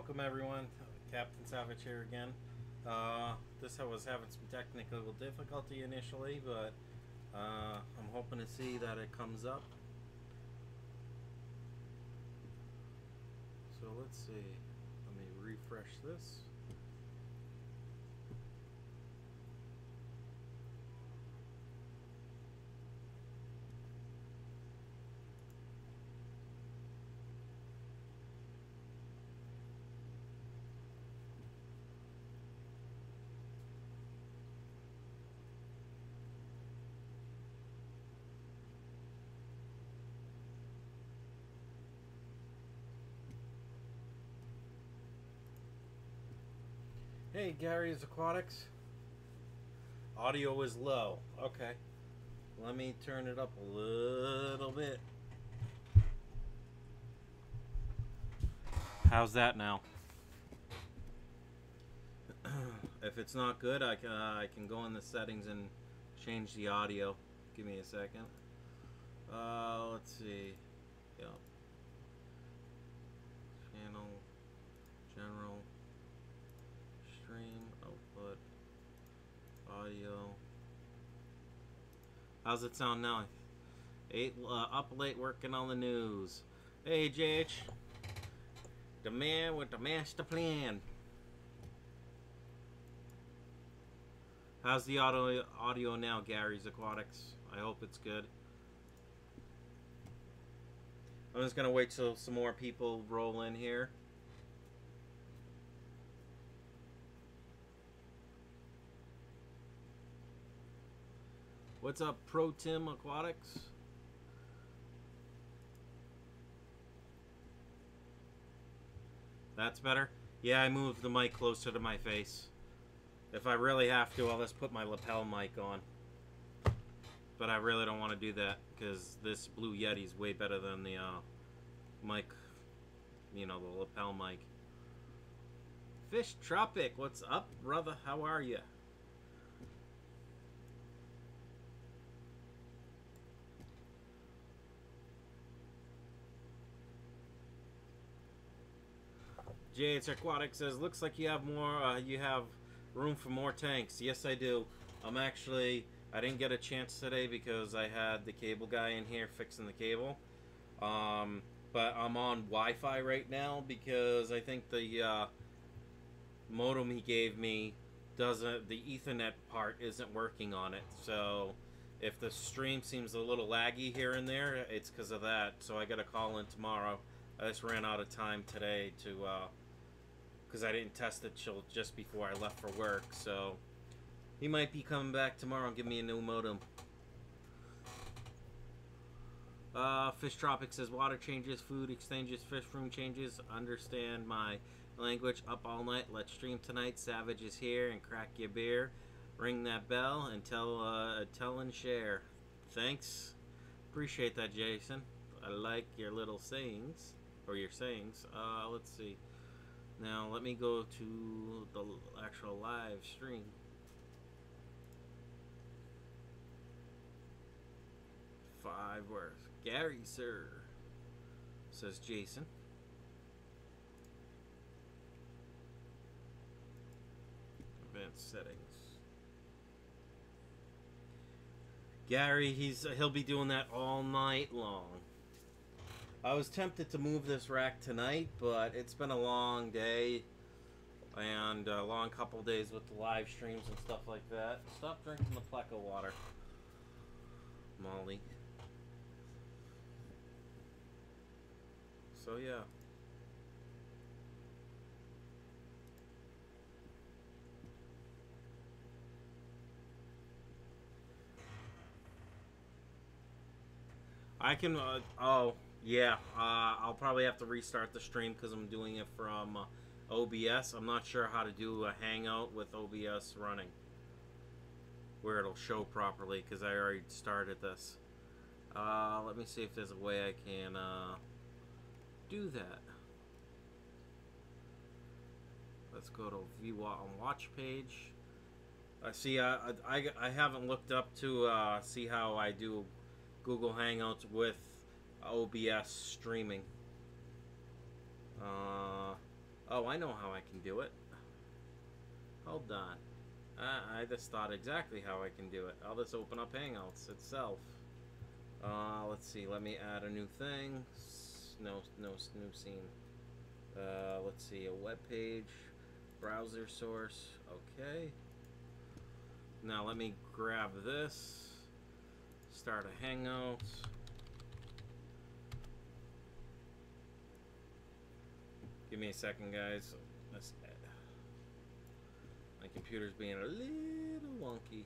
welcome everyone. Captain Savage here again. This I was having some technical difficulty initially, but I'm hoping to see that it comes up. So let's see. Let me refresh this. Hey, Gary's Aquatics. Audio is low. Okay. Let me turn it up a little bit. How's that now? If it's not good, I can go in the settings and change the audio. Give me a second. Let's see. Yep. Channel. General. Stream, output, audio. How's it sound now? Up late working on the news. Hey, JH. The man with the master plan. How's the audio now, Gary's Aquatics? I hope it's good. I'm just gonna wait till some more people roll in here. What's up, Pro Tim Aquatics? That's better? Yeah, I moved the mic closer to my face. If I really have to, I'll just put my lapel mic on. But I really don't want to do that because this Blue Yeti is way better than the mic, you know, the lapel mic. Fish Tropic, what's up, brother? How are you? JH Aquatics says, looks like you have more, you have room for more tanks. Yes, I do. I didn't get a chance today because I had the cable guy in here fixing the cable. But I'm on Wi-Fi right now because I think the modem he gave me doesn't, the Ethernet part isn't working on it. So if the stream seems a little laggy here and there, it's because of that. So I got to call in tomorrow. I just ran out of time today to because I didn't test it till just before I left for work, so he might be coming back tomorrow and give me a new modem. Fish Tropic says, water changes, food exchanges, fish room changes. Understand my language. Up all night. Let's stream tonight. Savage is here, and crack your beer. Ring that bell and tell and share. Thanks. Appreciate that, Jason. I like your little sayings, or your sayings. Let's see. Now, let me go to the actual live stream. Five words. Gary, sir, says Jason. Advanced settings. Gary, he'll be doing that all night long. I was tempted to move this rack tonight, but it's been a long day and a long couple days with the live streams and stuff like that. Stop drinking the Pleco water, Molly. So yeah. I can, oh, yeah, I'll probably have to restart the stream because I'm doing it from OBS. I'm not sure how to do a hangout with OBS running, where it'll show properly because I already started this. Let me see if there's a way I can do that. Let's go to view on watch page. See, I haven't looked up to see how I do Google Hangouts with OBS streaming. Oh, I know how I can do it. Hold on. I just thought exactly how I can do it. I'll just open up Hangouts itself. Let's see. Let me add a new thing. No new scene. Let's see. A web page. Browser source. Okay. Now let me grab this. Start a Hangout. Give me a second, guys. My computer's being a little wonky.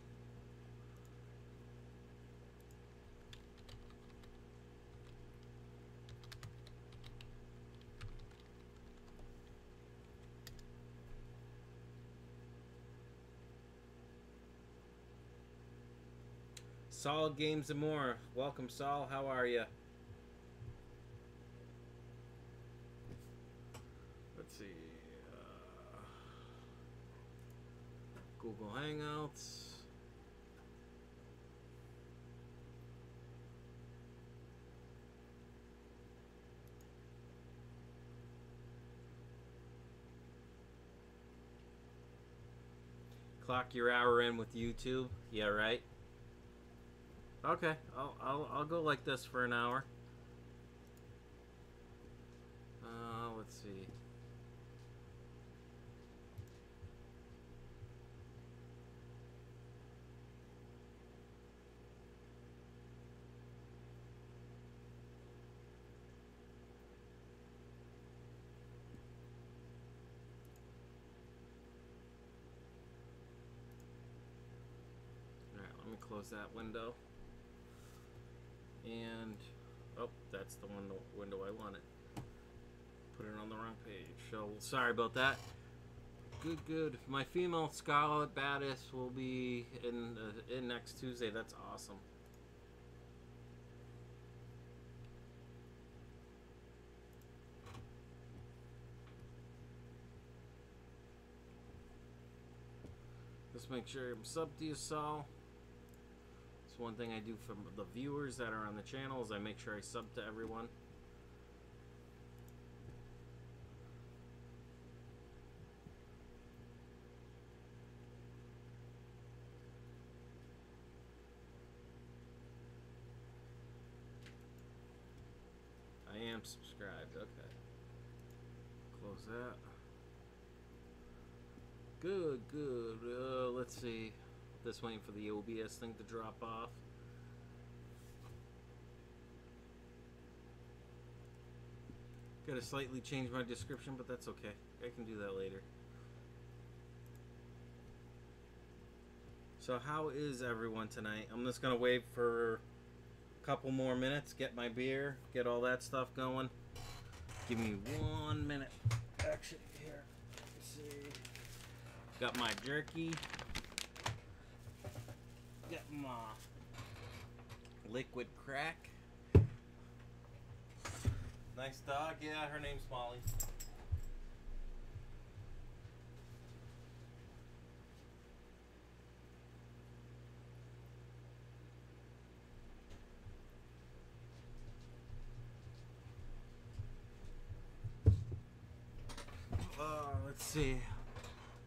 Saul Games and More. Welcome, Saul. How are you? Let's see. Google Hangouts. Clock your hour in with YouTube. Yeah, right. Okay, I'll go like this for an hour. Let's see. All right, let me close that window. And oh, that's the window I wanted. Put it on the wrong page. So sorry about that. Good. My female Scarlet Baddest will be in next Tuesday. That's awesome. Just make sure I'm subbed to you, Saul. It's one thing I do for the viewers that are on the channel is I make sure I sub to everyone. I am subscribed. Okay. Close that. Good. Let's see. Just waiting for the OBS thing to drop off. Gotta slightly change my description, but that's okay. I can do that later. So how is everyone tonight? I'm just gonna wait for a couple more minutes, get my beer, get all that stuff going. Give me 1 minute. Actually, here. Let's see. Got my jerky. Got my liquid crack. Nice dog. Yeah, her name's Molly. Let's see.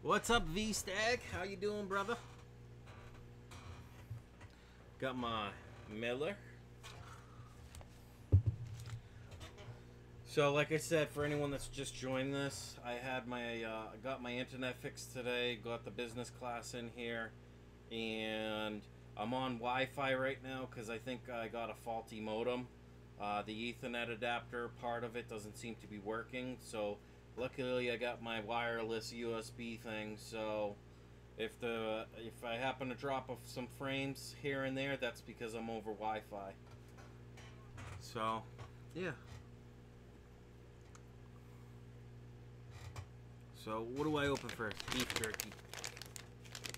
What's up, V-Stag? How you doing, brother? Got my Miller. So, like I said, for anyone that's just joined this, I had my got my internet fixed today. Got the business class in here, and I'm on Wi-Fi right now because I think I got a faulty modem. The Ethernet adapter part of it doesn't seem to be working. So, luckily, I got my wireless USB thing. So, if I happen to drop off some frames here and there, that's because I'm over Wi-Fi. So, yeah. So, what do I open first? Beef jerky.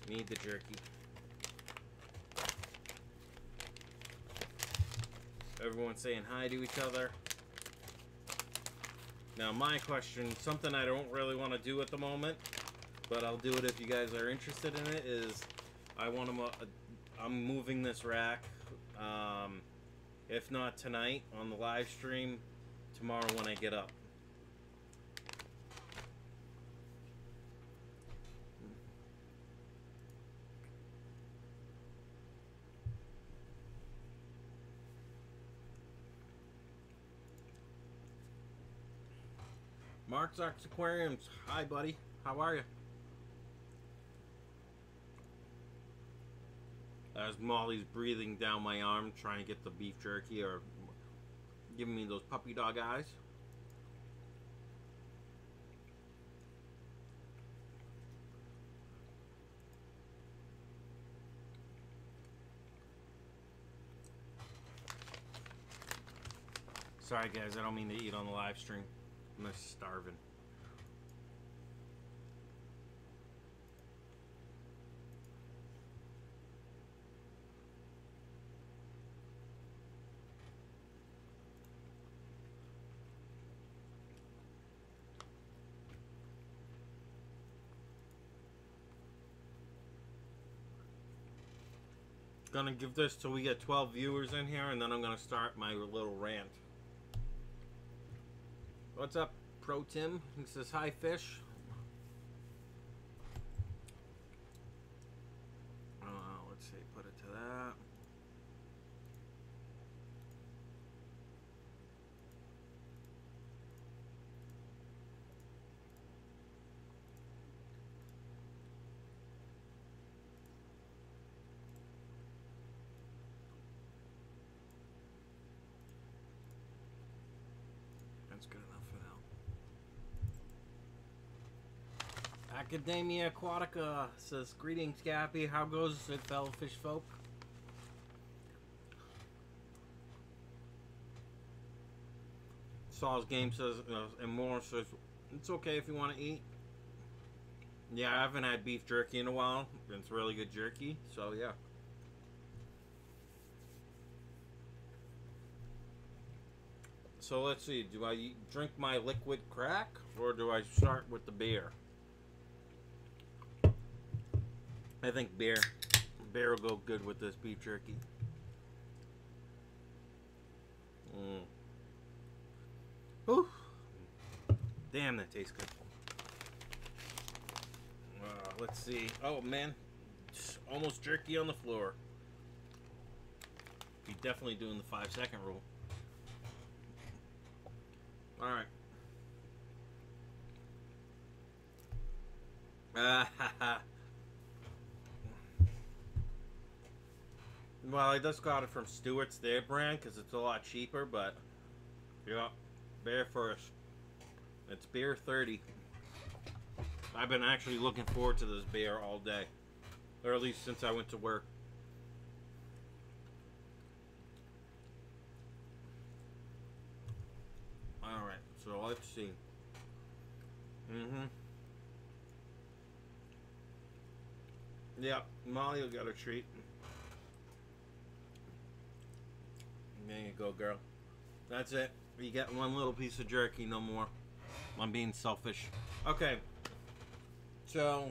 Need the jerky. Everyone's saying hi to each other. Now, my question, something I don't really want to do at the moment, but I'll do it if you guys are interested in it, is I'm moving this rack, if not tonight on the live stream, tomorrow when I get up. Mark's Aquariums. Hi, buddy. How are you? As Molly's breathing down my arm, trying to get the beef jerky or giving me those puppy dog eyes. Sorry, guys. I don't mean to eat on the live stream. I'm just starving. Gonna give this till we get 12 viewers in here, and then I'm gonna start my little rant. What's up, Pro Tim? He says, hi, fish. Let's see, put it to that. That's good enough for now. Academia Aquatica says, greetings, Cappy. How goes it, fellow fish folk? Saul's Game says, and more says, it's okay if you want to eat. Yeah, I haven't had beef jerky in a while. It's really good jerky, so yeah. So let's see, do I drink my liquid crack, or do I start with the beer? I think beer. Beer will go good with this beef jerky. Ooh. Damn, that tastes good. Let's see. Oh, man. It's almost jerky on the floor. Be definitely doing the 5-second rule. Alright. Well, I just got it from Stewart's, their brand, because it's a lot cheaper, but yeah, beer first. It's beer 30. I've been actually looking forward to this beer all day, or at least since I went to work. Alright, so let's see. Yep, Molly will get a treat. There you go, girl. That's it. You get one little piece of jerky, no more. I'm being selfish. Okay. So,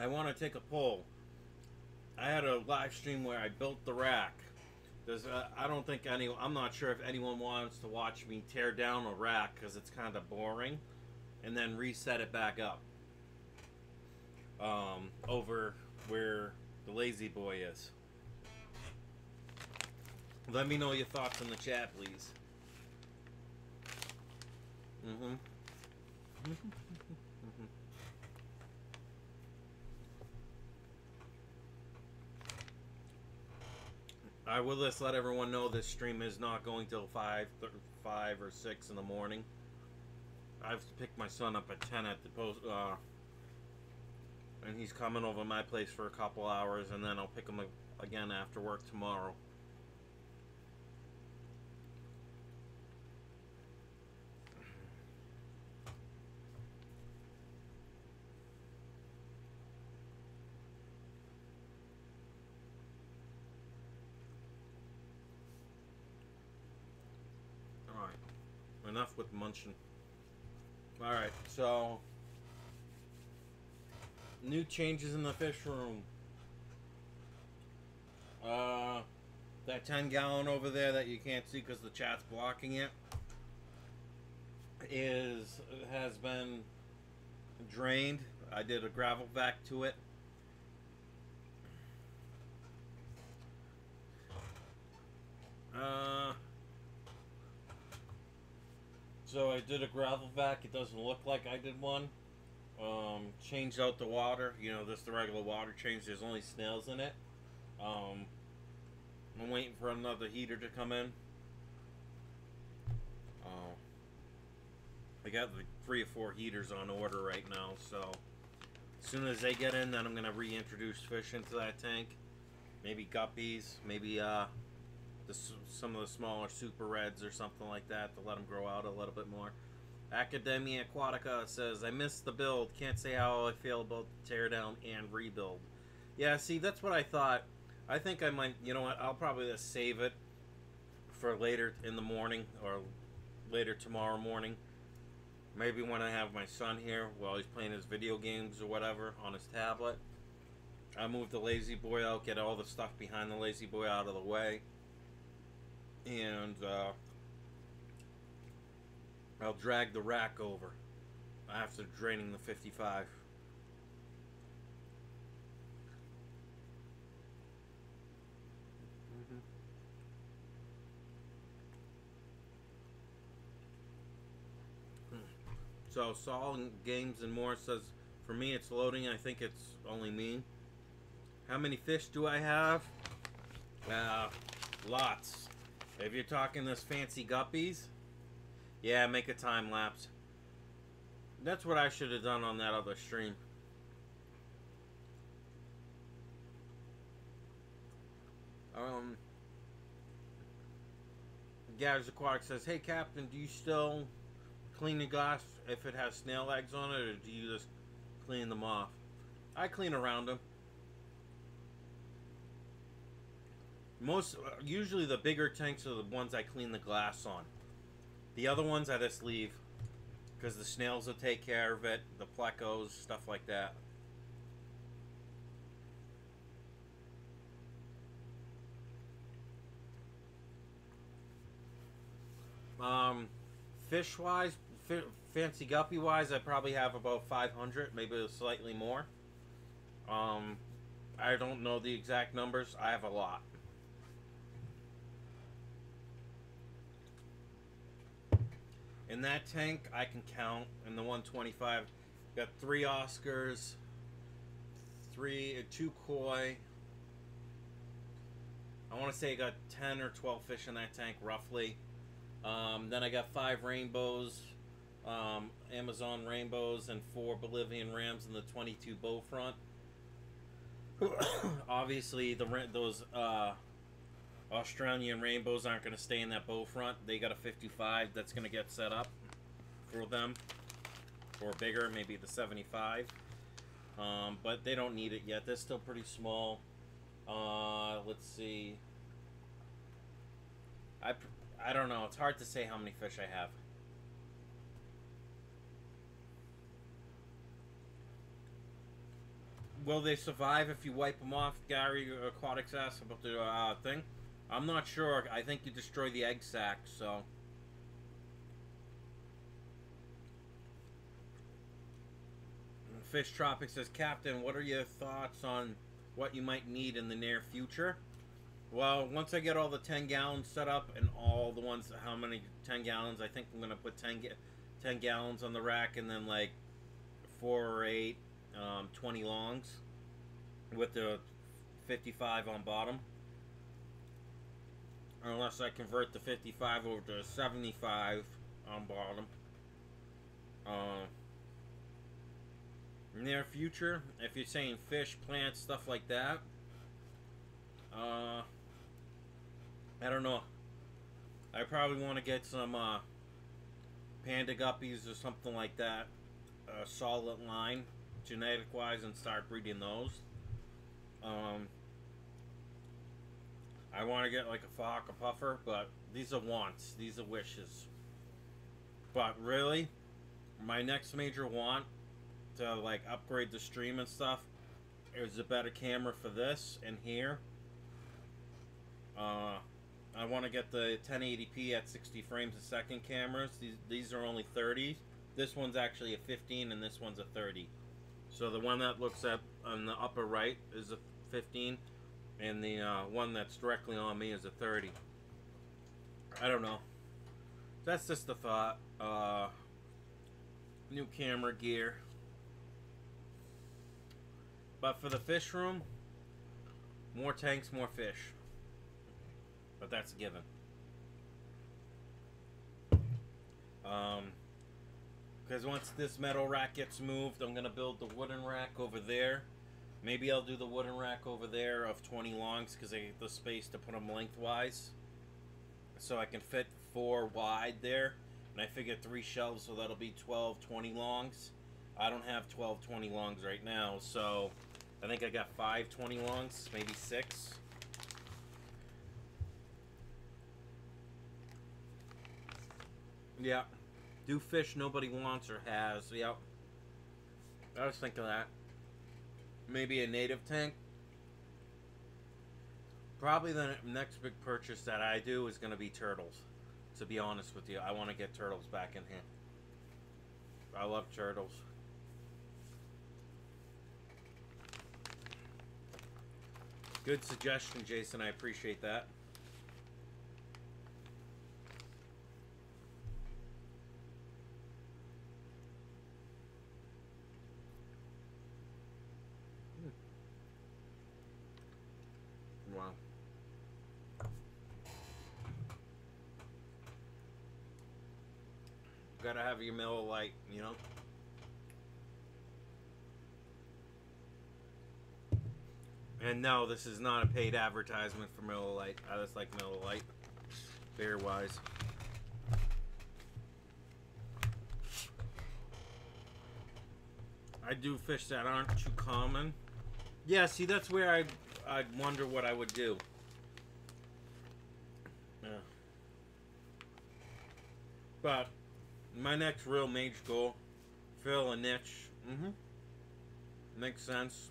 I want to take a poll. I had a live stream where I built the rack. I don't think I'm not sure if anyone wants to watch me tear down a rack because it's kind of boring, and then reset it back up over where the lazy boy is. Let me know your thoughts in the chat, please. I will just let everyone know this stream is not going till 5 or 6 in the morning. I have to pick my son up at 10 at the post, and he's coming over my place for a couple hours, and then I'll pick him again after work tomorrow. Enough with munching. Alright, so new changes in the fish room. That 10-gallon over there that you can't see because the chat's blocking it has been drained. I did a gravel vac to it. So I did a gravel vac. It doesn't look like I did one. Changed out the water. You know, this the regular water change. There's only snails in it. Um, I'm waiting for another heater to come in. I got like 3 or 4 heaters on order right now, so as soon as they get in, then I'm gonna reintroduce fish into that tank. Maybe guppies, maybe some of the smaller super reds or something like that to let them grow out a little bit more. Academia Aquatica says, I missed the build. Can't say how I feel about the teardown and rebuild. Yeah, see, that's what I thought. I think I might, you know what, I'll probably just save it for later in the morning or later tomorrow morning. Maybe when I have my son here while he's playing his video games or whatever on his tablet. I move the lazy boy out, get all the stuff behind the lazy boy out of the way. And I'll drag the rack over after draining the 55. So Saul in Games and More says, for me it's loading. I think it's only me. How many fish do I have? Lots. If you're talking this fancy guppies, yeah, make a time lapse. That's what I should have done on that other stream. Gaz Aquatic says, hey Captain, do you still clean the glass if it has snail eggs on it, or do you just clean them off? I clean around them. Usually the bigger tanks are the ones I clean the glass on. The other ones I just leave because the snails will take care of it, the plecos, stuff like that. Fish-wise, fancy guppy-wise, I probably have about 500, maybe slightly more. I don't know the exact numbers. I have a lot. In that tank, I can count, in the 125, got 3 Oscars, 2 koi. I want to say I got 10 or 12 fish in that tank, roughly. Then I got 5 rainbows, Amazon rainbows, and 4 Bolivian rams in the 22 bow front. Obviously, those Australian rainbows aren't going to stay in that bow front. They got a 55 that's going to get set up for them, or bigger, maybe the 75. But they don't need it yet. They're still pretty small. Let's see. I don't know. It's hard to say how many fish I have. Will they survive if you wipe them off? Gary Aquatics asked about the thing. I'm not sure. I think you destroy the egg sac, so. Fish Tropic says, Captain, what are your thoughts on what you might need in the near future? Well, once I get all the 10 gallons set up and all the ones, how many 10 gallons, I think I'm going to put 10 gallons on the rack and then like 4 or 8 20 longs with the 55 on bottom. Unless I convert the 55 over to 75 on bottom. Near future, if you're saying fish, plants, stuff like that, I don't know. I probably want to get some panda guppies or something like that, solid line, genetic wise, and start breeding those. I want to get like a flock, a puffer, but these are wants, these are wishes. But really, my next major want to like upgrade the stream and stuff is a better camera for this and here. I want to get the 1080p at 60 frames a second cameras. These are only 30. This one's actually a 15 and this one's a 30. So the one that looks at on the upper right is a 15 and the one that's directly on me is a 30. I don't know. That's just the thought. New camera gear. But for the fish room, more tanks, more fish. But that's a given. Because once this metal rack gets moved, I'm going to build the wooden rack over there. Maybe I'll do the wooden rack over there of 20 longs because I get the space to put them lengthwise. So I can fit 4 wide there. And I figure 3 shelves, so that'll be 12, 20 longs. I don't have 12, 20 longs right now, so I think I got 5 20 longs, maybe 6. Yeah. Do fish nobody wants or has. Yep. I was thinking that. Maybe a native tank. Probably the next big purchase that I do is going to be turtles. To be honest with you, I want to get turtles back in here. I love turtles. Good suggestion, Jason. I appreciate that. Wow. Gotta have your Miller Lite, you know? And no, this is not a paid advertisement for Miller Lite. I just like Miller Lite, beer-wise. I do fish that aren't too common. Yeah, see, that's where I wonder what I would do. Yeah. But my next real major goal, fill a niche. Makes sense.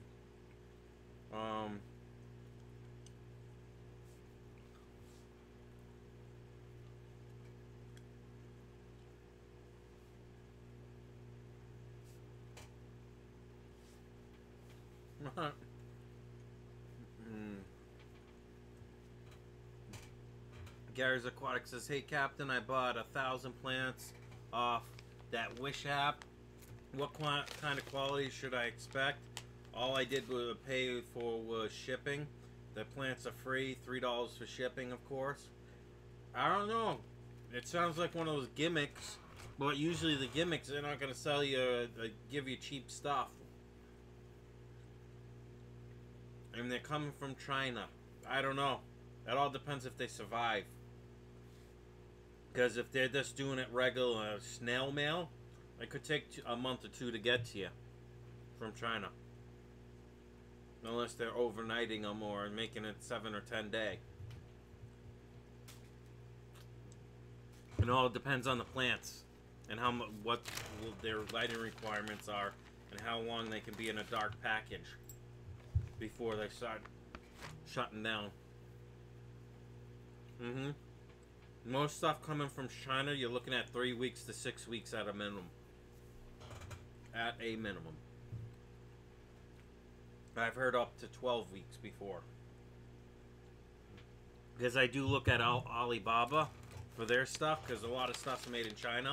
Gary's Aquatics says, "Hey Captain, I bought 1,000 plants off that Wish app. What kind of quality should I expect? All I did was pay for was shipping. The plants are free, $3 for shipping, of course. I don't know. It sounds like one of those gimmicks, but usually the gimmicks, they're not going to sell you, give you cheap stuff. And they're coming from China. I don't know. That all depends if they survive. Because if they're just doing it regular snail mail, it could take a month or 2 to get to you from China. Unless they're overnighting them or making it 7 or 10 day. It all depends on the plants and what their lighting requirements are and how long they can be in a dark package before they start shutting down. Most stuff coming from China, you're looking at 3 weeks to 6 weeks at a minimum. At a minimum. I've heard up to 12 weeks before. Because I do look at Alibaba for their stuff, because a lot of stuff's made in China,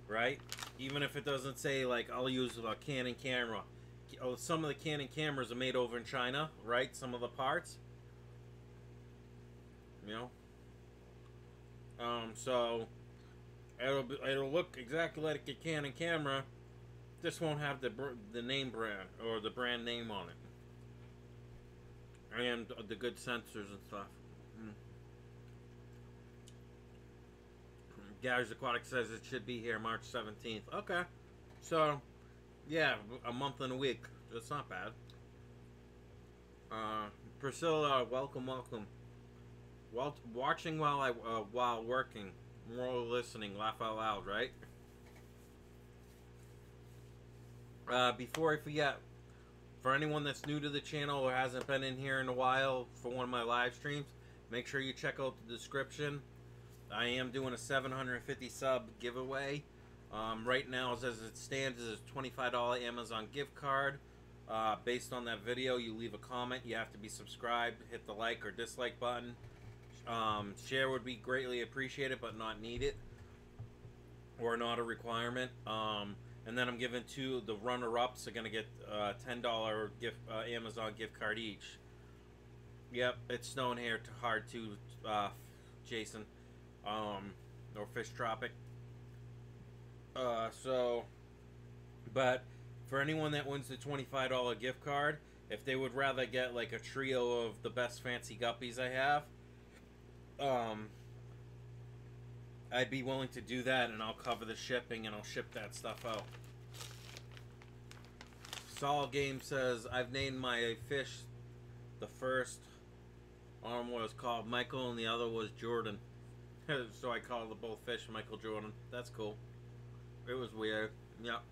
right? Even if it doesn't say, like, I'll use a Canon camera. Some of the Canon cameras are made over in China, right? Some of the parts. You know? So it'll look exactly like a Canon camera. This won't have the name brand or the brand name on it, and the good sensors and stuff. Gary's Aquatics says it should be here March 17th. Okay, so yeah, a month and a week. That's not bad. Priscilla, welcome. Well, watching while working, more listening, laugh out loud, right? Before I forget, for anyone that's new to the channel or hasn't been in here in a while for one of my live streams, make sure you check out the description. I am doing a 750 sub giveaway. Right now, as it stands, is a $25 Amazon gift card. Based on that video, you leave a comment. You have to be subscribed, hit the like or dislike button. Share would be greatly appreciated, but not needed. or not a requirement. And then I'm giving the runner-ups are gonna get $10 gift Amazon gift card each. Yep, it's snowing here hard too, Jason, or Fish Tropic. But for anyone that wins the $25 gift card, if they would rather get like a trio of the best fancy guppies I have, I'd be willing to do that, and I'll cover the shipping and I'll ship that stuff out. Saul Game says, I've named my fish, the first arm was called Michael and the other was Jordan. So I called the both fish Michael Jordan. That's cool. It was weird. Yep.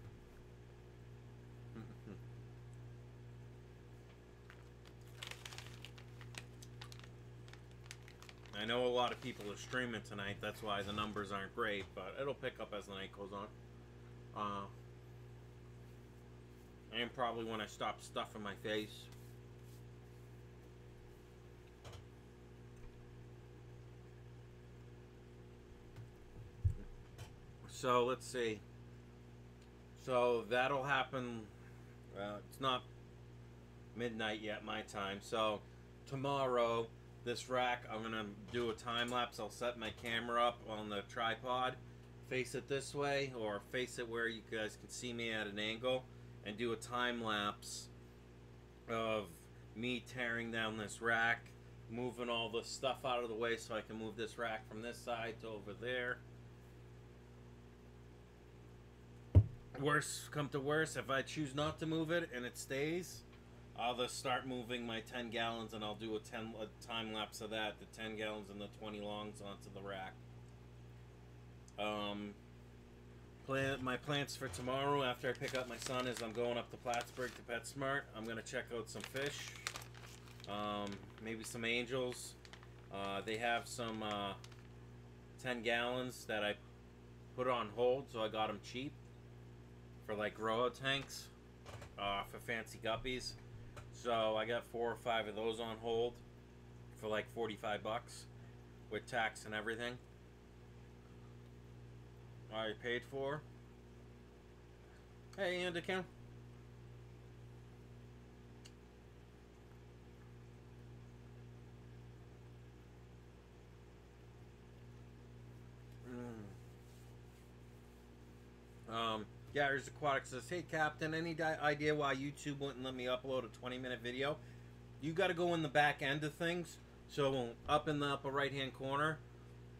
I know a lot of people are streaming tonight. That's why the numbers aren't great, but it'll pick up as the night goes on. And probably when I stop stuffing my face. So let's see. So that'll happen. It's not midnight yet, my time. So tomorrow, this rack, I'm gonna do a time lapse. I'll set my camera up on the tripod, face it this way, or face it where you guys can see me at an angle, and do a time lapse of me tearing down this rack, moving all the stuff out of the way so I can move this rack from this side to over there. Worst come to worst, if I choose not to move it and it stays, I'll just start moving my 10 gallons and I'll do a time lapse of that, the 10 gallons and the 20 longs onto the rack. My plans for tomorrow after I pick up my son is I'm going up to Plattsburgh to PetSmart. I'm going to check out some fish, maybe some angels. They have some 10 gallons that I put on hold, so I got them cheap for like grow tanks for fancy guppies. So I got 4 or 5 of those on hold for like 45 bucks with tax and everything. I paid for. Hey, Andy Kim. Gary's Aquatics says, hey Captain, any idea why YouTube wouldn't let me upload a 20-minute video? You got to go in the back end of things. So up in the upper right hand corner,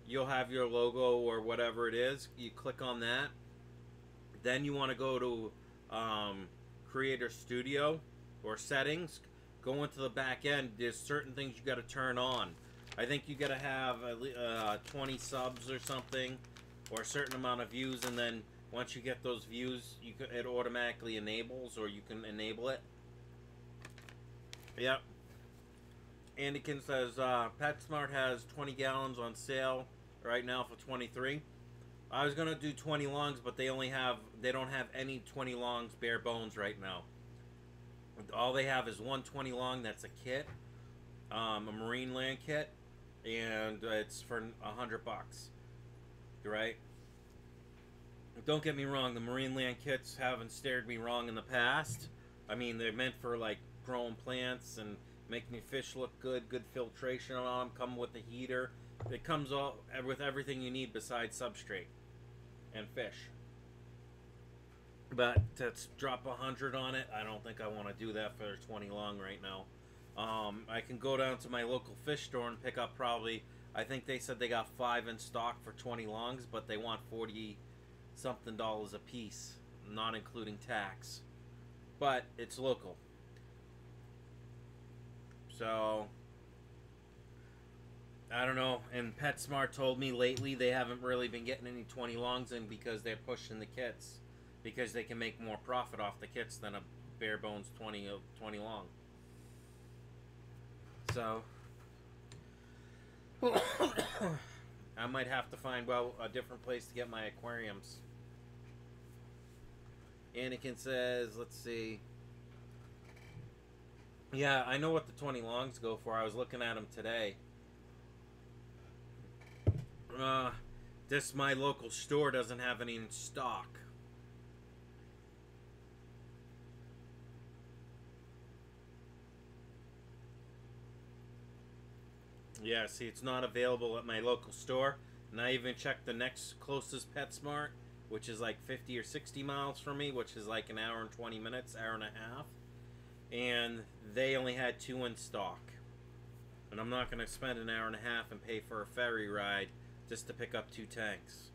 you'll have your logo or whatever it is. You click on that. Then you want to go to Creator Studio or Settings. Go into the back end. There's certain things you got to turn on. I think you got to have 20 subs or something, or a certain amount of views, and then once you get those views, it automatically enables, or you can enable it. Yep. Anakin says PetSmart has 20 gallons on sale right now for $23. I was gonna do 20 longs, but they don't have any 20 longs bare bones right now. All they have is one 20 long that's a kit, a marine land kit, and it's for $100, right? Don't get me wrong, the marine land kits haven't stared me wrong in the past. I mean, they're meant for like growing plants and making your fish look good, good filtration on them, come with a heater. It comes all with everything you need besides substrate and fish. But to drop 100 on it, I don't think I want to do that for 20 long right now. I can go down to my local fish store and pick up probably, I think they said they got 5 in stock for 20 longs, but they want 40 something dollars a piece, not including tax. But it's local. So I don't know. And PetSmart told me lately they haven't really been getting any 20 longs in because they're pushing the kits, because they can make more profit off the kits than a bare bones 20 long. So I might have to find a different place to get my aquariums. Anakin says, let's see. Yeah, I know what the 20 longs go for. I was looking at them today. This my local store doesn't have any in stock. Yeah, see, it's not available at my local store. And I even checked the next closest PetSmart, which is like 50 or 60 miles from me, which is like an hour and 20 minutes, hour and a half. And they only had 2 in stock. And I'm not going to spend an hour and a half and pay for a ferry ride just to pick up 2 tanks.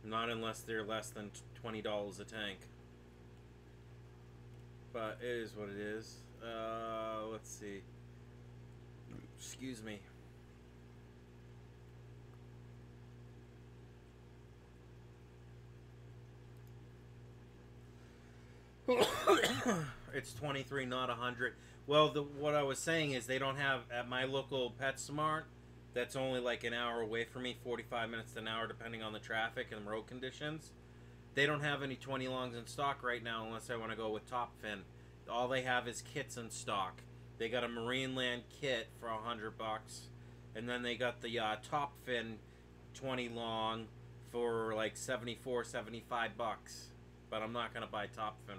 Not unless they're less than $20 a tank. But it is what it is. Let's see. Excuse me. It's 23, not 100. Well, what I was saying is they don't have at my local PetSmart. That's only like an hour away from me, 45 minutes to an hour, depending on the traffic and road conditions. They don't have any 20 longs in stock right now, unless I want to go with top fin. All they have is kits in stock. They got a Marineland kit for $100, and then they got the top fin 20 long for like 74, 75 bucks. But I'm not gonna buy top fin.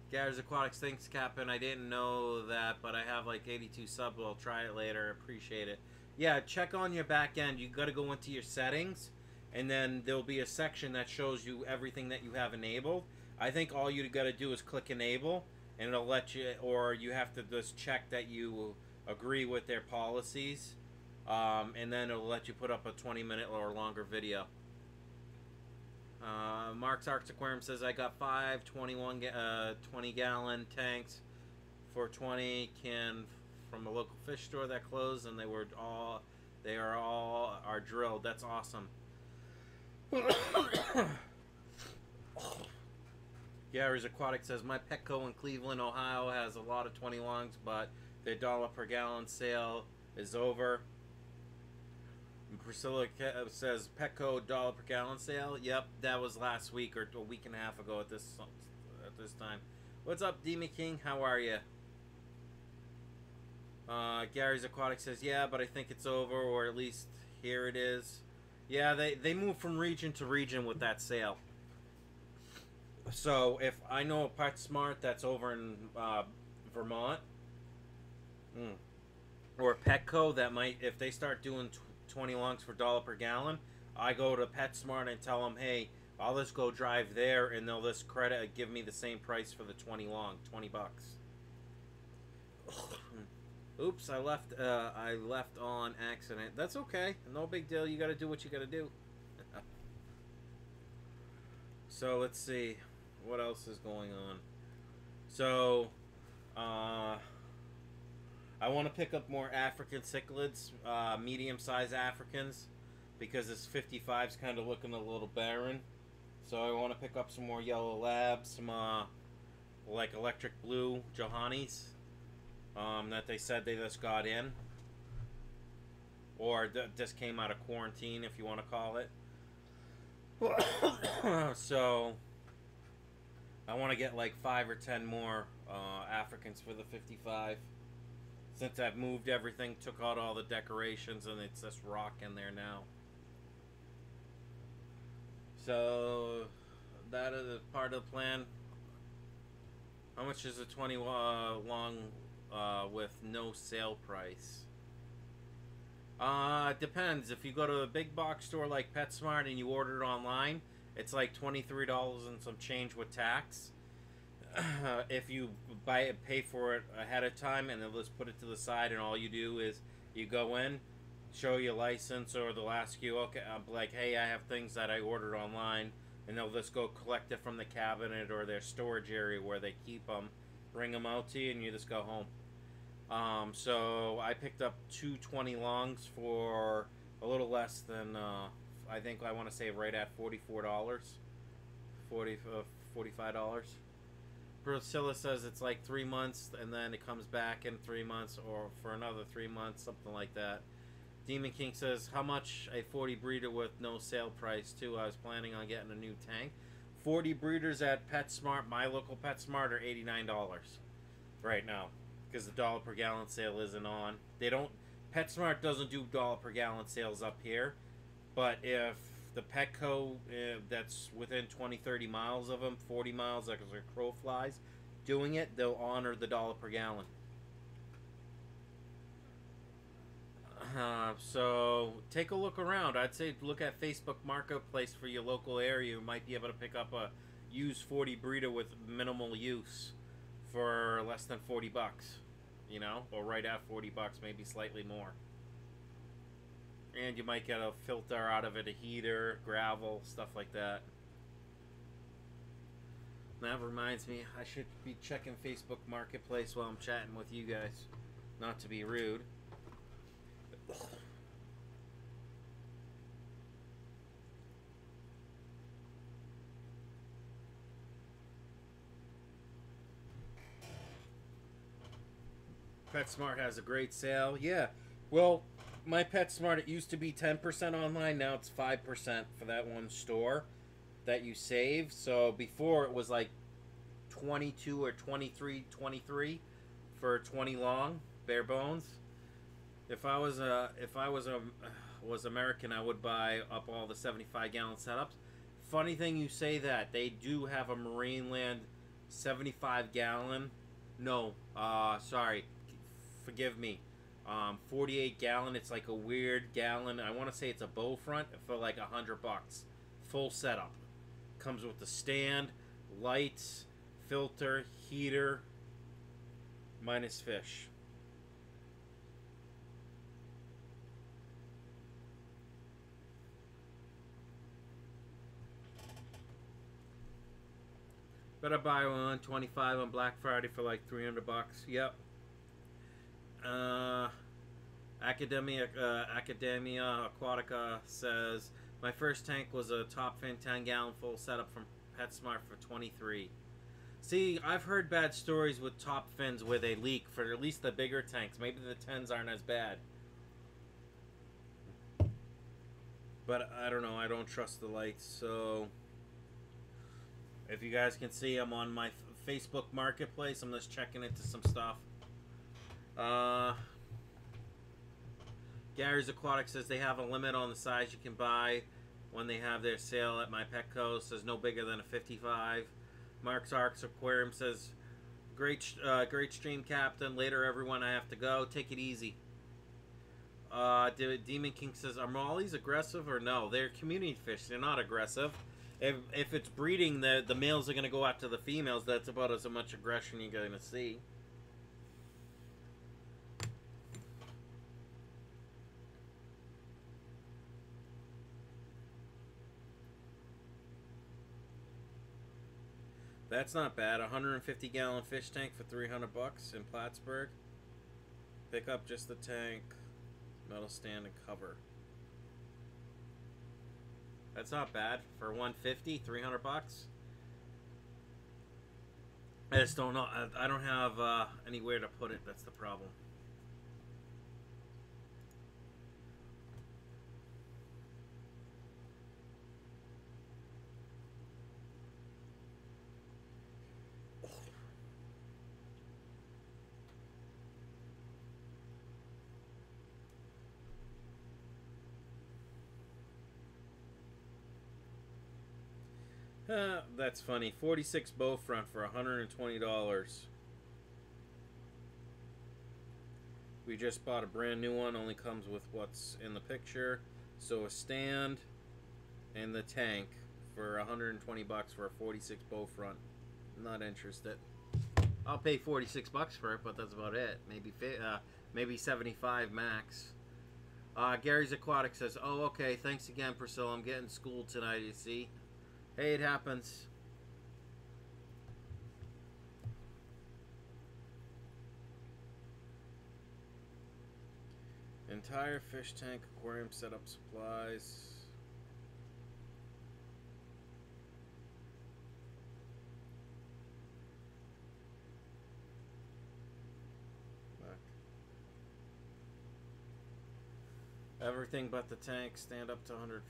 Gary's Aquatics, thanks, Captain. I didn't know that, but I have like 82 subs. I'll try it later. Appreciate it. Yeah, check on your back end. You got to go into your settings, and then there'll be a section that shows you everything that you have enabled. I think all you got to do is click enable, and it'll let you, or you have to just check that you agree with their policies, and then it'll let you put up a 20-minute or longer video. Mark's Arctic Aquarium says I got 5 20-gallon tanks for 20 can from a local fish store that closed, and they are all drilled. That's awesome. Gary's Aquatic says my Petco in Cleveland, Ohio has a lot of 20 longs, but their $1 per gallon sale is over. Priscilla says Petco $1 per gallon sale. Yep, that was last week or a week and a half ago at this time. What's up, Demon King? How are you? Gary's Aquatic says yeah, but I think it's over, or at least here it is. Yeah, they move from region to region with that sale. So if I know a PetSmart that's over in Vermont, or Petco that might, if they start doing 20 longs for $1 per gallon, I go to PetSmart and tell them, hey, I'll just go drive there, and they'll just give me the same price for the 20 long, 20 bucks. Oops, I left on accident. That's okay, no big deal. You got to do what you got to do. So let's see what else is going on. So I want to pick up more African cichlids, medium-sized Africans, because this 55's kind of looking a little barren. So I want to pick up some more yellow labs, some like electric blue Johannes that they said they just got in, or just came out of quarantine, if you want to call it. So I want to get like 5 or 10 more Africans for the 55. Since I've moved everything, took out all the decorations, and it's just rock in there now. So that is part of the plan. How much is a 20 long with no sale price? Depends. If you go to a big box store like PetSmart and you order it online, it's like $23 and some change with tax. If you pay for it ahead of time, and they'll just put it to the side, and all you do is you go in, show your license, or they'll ask you, okay, like, hey, I have things that I ordered online, and they'll just go collect it from the cabinet or their storage area where they keep them, bring them out to you, and you just go home. So I picked up 2 20 longs for a little less than, I think I want to say right at $44, $45. Priscilla says it's like 3 months, and then it comes back in 3 months, or for another 3 months, something like that. Demon King says, how much a 40 breeder with no sale price too? I was planning on getting a new tank. 40 breeders at PetSmart, my local PetSmart, are $89 right now, because the $1 per gallon sale isn't on. They don't PetSmart doesn't do dollar per gallon sales up here, but if the Petco that's within 20, 30 miles of them, 40 miles, like as a crow flies, doing it, they'll honor the dollar per gallon. So take a look around. I'd say look at Facebook Marketplace for your local area. You might be able to pick up a used 40 breeder with minimal use for less than 40 bucks, you know, or right at 40 bucks, maybe slightly more. And you might get a filter out of it, a heater, gravel, stuff like that. That reminds me, I should be checking Facebook Marketplace while I'm chatting with you guys. Not to be rude. PetSmart has a great sale. Yeah. Well, my PetSmart, it used to be 10% online. Now it's 5% for that one store that you save. So before it was like 22 or 23 for 20 long, bare bones. If I was American, I would buy up all the 75-gallon setups. Funny thing you say that. They do have a Marineland 75-gallon. No, sorry. Forgive me. 48-gallon. It's like a weird gallon. I want to say it's a bow front for like $100. Full setup. Comes with the stand, lights, filter, heater, minus fish. Better buy one, 25 on Black Friday for like $300. Yep. Academia Aquatica says, my first tank was a top fin 10-gallon full setup from PetSmart for 23. See, I've heard bad stories with top fins where they leak for at least the bigger tanks. Maybe the 10s aren't as bad. But I don't know. I don't trust the lights. So if you guys can see, I'm on my Facebook Marketplace. I'm just checking into some stuff. Gary's Aquatics says they have a limit on the size you can buy when they have their sale at my Petco. Says no bigger than a 55. Mark's Arcs Aquarium says, great stream, Captain. Later, everyone. I have to go. Take it easy. Demon King says, are mollies aggressive or no? They're community fish. They're not aggressive. If it's breeding, the males are going to go after the females. That's about as much aggression you're going to see. That's not bad. 150-gallon fish tank for $300 in Plattsburgh. Pick up just the tank, metal stand, and cover. That's not bad for 150, $300. I just don't know. I don't have anywhere to put it. That's the problem. That's funny. 46 bow front for $120. We just bought a brand new one. Only comes with what's in the picture. So a stand and the tank for $120 for a 46 bow front. Not interested. I'll pay 46 bucks for it, but that's about it. Maybe 75 max. Gary's Aquatic says, oh, okay. Thanks again, Priscilla. I'm getting schooled tonight, you see. Hey, it happens. Entire fish tank, aquarium setup, supplies. Everything but the tank, stand up to 100.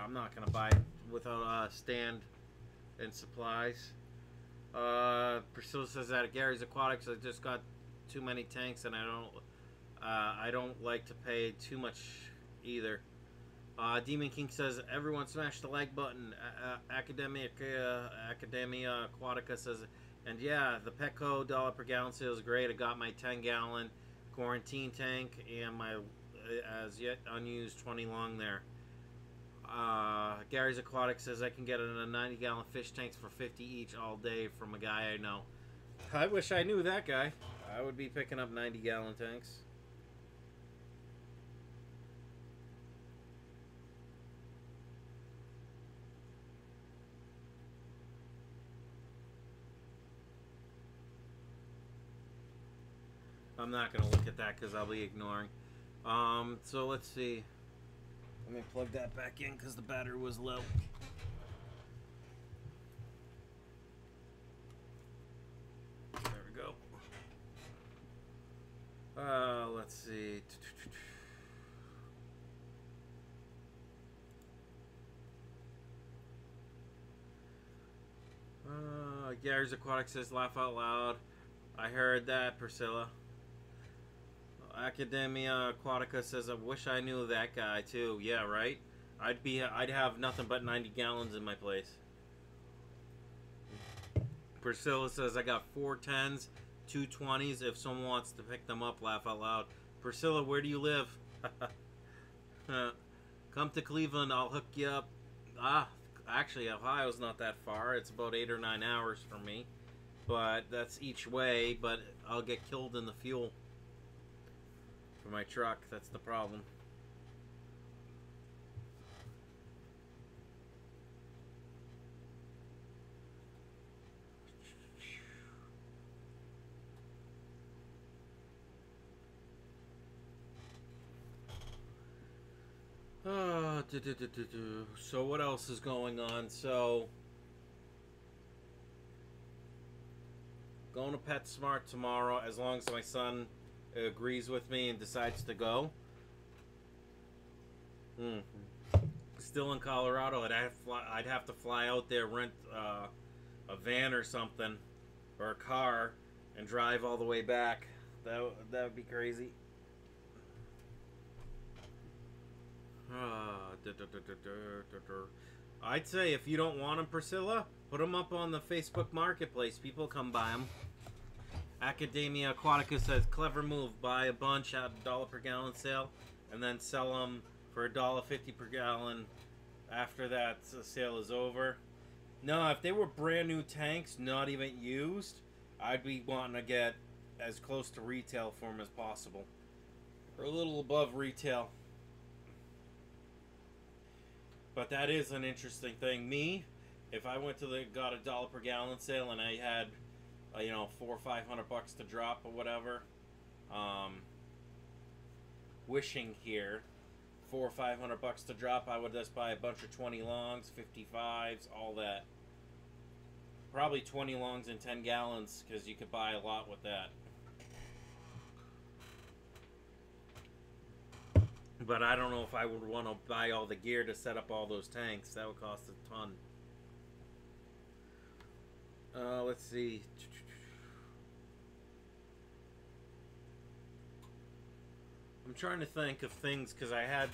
I'm not gonna buy it without a stand and supplies. Priscilla says that at Gary's Aquatics, I just got too many tanks and I I don't like to pay too much either. Demon King says, everyone smash the like button. Academia Aquatica says, and yeah, the Petco dollar per gallon sale is great. I got my 10-gallon quarantine tank and my as yet unused 20 long there. Gary's Aquatics says, I can get in a 90-gallon fish tanks for 50 each all day from a guy I know. I wish I knew that guy. I would be picking up 90-gallon tanks. I'm not going to look at that because I'll be ignoring. So let's see. Let me plug that back in because the battery was low. There we go. Let's see. Gary's Aquatic says, laugh out loud. I heard that, Priscilla. Academia Aquatica says, I wish I knew that guy too. Yeah, right? I'd have nothing but 90 gallons in my place. Priscilla says, I got 4 10s, 2 20s. If someone wants to pick them up, laugh out loud. Priscilla, where do you live? Come to Cleveland, I'll hook you up. Actually, Ohio's not that far. It's about 8 or 9 hours from me. But that's each way, but I'll get killed in the fuel. For my truck, that's the problem. So what else is going on? So going to PetSmart tomorrow, as long as my son agrees with me and decides to go. Still in Colorado, I'd have to fly out there, rent a van or something, or a car, and drive all the way back. That would be crazy. I'd say if you don't want them, Priscilla, put them up on the Facebook Marketplace. People come buy them. Academia Aquatica says, clever move. Buy a bunch at $1 per gallon sale, and then sell them for $1.50 per gallon after that sale is over. No, if they were brand new tanks, not even used, I'd be wanting to get as close to retail for them as possible, or a little above retail. But that is an interesting thing. Me, if I went to got a $1 per gallon sale and I had, you know, $400 or $500 to drop or whatever, wishing here, $400 or $500 to drop, I would just buy a bunch of 20 longs, 55s, all that. Probably 20 longs and 10 gallons, because you could buy a lot with that. But I don't know if I would want to buy all the gear to set up all those tanks. That would cost a ton. Let's see. I'm trying to think of things, because I had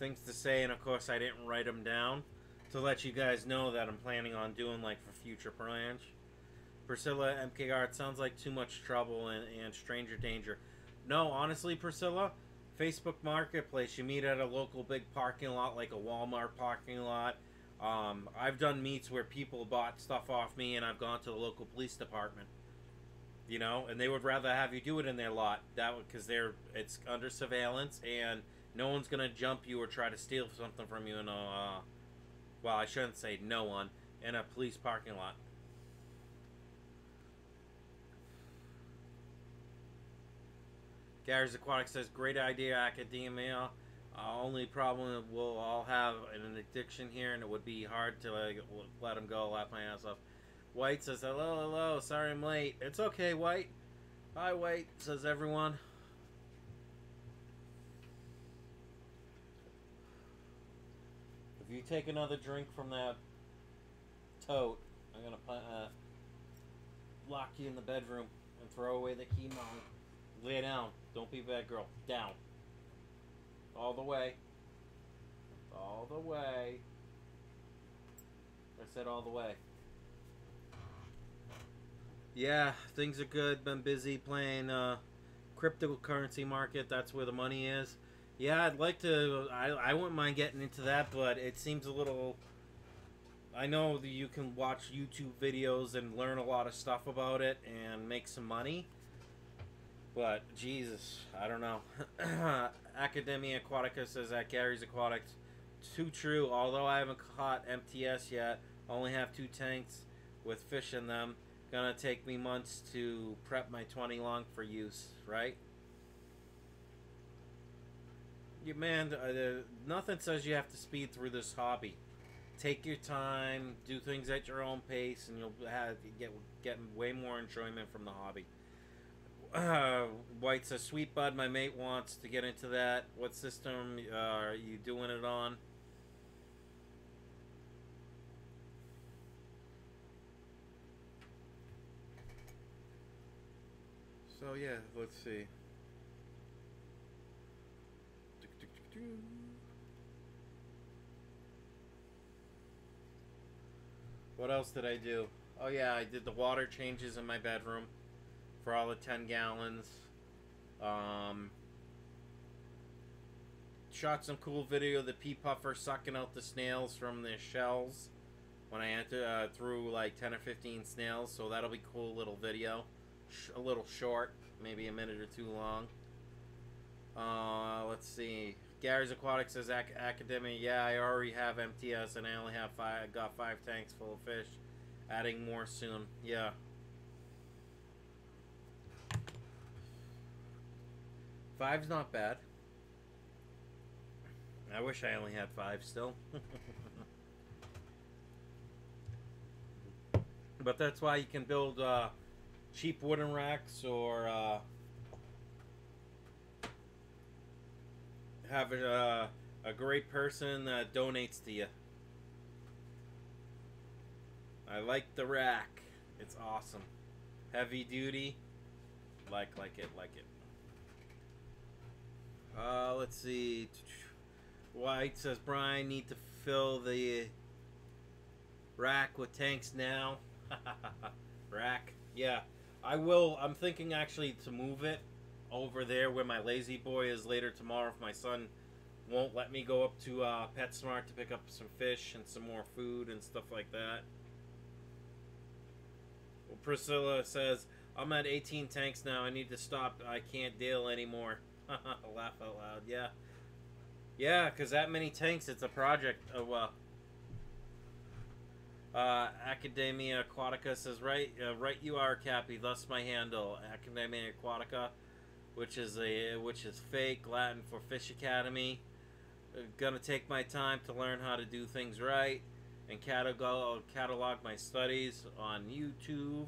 things to say, and of course I didn't write them down, to let you guys know that I'm planning on doing, like, for future plans. Priscilla MKR, it sounds like too much trouble and stranger danger. No, honestly, Priscilla, Facebook Marketplace, you meet at a local big parking lot, like a Walmart parking lot. I've done meets where people bought stuff off me, and I've gone to the local police department. You know, and they would rather have you do it in their lot, because it's under surveillance, and no one's gonna jump you or try to steal something from you in a, well, I shouldn't say no one, in a police parking lot. Gary's Aquatic says, great idea, Academia. Only problem, we'll all have an addiction here, and it would be hard to let him go. Laugh my ass off. White says, hello, sorry I'm late. It's okay, White. Hi, White, says everyone. If you take another drink from that tote, I'm going to lock you in the bedroom and throw away the key, Mom. Lay down. Don't be a bad girl. Down. All the way. All the way. I said all the way. Yeah, things are good. Been busy playing cryptocurrency market. That's where the money is. Yeah, I'd like to. I wouldn't mind getting into that, but it seems a little. I know that you can watch YouTube videos and learn a lot of stuff about it and make some money. But, Jesus, I don't know. Academia Aquatica says that Gary's Aquatics. Too true. Although I haven't caught MTS yet, I only have 2 tanks with fish in them. Gonna take me months to prep my 20 long for use, right? You man, nothing says you have to speed through this hobby. Take your time, do things at your own pace, and you'll get way more enjoyment from the hobby. White says, "Sweet bud, my mate wants to get into that. What system are you doing it on?" So yeah, let's see. What else did I do? Oh yeah, I did the water changes in my bedroom for all the 10 gallons. Shot some cool video of the pea puffer sucking out the snails from their shells when I threw like 10 or 15 snails, so that'll be cool little video. A little short, maybe a minute or 2 long. Let's see. Gary's Aquatics says Academia. Yeah, I already have MTS and I only have 5. I got 5 tanks full of fish. Adding more soon. Yeah. 5's not bad. I wish I only had 5 still. But that's why you can build cheap wooden racks or have a great person that donates to you. I like the rack. It's awesome. Heavy duty. Like it. Let's see. White says, Brian, need to fill the rack with tanks now. Rack. Yeah. I will. I'm thinking actually to move it over there where my lazy boy is later tomorrow if my son won't let me go up to PetSmart to pick up some fish and some more food and stuff like that. Well, Priscilla says, I'm at 18 tanks now. I need to stop. I can't deal anymore. Laugh out loud. Yeah. Yeah, because that many tanks, it's a project. Oh, well. Academia Aquatica says, right you are, Cappy. Thus my handle, Academia Aquatica, which is fake Latin for Fish Academy. Gonna take my time to learn how to do things right and catalog my studies on YouTube.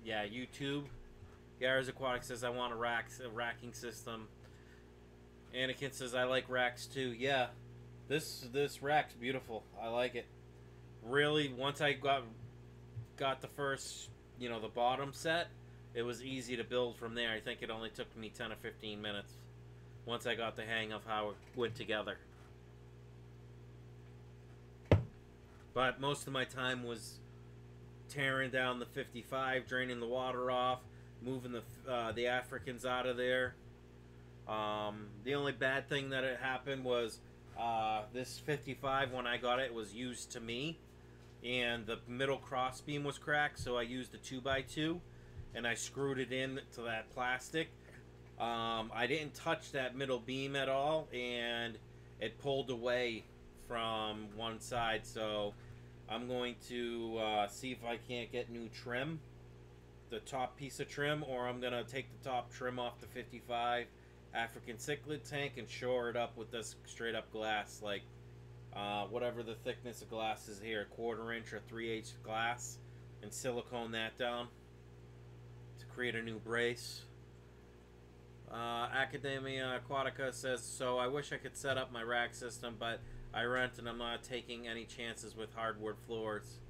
Yeah, YouTube. Gary's Aquatic says, I want a racking system. Anakin says, I like racks too. Yeah, this rack's beautiful. I like it. Really, once I got the first, the bottom set, it was easy to build from there. I think it only took me 10 or 15 minutes once I got the hang of how it went together. But most of my time was tearing down the 55, draining the water off, moving the Africans out of there. The only bad thing that had happened was this 55, when I got it, was used to me, and the middle cross beam was cracked, so I used a 2x2 and I screwed it in to that plastic. I didn't touch that middle beam at all, and it pulled away from one side, so I'm going to see if I can't get new trim, the top piece of trim, or I'm gonna take the top trim off the 55 African cichlid tank and shore it up with this straight up glass, like whatever the thickness of glass is here, 1/4 inch or 3/8 glass, and silicone that down to create a new brace. Academia Aquatica says, so I wish I could set up my rack system, but I rent and I'm not taking any chances with hardwood floors.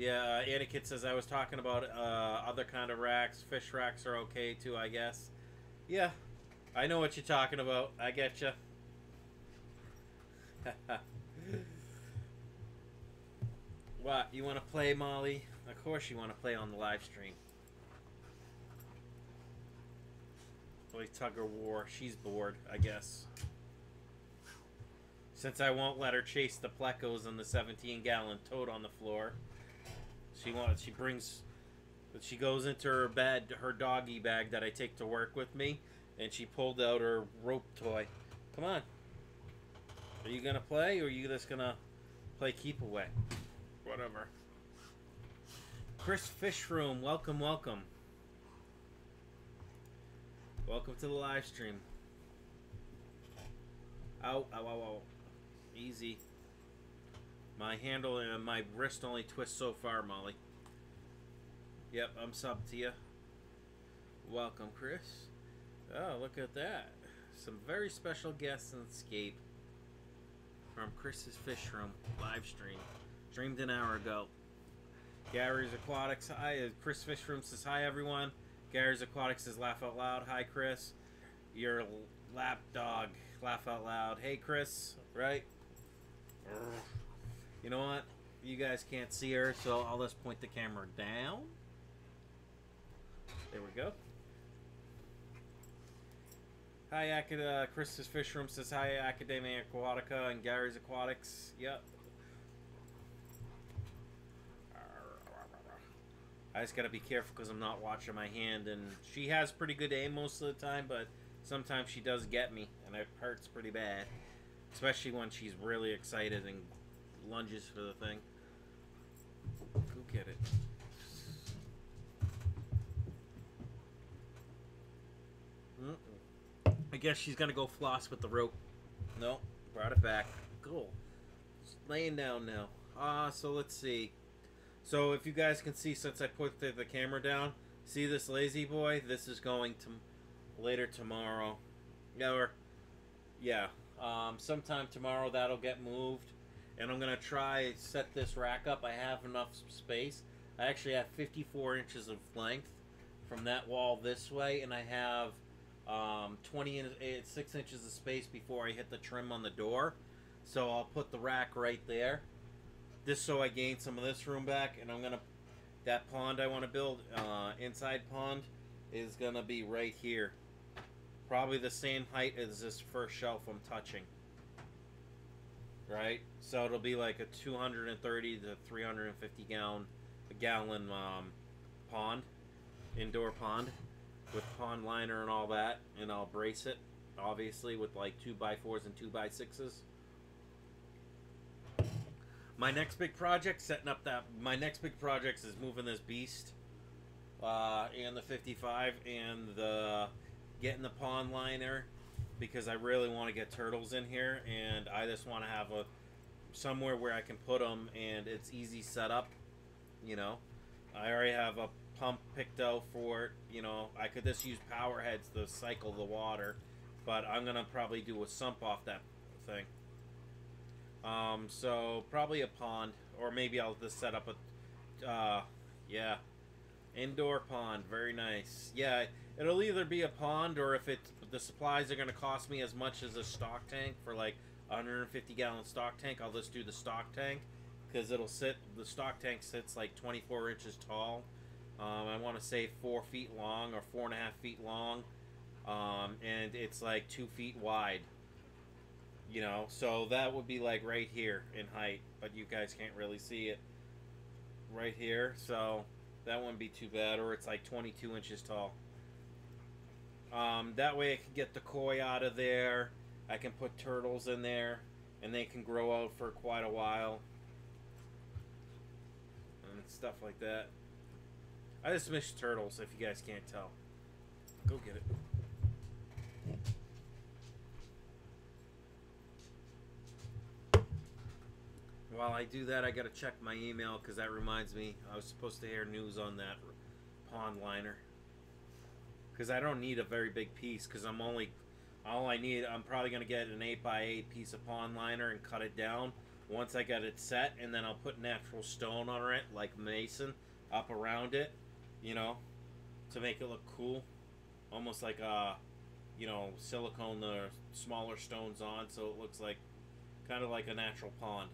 Yeah, Etiquette says I was talking about other kind of racks. Fish racks are okay too, I guess. Yeah, I know what you're talking about. I get you. What, you want to play, Molly? Of course you want to play on the live stream. Play tug of war. She's bored, I guess. Since I won't let her chase the plecos and the 17-gallon toad on the floor. She goes into her bed, her doggy bag that I take to work with me, and she pulled out her rope toy. Come on. Are you gonna play, or are you just gonna play keep away? Whatever. Chris Fishroom, welcome, welcome. Welcome to the live stream. Ow, ow, ow, ow. Easy. My handle and my wrist only twist so far, Molly. Yep, I'm subbed to you. Welcome, Chris. Oh, look at that. Some very special guests in Escape from Chris's Fish Room live stream. Streamed an hour ago. Gary's Aquatics. Hi, Chris Fish Room says hi, everyone. Gary's Aquatics says laugh out loud. Hi, Chris. Your lap dog. Laugh out loud. Hey, Chris. Right? You know what? You guys can't see her, so I'll just point the camera down. There we go. Hi, Chris's Fish Room says hi, Academia Aquatica and Gary's Aquatics. Yep. I just gotta be careful because I'm not watching my hand, and she has pretty good aim most of the time, but sometimes she does get me, and it hurts pretty bad. Especially when she's really excited and lunges for the thing. Go get it. I guess she's gonna go floss with the rope. No, brought it back. Cool. Just laying down now. So let's see. So if you guys can see, since I put the camera down, see this lazy boy? This is going to later tomorrow. Sometime tomorrow that'll get moved, and I'm gonna try set this rack up. I have enough space. I actually have 54 inches of length from that wall this way, and I have 6 inches of space before I hit the trim on the door. So I'll put the rack right there, just so I gain some of this room back. And I'm gonna, that pond I want to build, inside pond, is gonna be right here, probably the same height as this first shelf I'm touching. Right, so it'll be like a 230 to 350 gallon pond, indoor pond, with pond liner and all that, and I'll brace it, obviously, with like 2x4s and 2x6s. My next big project, my next big project is moving this beast, and the 55, and getting the pond liner, because I really want to get turtles in here, and I just want to have somewhere where I can put them, and it's easy setup, you know. I already have a pump picked out for it, you know. I could just use power heads to cycle the water, but I'm gonna probably do a sump off that thing. So probably a pond, or maybe I'll just set up a indoor pond. Very nice. Yeah, it'll either be a pond, or if the supplies are gonna cost me as much as a stock tank for like 150 gallon stock tank, I'll just do the stock tank, because the stock tank sits like 24 inches tall. I want to say 4 feet long, or 4.5 feet long, and it's like 2 feet wide, you know, so that would be like right here in height, but you guys can't really see it right here, so that wouldn't be too bad. Or it's like 22 inches tall. That way I can get the koi out of there, I can put turtles in there, and they can grow out for quite a while, and stuff like that. I just miss turtles, if you guys can't tell. Go get it. While I do that, I gotta check my email, because that reminds me, I was supposed to hear news on that pond liner. Because I don't need a very big piece, because I'm probably gonna get an 8x8 piece of pond liner and cut it down. once I get it set, and then I'll put natural stone on it, like mason, up around it, you know, to make it look cool. Almost like, you know, silicone the smaller stones on, so it looks like, kind of like a natural pond.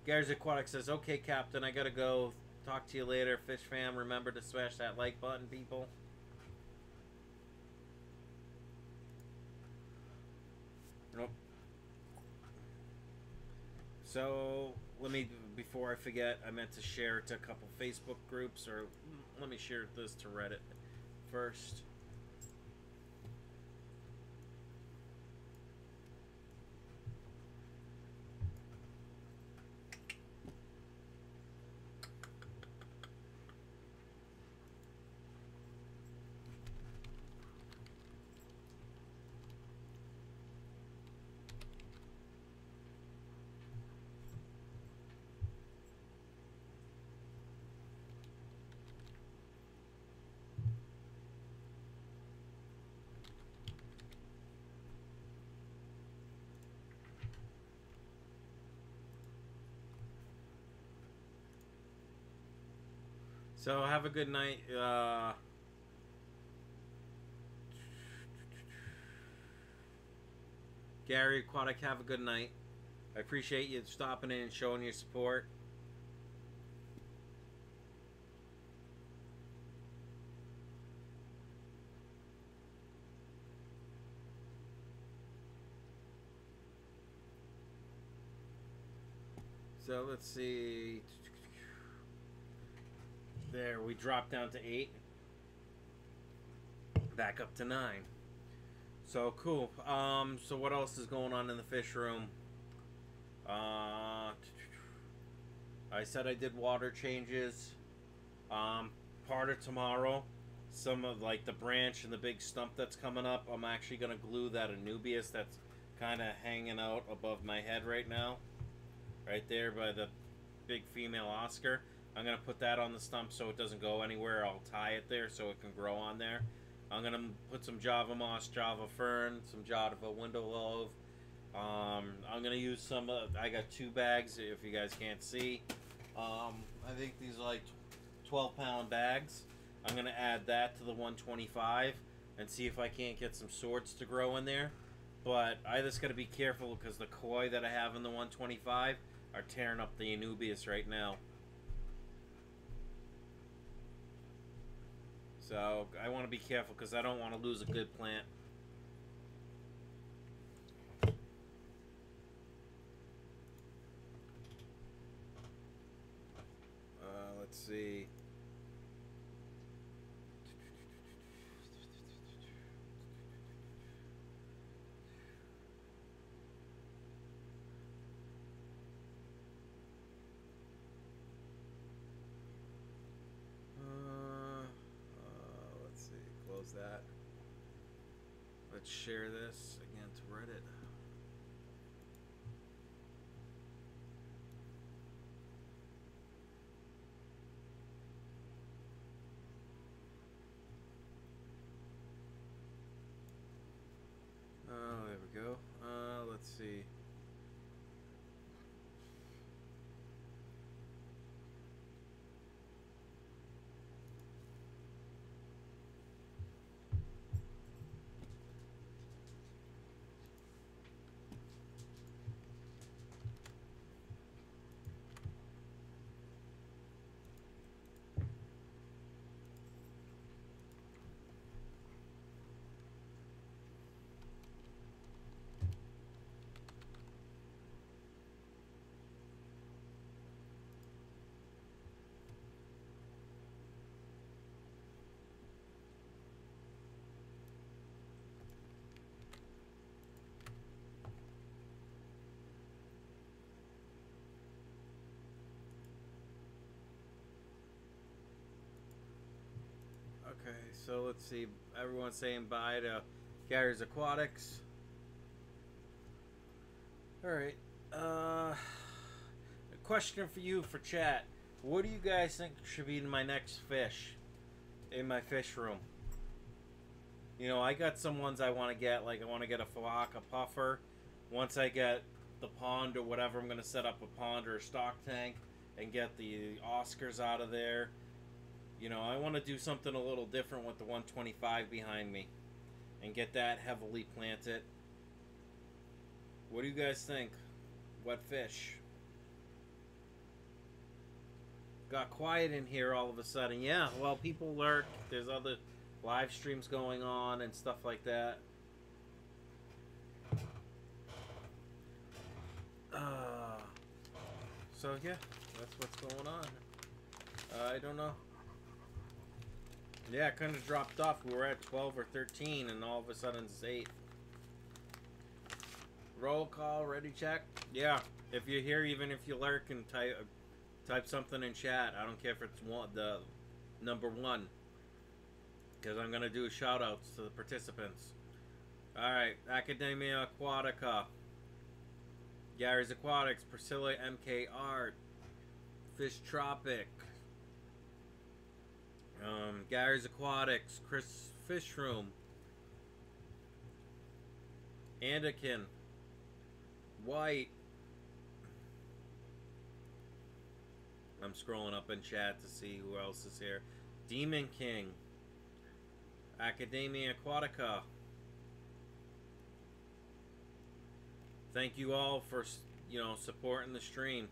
Gary's Aquatics says, okay, Captain, I gotta go. Talk to you later. Fish fam, remember to smash that like button, people. Nope. So, let me, before I forget, I meant to share it to a couple Facebook groups, or let me share this to Reddit first. So have a good night. Gary Aquatic, have a good night. I appreciate you stopping in and showing your support. So let's see. There, we dropped down to 8. Back up to 9. So cool. So what else is going on in the fish room? I said I did water changes. Part of tomorrow, some of like the branch and the big stump that's coming up, I'm actually gonna glue that Anubias that's kind of hanging out above my head right now, right there by the big female Oscar. I'm gonna put that on the stump so it doesn't go anywhere. I'll tie it there so it can grow on there. I'm gonna put some Java moss, Java fern, some Java window love. I'm gonna use some. I got 2 bags if you guys can't see. I think these are like 12-pound bags. I'm gonna add that to the 125 and see if I can't get some swords to grow in there. But I just gotta be careful because the koi that I have in the 125 are tearing up the Anubias right now. So I want to be careful because I don't want to lose a good plant. Let's see. That. Let's share this again to Reddit. Oh, there we go. Let's see. Okay, so let's see. Everyone's saying bye to Gary's Aquatics. Alright. A question for you for chat. What do you guys think should be in my next fish? In my fish room? You know, I got some ones I want to get. Like, I want to get a flock, a puffer. Once I get the pond or whatever. I'm going to set up a pond or a stock tank and get the Oscars out of there. You know, I want to do something a little different with the 125 behind me and get that heavily planted. What do you guys think? What fish? Got quiet in here all of a sudden. Yeah, well, people lurk. There's other live streams going on and stuff like that. So yeah, that's what's going on. I don't know. Yeah, it kind of dropped off. We were at 12 or 13, and all of a sudden it's 8. Roll call, ready, check. Yeah, if you're here, even if you lurk and type something in chat. I don't care if it's the number 1, because I'm gonna do shout outs to the participants. All right, Academia Aquatica, Gary's Aquatics, Priscilla MK Art, Fish Tropic, Gary's Aquatics, Chris Fish Room, Anakin, White. I'm scrolling up in chat to see who else is here. Demon King, Academia Aquatica. Thank you all for, you know, supporting the stream.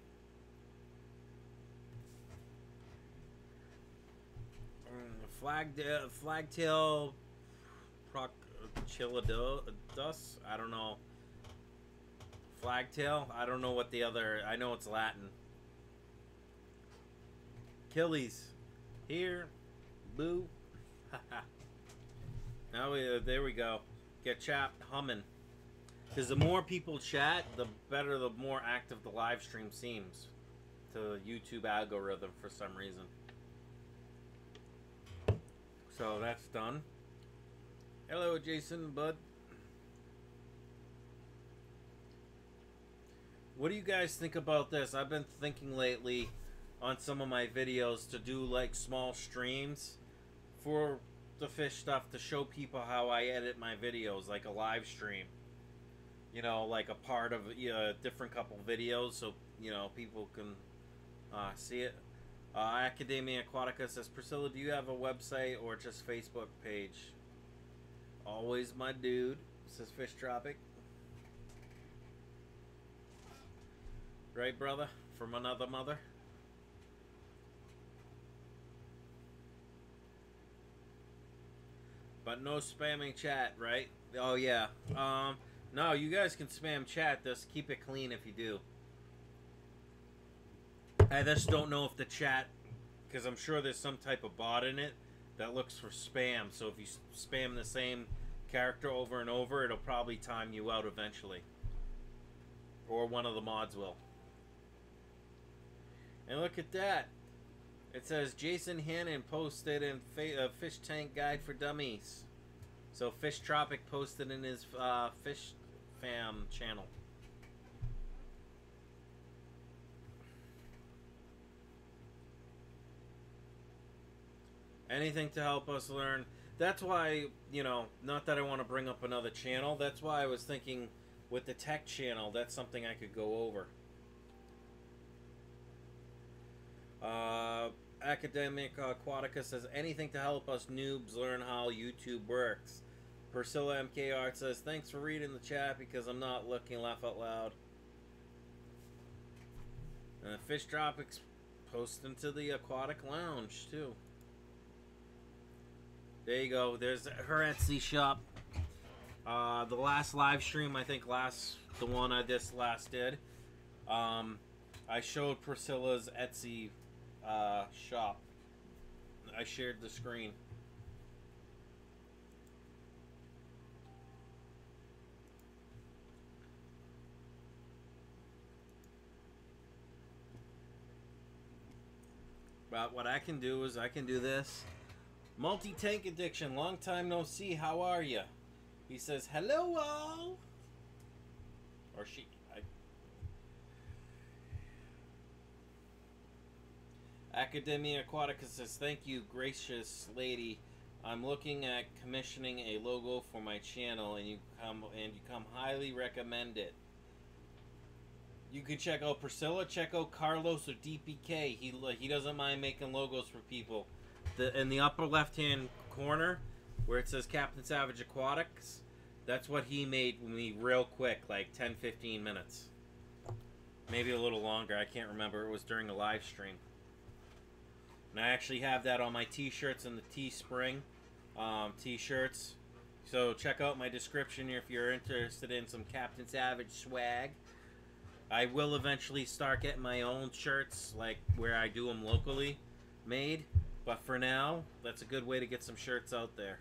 Flagtail Chilodus. I don't know. Flagtail. I don't know what the other. I know it's Latin. Achilles. Here. Boo. Now there we go. Get chat humming. Because the more people chat, the better, the more active the live stream seems to the YouTube algorithm for some reason. So that's done. Hello, Jason, bud. What do you guys think about this? I've been thinking lately on some of my videos to do like small streams for the fish stuff to show people how I edit my videos, like a live stream. You know, like a part of a different couple videos, so you know people can see it. Academia Aquatica says, Priscilla, do you have a website or just Facebook page? Always my dude, says Fish Tropic. Right, brother? From another mother? But no spamming chat, right? Oh, yeah. No, you guys can spam chat. Just keep it clean if you do. I just don't know if the chat, because I'm sure there's some type of bot in it that looks for spam. So if you spam the same character over and over, it'll probably time you out eventually. Or one of the mods will. And look at that. It says Jason Hannon posted in Fish Tank Guide for Dummies. So Fish Tropic posted in his Fish Fam channel. Anything to help us learn. That's why, you know, not that I want to bring up another channel. That's why I was thinking with the tech channel, that's something I could go over. Academic Aquatica says, anything to help us noobs learn how YouTube works. Priscilla MK Art says, thanks for reading the chat because I'm not looking, laugh out loud. And Fish Tropics posting to the Aquatic Lounge too. There you go. There's her Etsy shop. The last live stream, I think the one I just last did, I showed Priscilla's Etsy shop. I shared the screen. But what I can do is I can do this. Multi-tank addiction. Long time no see. How are you? He says, hello all. Or she. Academia Aquatica says, thank you, gracious lady. I'm looking at commissioning a logo for my channel, and you come highly recommend it. You can check out Priscilla, check out Carlos or DPK. He doesn't mind making logos for people. In the upper left-hand corner, where it says Captain Savage Aquatics, that's what he made me real quick, like 10-15 minutes. Maybe a little longer, I can't remember. It was during the live stream. And I actually have that on my t-shirts and the Teespring t-shirts. So check out my description if you're interested in some Captain Savage swag. I will eventually start getting my own shirts, like where I do them locally made. But for now, that's a good way to get some shirts out there.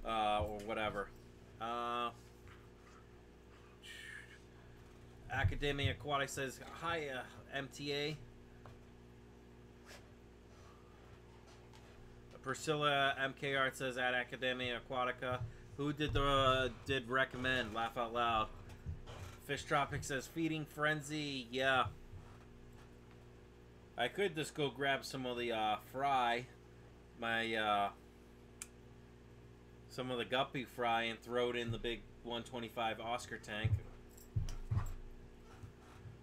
Or whatever. Academia Aquatic says, hi, MTA. Priscilla MK Art says, at Academia Aquatica. Who did recommend? Laugh out loud. Fish Tropic says, feeding frenzy. Yeah. I could just go grab some of the fry. Some of the guppy fry and throw it in the big 125 Oscar tank.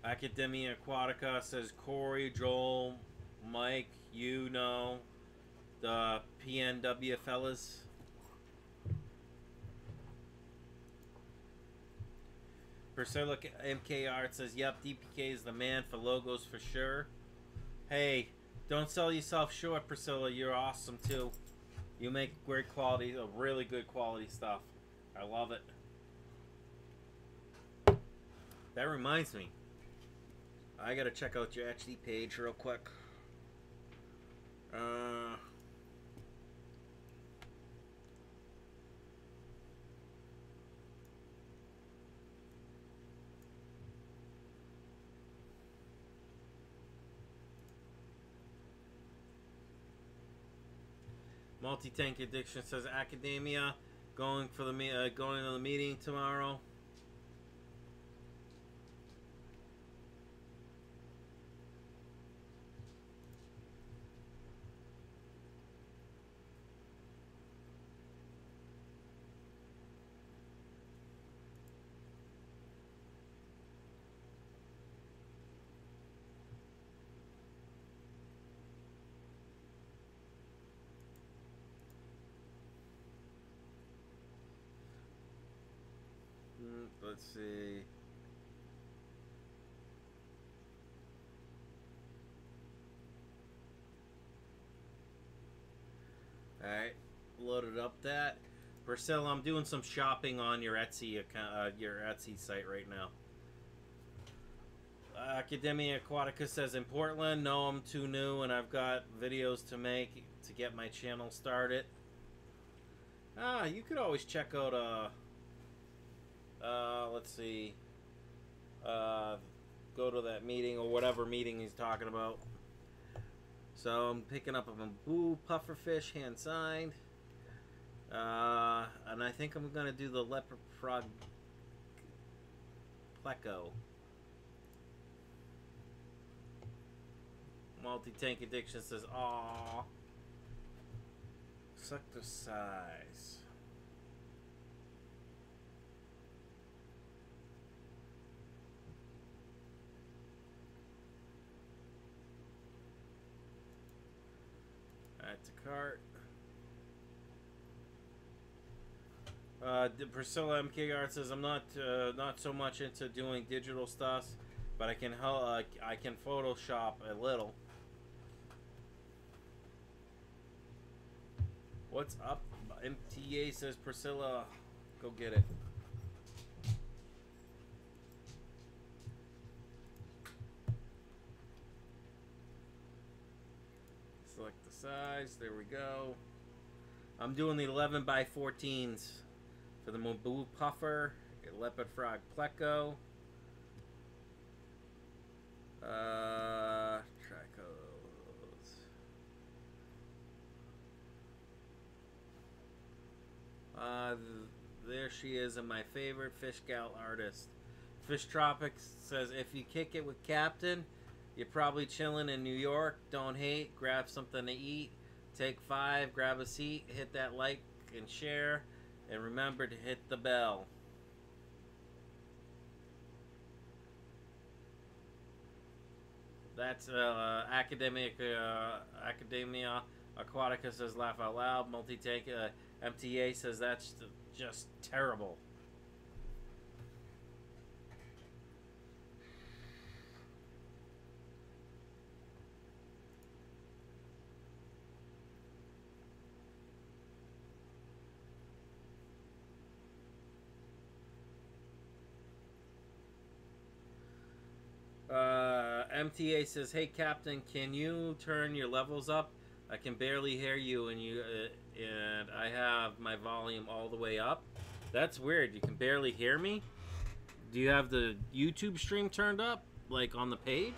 Academia Aquatica says, Corey, Joel, Mike, you know, the PNW fellas. Priscilla MK Art says, yep, DPK is the man for logos for sure. Hey, don't sell yourself short, Priscilla. You're awesome, too. You make great quality, really good quality stuff. I love it. That reminds me. I gotta check out your Etsy page real quick. Multi-tank addiction says Academia going to the meeting tomorrow. Let's see. Alright, loaded up that. Priscilla, I'm doing some shopping on your Etsy account, your Etsy site right now. Academia Aquatica says, in Portland, no, I'm too new and I've got videos to make to get my channel started. You could always check out, let's see, go to that meeting or whatever meeting he's talking about. So I'm picking up a bamboo pufferfish hand signed, and I think I'm gonna do the leopard frog pleco. Multi-tank addiction says, "Aw, suck the size." Add to cart. Priscilla MK Art says, I'm not so much into doing digital stuff, but I can Photoshop a little. What's up? MTA says, Priscilla, go get it. Select the size. There we go. I'm doing the 11 by 14s for the Mobile Puffer, Leopard Frog Pleco. Tricos. There she is, and my favorite fish gal artist. Fish Tropics says, if you kick it with Captain, you're probably chilling in New York. Don't hate. Grab something to eat. Take 5. Grab a seat. Hit that like and share. And remember to hit the bell. That's Academia Aquatica says laugh out loud. Multi-tank MTA says that's just terrible. MTA says, "Hey Captain, can you turn your levels up? I can barely hear you, and I have my volume all the way up." That's weird. You can barely hear me. Do you have the YouTube stream turned up, like on the page?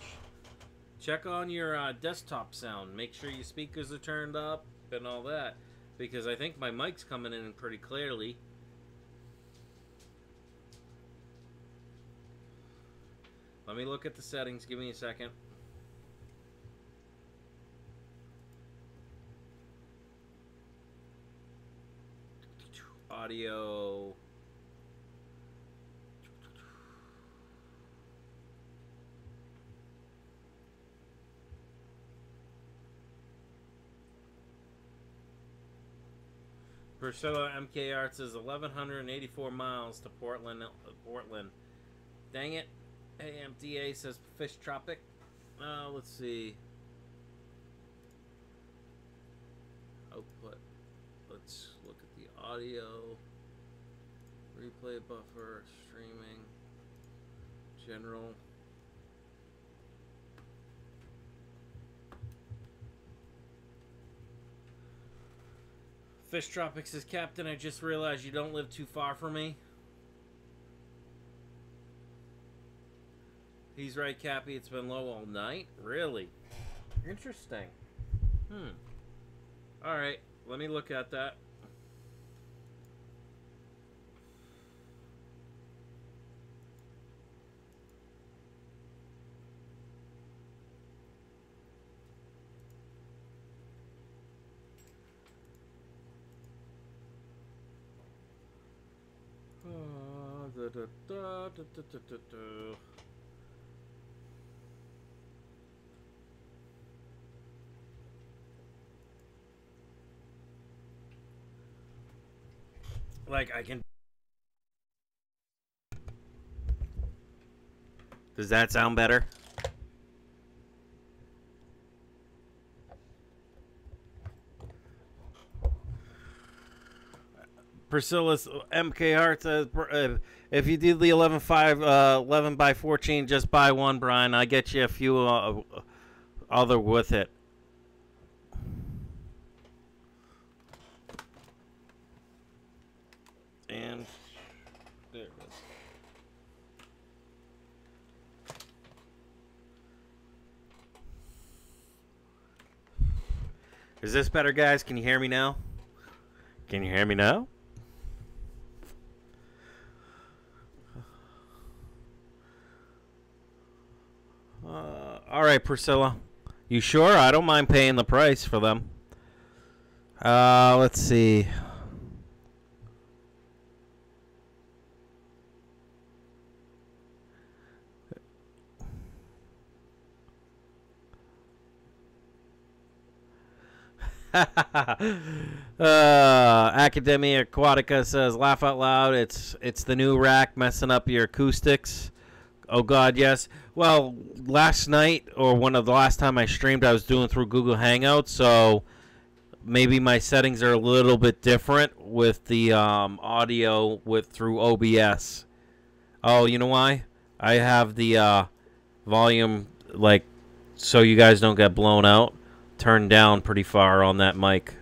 Check on your desktop sound. Make sure your speakers are turned up and all that, because I think my mic's coming in pretty clearly. Let me look at the settings. Give me a second. Audio. Priscilla MK Arts is 1,184 miles to Portland. Dang it. AMDA says Fish Tropic. Let's see. Output. Let's look at the audio. Replay buffer. Streaming. General. Fish Tropic says, Captain, I just realized you don't live too far from me. He's right, Cappy. It's been low all night. Really? Interesting. Alright. Let me look at that. Like, I can... Does that sound better? Priscilla's MK Hart says, if you do the 11 by 14, just buy one, Brian. I get you a few other with it. And there it is. Is this better, guys? Can you hear me now? Can you hear me now? All right, Priscilla. You sure? I don't mind paying the price for them. Let's see. Academia Aquatica says, laugh out loud. It's the new rack messing up your acoustics. Oh God, yes. Well, last night or one of the last time I streamed, I was doing through Google Hangouts, so maybe my settings are a little bit different with the audio through OBS. Oh, you know why? I have the volume, like, so you guys don't get blown out, turned down pretty far on that mic.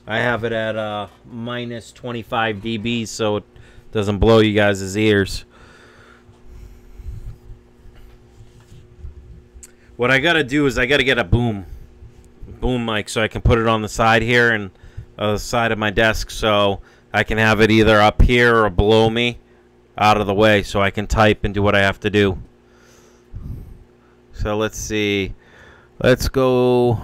I have it at minus 25 dB so it doesn't blow you guys' ears. What I gotta do is I gotta get a boom mic so I can put it on the side here and the side of my desk so I can have it either up here or below me out of the way so I can type and do what I have to do. So let's see. Let's go.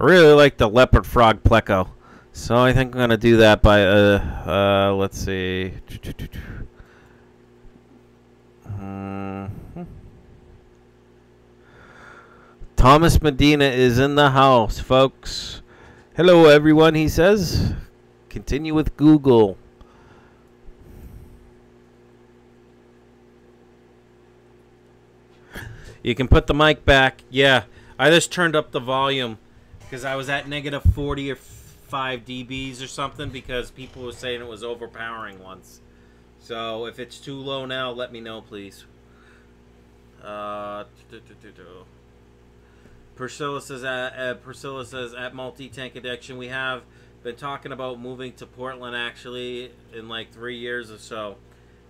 I really like the leopard frog pleco. So I think I'm going to do that by, let's see. Thomas Medina is in the house, folks. Hello, everyone, he says. Continue with Google. You can put the mic back. Yeah, I just turned up the volume because I was at negative 40 or 5 dBs or something because people were saying it was overpowering once. So if it's too low now, let me know, please. Priscilla says at multi-tank addiction, we have been talking about moving to Portland actually in like 3 years or so.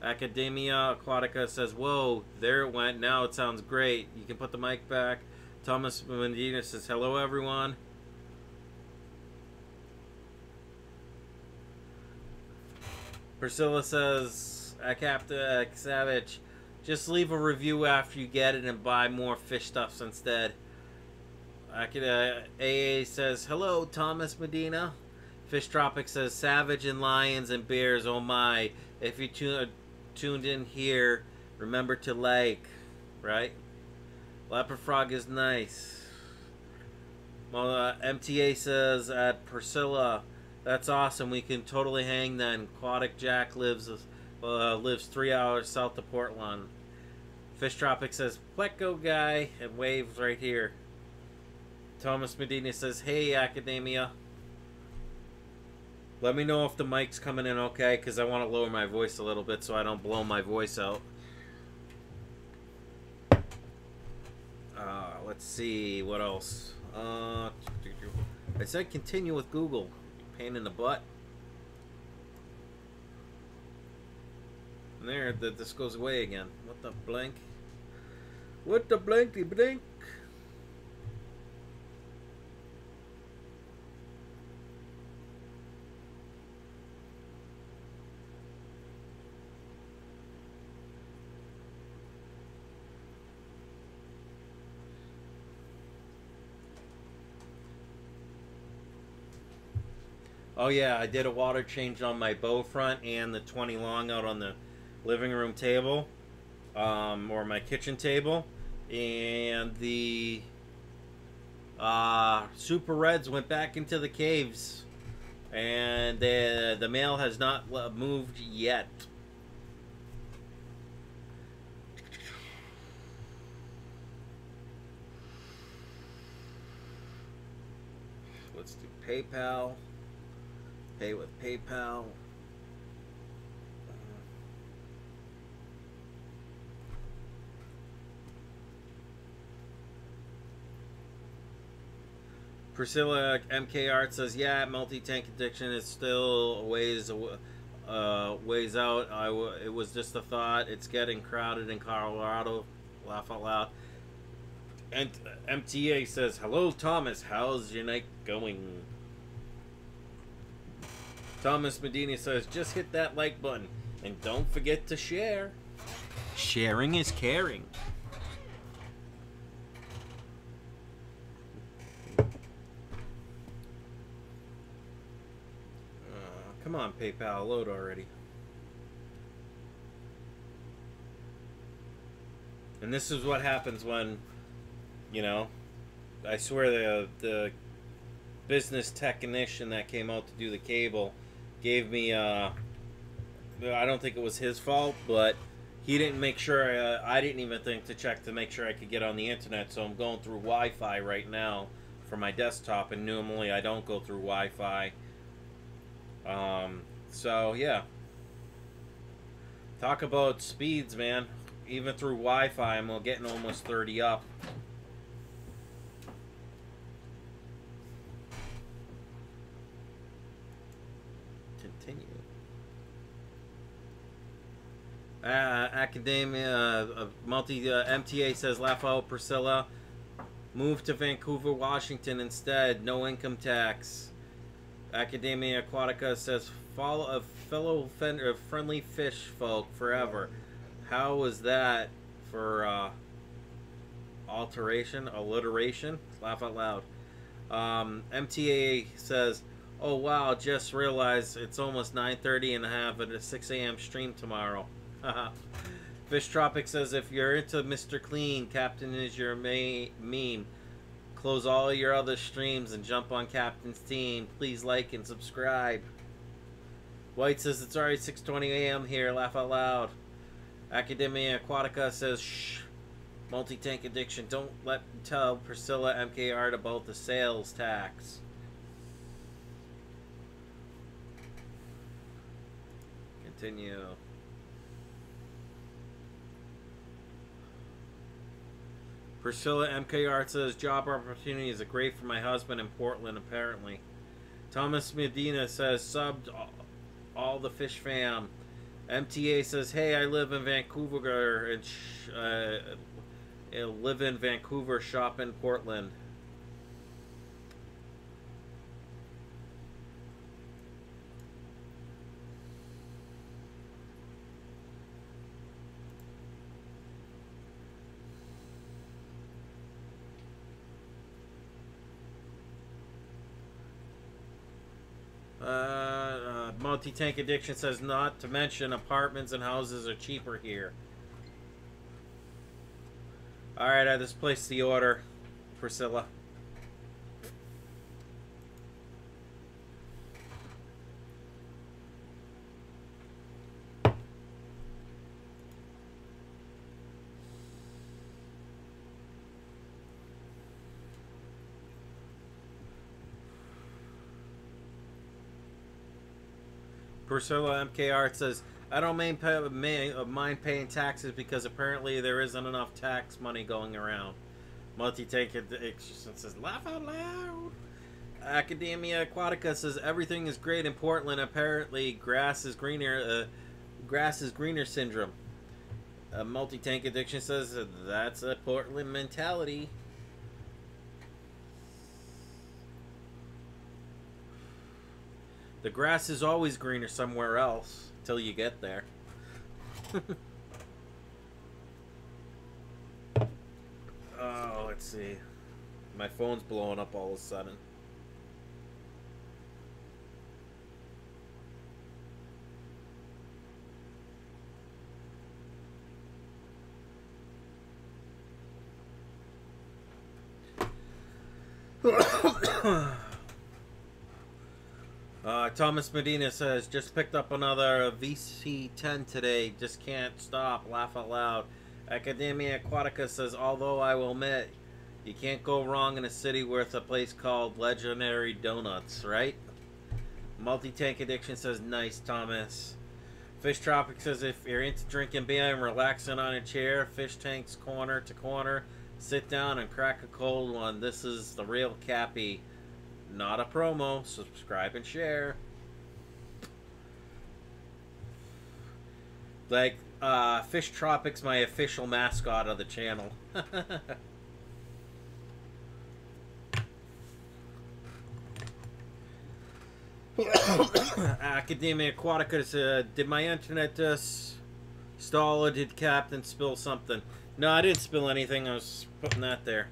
Academia Aquatica says, whoa, there it went. Now it sounds great. You can put the mic back. Thomas Medina says, hello, everyone. Priscilla says, Captain Savage, just leave a review after you get it and buy more fish stuffs instead. AA says, hello, Thomas Medina. Fish Tropic says, Savage and lions and bears, oh my. If you tuned in here, remember to like, right? Leopard frog is nice. Well, MTA says at Priscilla, that's awesome. We can totally hang then. Aquatic Jack lives 3 hours south of Portland. Fish Tropic says, Pleco guy, and waves right here. Thomas Medina says, hey, Academia. Let me know if the mic's coming in okay, because I want to lower my voice a little bit so I don't blow my voice out. Let's see, what else? I said continue with Google. Pain in the butt. And there, this goes away again. What the blank? What the blanky blink? Oh yeah, I did a water change on my bow front and the 20 long out on the living room table, or my kitchen table, and the Super Reds went back into the caves, and the male has not moved yet. Let's do PayPal. Pay with PayPal. Priscilla MK Art says, yeah, multi-tank addiction is still a ways out. It was just a thought. It's getting crowded in Colorado. Laugh out loud. And MTA says, hello, Thomas. How's your night going? Thomas Medina says, just hit that like button. And don't forget to share. Sharing is caring. Come on, PayPal, load already. And this is what happens when, you know, I swear the business technician that came out to do the cable gave me, I don't think it was his fault, but he didn't make sure, I didn't even think to check to make sure I could get on the internet, so I'm going through Wi-Fi right now for my desktop, and normally I don't go through Wi-Fi. So yeah. Talk about speeds, man. Even through Wi-Fi, I'm getting almost 30 up. Continue. Academia MTA says, laugh out, Priscilla. Move to Vancouver, Washington instead. No income tax. Academia Aquatica says, follow a fellow friendly fish folk forever. How was that for alliteration? Laugh out loud. MTA says, oh wow, just realized it's almost 9:30 and I have a 6 a.m. stream tomorrow. Fish Tropic says, if you're into Mr. Clean, Captain is your meme. Close all your other streams and jump on Captain's team. Please like and subscribe. White says, it's already 6:20 a.m. here. Laugh out loud. Academia Aquatica says, shh. Multi-tank addiction. Don't tell Priscilla MKR about the sales tax. Continue. Priscilla MKR says, job opportunities are great for my husband in Portland, apparently. Thomas Medina says, subbed all the fish fam. MTA says, hey, I live in Vancouver and live in Vancouver, shop in Portland. Multi-tank addiction says, not to mention apartments and houses are cheaper here. Alright, I just placed the order, Priscilla. Priscilla MKR says, I don't mind paying taxes because apparently there isn't enough tax money going around. Multi-tank addiction says, laugh out loud. Academia Aquatica says, everything is great in Portland. Apparently grass is greener syndrome. Multi-tank addiction says, that's a Portland mentality. The grass is always greener somewhere else till you get there. Oh, let's see. My phone's blowing up all of a sudden. Thomas Medina says, just picked up another VC10 today. Just can't stop. Laugh out loud. Academia Aquatica says, although I will admit, you can't go wrong in a city with a place called Legendary Donuts, right? Multi-tank addiction says, nice, Thomas. Fish Tropic says, if you're into drinking beer and relaxing on a chair, fish tanks corner to corner, sit down and crack a cold one. This is the real Cappy. Not a promo. Subscribe and share. Like, Fish Tropics, my official mascot of the channel. Academia Aquatica said, did my internet stall or did Captain spill something? No, I didn't spill anything. I was putting that there.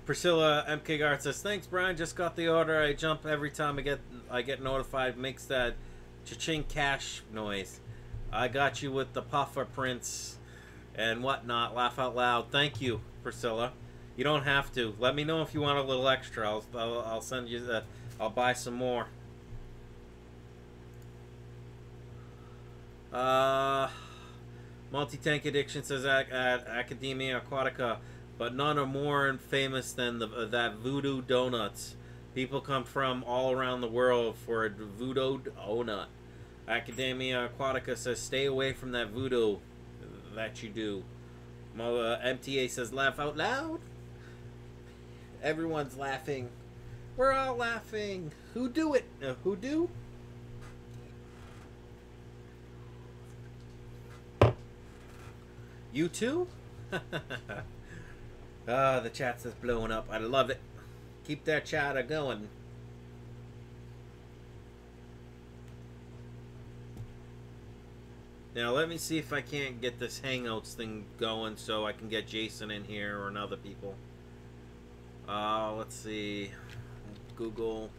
Priscilla MK Guard says, thanks Brian, just got the order. I jump every time I get notified. Makes that cha-ching cash noise. I got you with the puffer prints and whatnot. Laugh out loud. Thank you, Priscilla. You don't have to. Let me know if you want a little extra. I'll send you the. I'll buy some more. Multi-tank addiction says at Academia Aquatica, but none are more famous than that voodoo donuts. People come from all around the world for a voodoo donut. Academia Aquatica says, stay away from that voodoo that you do. MTA says, laugh out loud. Everyone's laughing. We're all laughing. Who do it? Who do? You too? The chat's just blowing up. I love it. Keep that chatter going. Now let me see if I can't get this Hangouts thing going so I can get Jason in here or other people. Let's see. Google.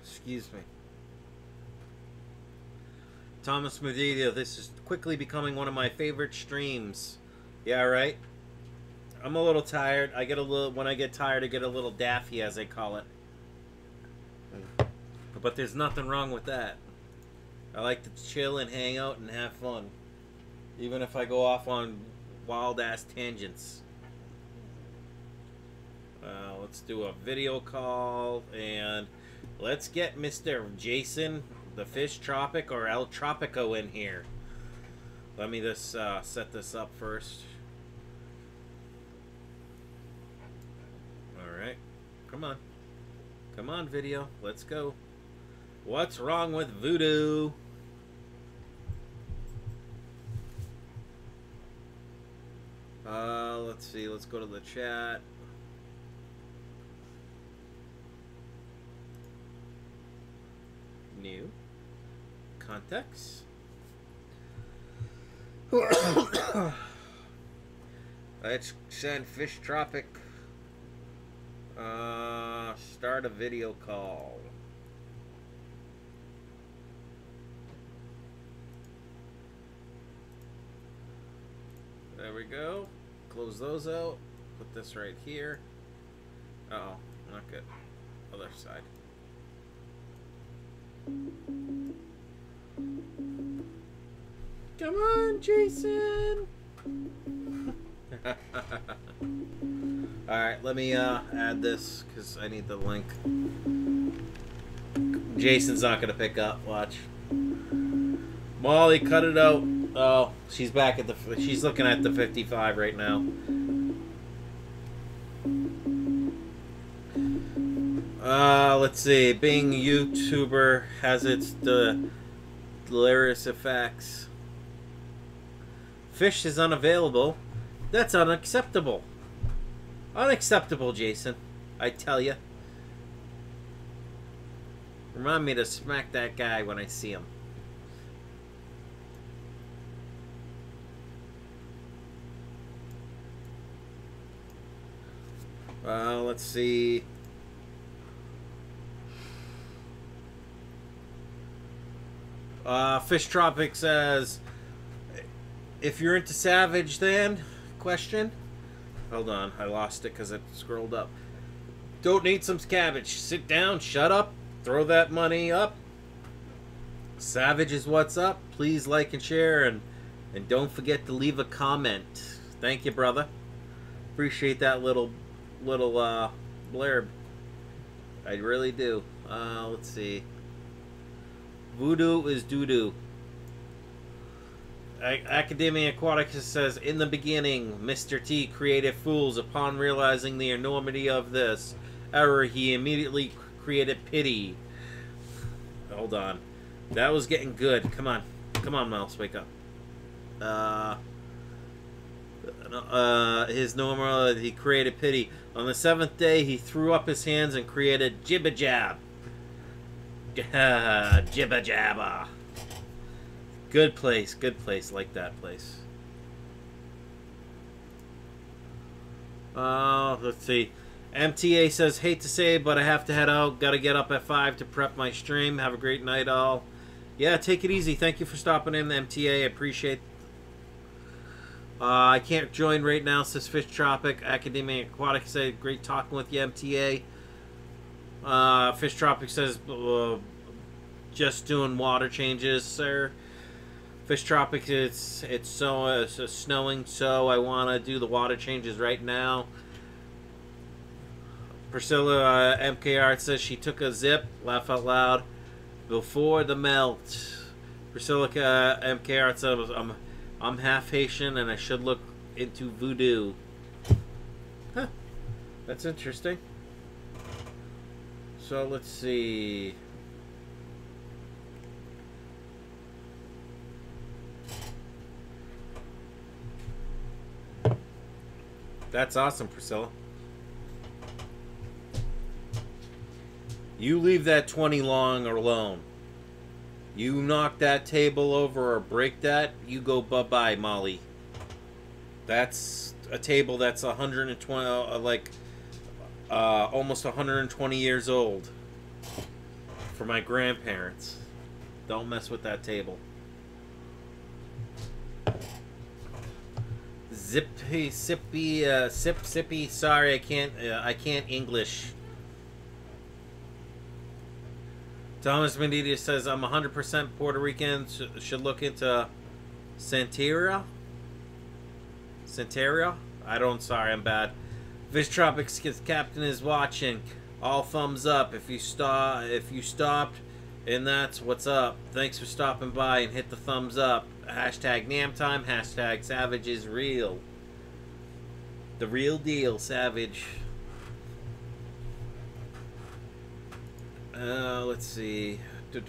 Excuse me. Thomas Medina, this is quickly becoming one of my favorite streams. Yeah, right? I'm a little tired. I get a little, when I get tired, I get a little daffy, as they call it. But there's nothing wrong with that. I like to chill and hang out and have fun. Even if I go off on wild-ass tangents. Let's do a video call, and let's get Mr. Jason, the Fish Tropic, or El Tropico in here. Let me just set this up first. Alright. Come on. Come on, video. Let's go. What's wrong with voodoo? Let's see. Let's go to the chat. New. Context. Let's send Fish Tropic. Start a video call. There we go. Close those out. Put this right here. Uh-oh, not good. Other side. Come on, Jason! Alright, let me add this because I need the link. Jason's not gonna pick up. Watch. Molly, cut it out. Oh, she's back at the. She's looking at the 55 right now. Let's see. Being a YouTuber has its delirious effects. Fish is unavailable. That's unacceptable. Unacceptable, Jason. I tell you. Remind me to smack that guy when I see him. Let's see. Fish Tropic says, if you're into Savage, then? Question. Hold on, I lost it because it scrolled up. Don't need some cabbage. Sit down, shut up, throw that money up. Savage is what's up. Please like and share, and don't forget to leave a comment. Thank you, brother. Appreciate that little blurb. I really do. Let's see. Voodoo is doo-doo. Academia Aquatics says, in the beginning, Mr. T created fools. Upon realizing the enormity of this error, he immediately created pity. Hold on. That was getting good. Come on. Come on, Mouse. Wake up. His normal, he created pity. On the 7th day, he threw up his hands and created Jibba Jab. Jibba Jabba. Good place, like that place. Let's see. MTA says, hate to say it, but I have to head out. Gotta get up at 5 to prep my stream. Have a great night, all. Yeah, take it easy. Thank you for stopping in, MTA. I appreciate it. I can't join right now, says Fish Tropic. Academia Aquatic said, great talking with you, MTA. Fish Tropic says, just doing water changes, sir. Fish Tropic, it's snowing, so I want to do the water changes right now. Priscilla MKR says she took a zip, laugh out loud, before the melt. Priscilla MKR says, I'm half Haitian and I should look into voodoo. Huh. That's interesting. So let's see. That's awesome, Priscilla. You leave that 20 long alone. You knock that table over or break that, you go bye-bye, Molly. That's a table that's 120, almost 120 years old. For my grandparents. Don't mess with that table. Zippy, sippy, sippy. Sorry, I can't English. Thomas Medina says, I'm 100% Puerto Rican. Should look into Santeria. Sorry, I'm bad. Fish Tropics Captain is watching. All thumbs up if you stopped, and that's what's up. Thanks for stopping by and hit the thumbs up. Hashtag Namtime. Hashtag Savage is real. The real deal, Savage. Let's see. Oh,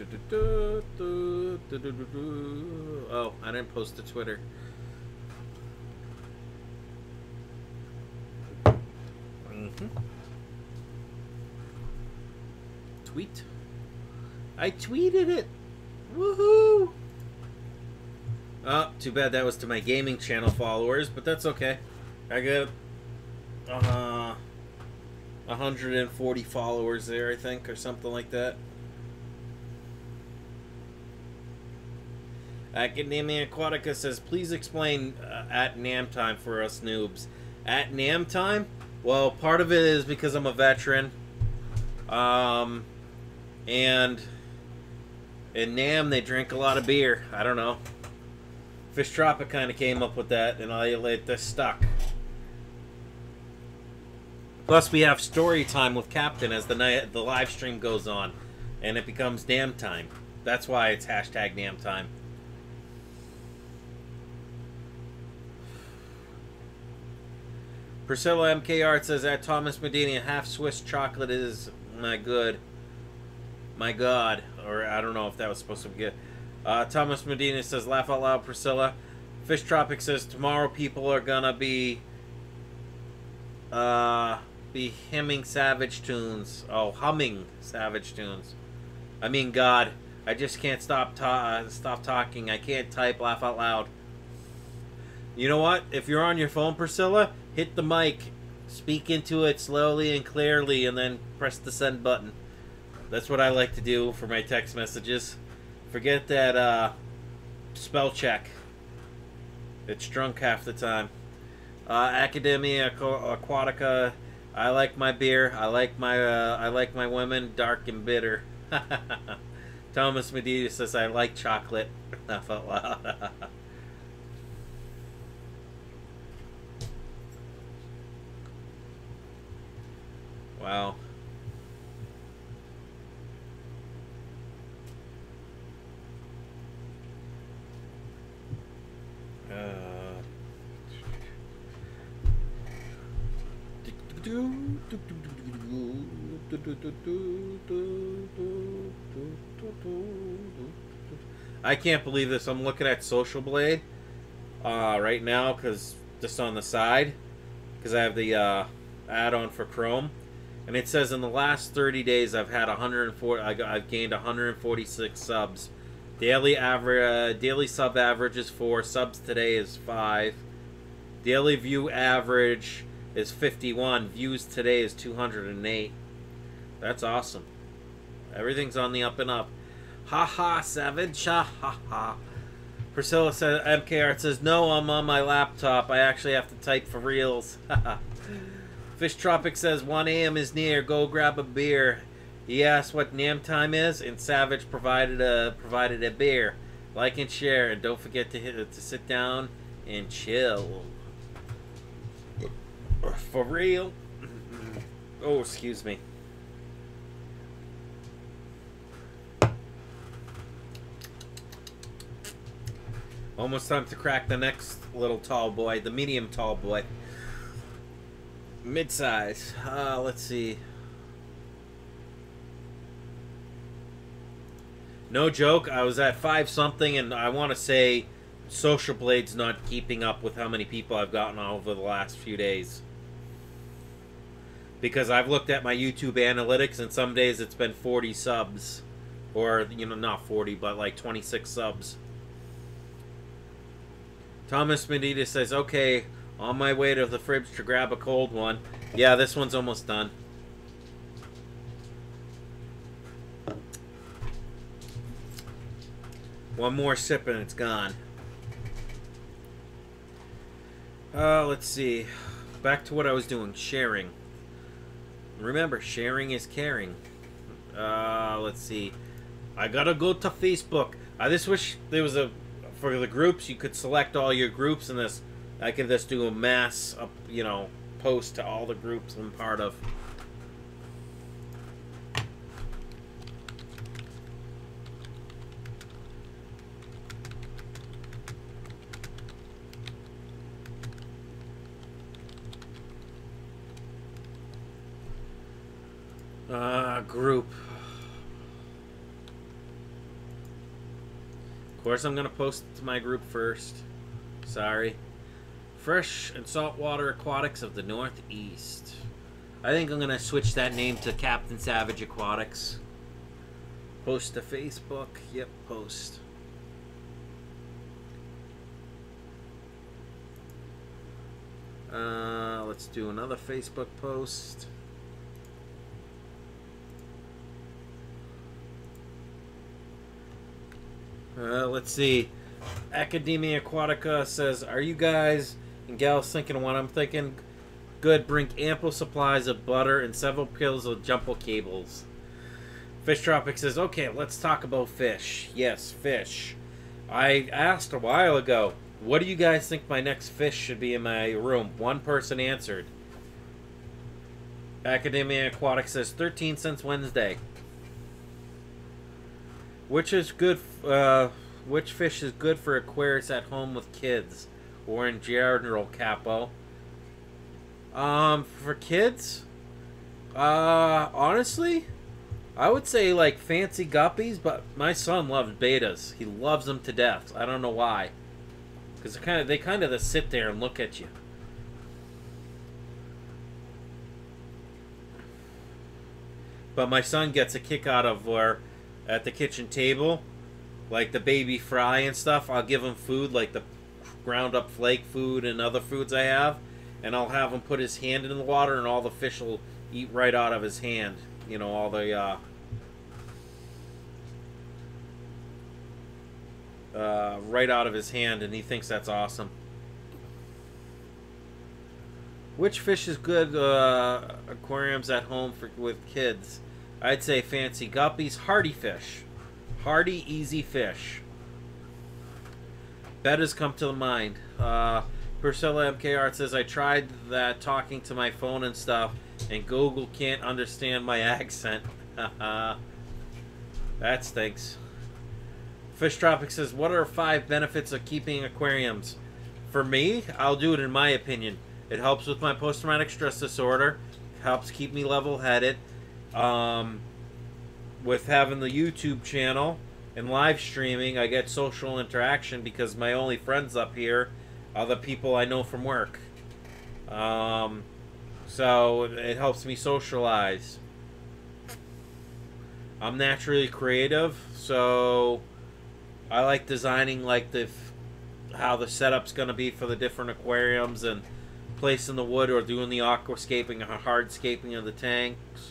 I didn't post to Twitter. Tweet. I tweeted it. Woohoo! Oh, too bad that was to my gaming channel followers, but that's okay. I got 140 followers there, I think, or something like that. Academia Aquatica says, please explain at Namtime for us noobs. At Namtime? Well, part of it is because I'm a veteran. And in Nam, they drink a lot of beer. I don't know. Fish Tropic kind of came up with that, and I let this stuck. Plus, we have story time with Captain as the live stream goes on, and it becomes Nam time. That's why it's hashtag Nam time. Priscilla MKR says at Thomas Medina, half Swiss chocolate is my God, or I don't know if that was supposed to be good. Thomas Medina says, laugh out loud, Priscilla. Fish Tropic says tomorrow people are gonna be humming Savage tunes. Oh, humming Savage tunes. I mean, God, I just can't stop talking. I can't type, laugh out loud. You know what? If you're on your phone, Priscilla, hit the mic, speak into it slowly and clearly, and then press the send button. That's what I like to do for my text messages. Forget that spell check. It's drunk half the time. Academia Aquatica. I like my beer. I like my women dark and bitter. Thomas Medina says I like chocolate. Laugh out loud. Wow. I can't believe this. I'm looking at Social Blade right now, because just on the side, because I have the add-on for Chrome, and it says in the last 30 days I've had 104. I've gained 146 subs. Daily sub average is 4. Subs today is 5. Daily view average is 51. Views today is 208. That's awesome. Everything's on the up and up. Ha ha, Savage. Ha ha ha. Priscilla says, MKR says, no, I'm on my laptop. I actually have to type for reals. Fish Tropic says, 1 a.m. is near. Go grab a beer. He asked what Nam time is, and Savage provided a beer. Like and share, and don't forget to sit down and chill. For real. Oh, excuse me. Almost time to crack the next little tall boy, the medium tall boy. Mid-size. Let's see. No joke, I was at 5 something, and I want to say Social Blade's not keeping up with how many people I've gotten over the last few days. Because I've looked at my YouTube analytics, and some days it's been 40 subs. Or, you know, not 40, but like 26 subs. Thomas Medina says, okay, on my way to the fridge to grab a cold one. Yeah, this one's almost done. One more sip and it's gone. Let's see. Back to what I was doing. Sharing. Remember, sharing is caring. Let's see. I gotta go to Facebook. I just wish there was a... For the groups, you could select all your groups in this. I could just do a mass, you know, post to all the groups I'm part of. Group. Of course, I'm gonna post it to my group first. Sorry. Fresh and Saltwater Aquatics of the Northeast. I think I'm gonna switch that name to Captain Savage Aquatics. Post to Facebook. Yep, post. Let's do another Facebook post. Let's see. Academia Aquatica says, are you guys and gals thinking what I'm thinking? Good, bring ample supplies of butter and several kilos of jumbo cables. Fish Tropic says, okay, let's talk about fish. Yes, fish. I asked a while ago, what do you guys think my next fish should be in my room? One person answered. Academia Aquatic says, 13 cents Wednesday. Which is good? Which fish is good for aquarius at home with kids, or in general, Capo? For kids, honestly, I would say like fancy guppies. But my son loves betas. He loves them to death. I don't know why, because they kind of just sit there and look at you. But my son gets a kick out of where, at the kitchen table, like the baby fry and stuff, I'll give him food like the ground up flake food and other foods I have, and I'll have him put his hand in the water and all the fish will eat right out of his hand. You know, all the right out of his hand, and he thinks that's awesome. Which fish is good aquariums at home with kids? I'd say fancy guppies, hardy fish. Hardy, easy fish. Bettas come to the mind. Priscilla MKR says, I tried that talking to my phone and stuff, and Google can't understand my accent. That stinks. Fish Tropic says, what are 5 benefits of keeping aquariums? For me, I'll do it in my opinion. It helps with my post-traumatic stress disorder. Helps keep me level-headed. With having the YouTube channel and live streaming, I get social interaction because my only friends up here are the people I know from work. So it helps me socialize. I'm naturally creative, so I like designing like how the setup's going to be for the different aquariums and placing the wood or doing the aquascaping or hardscaping of the tanks.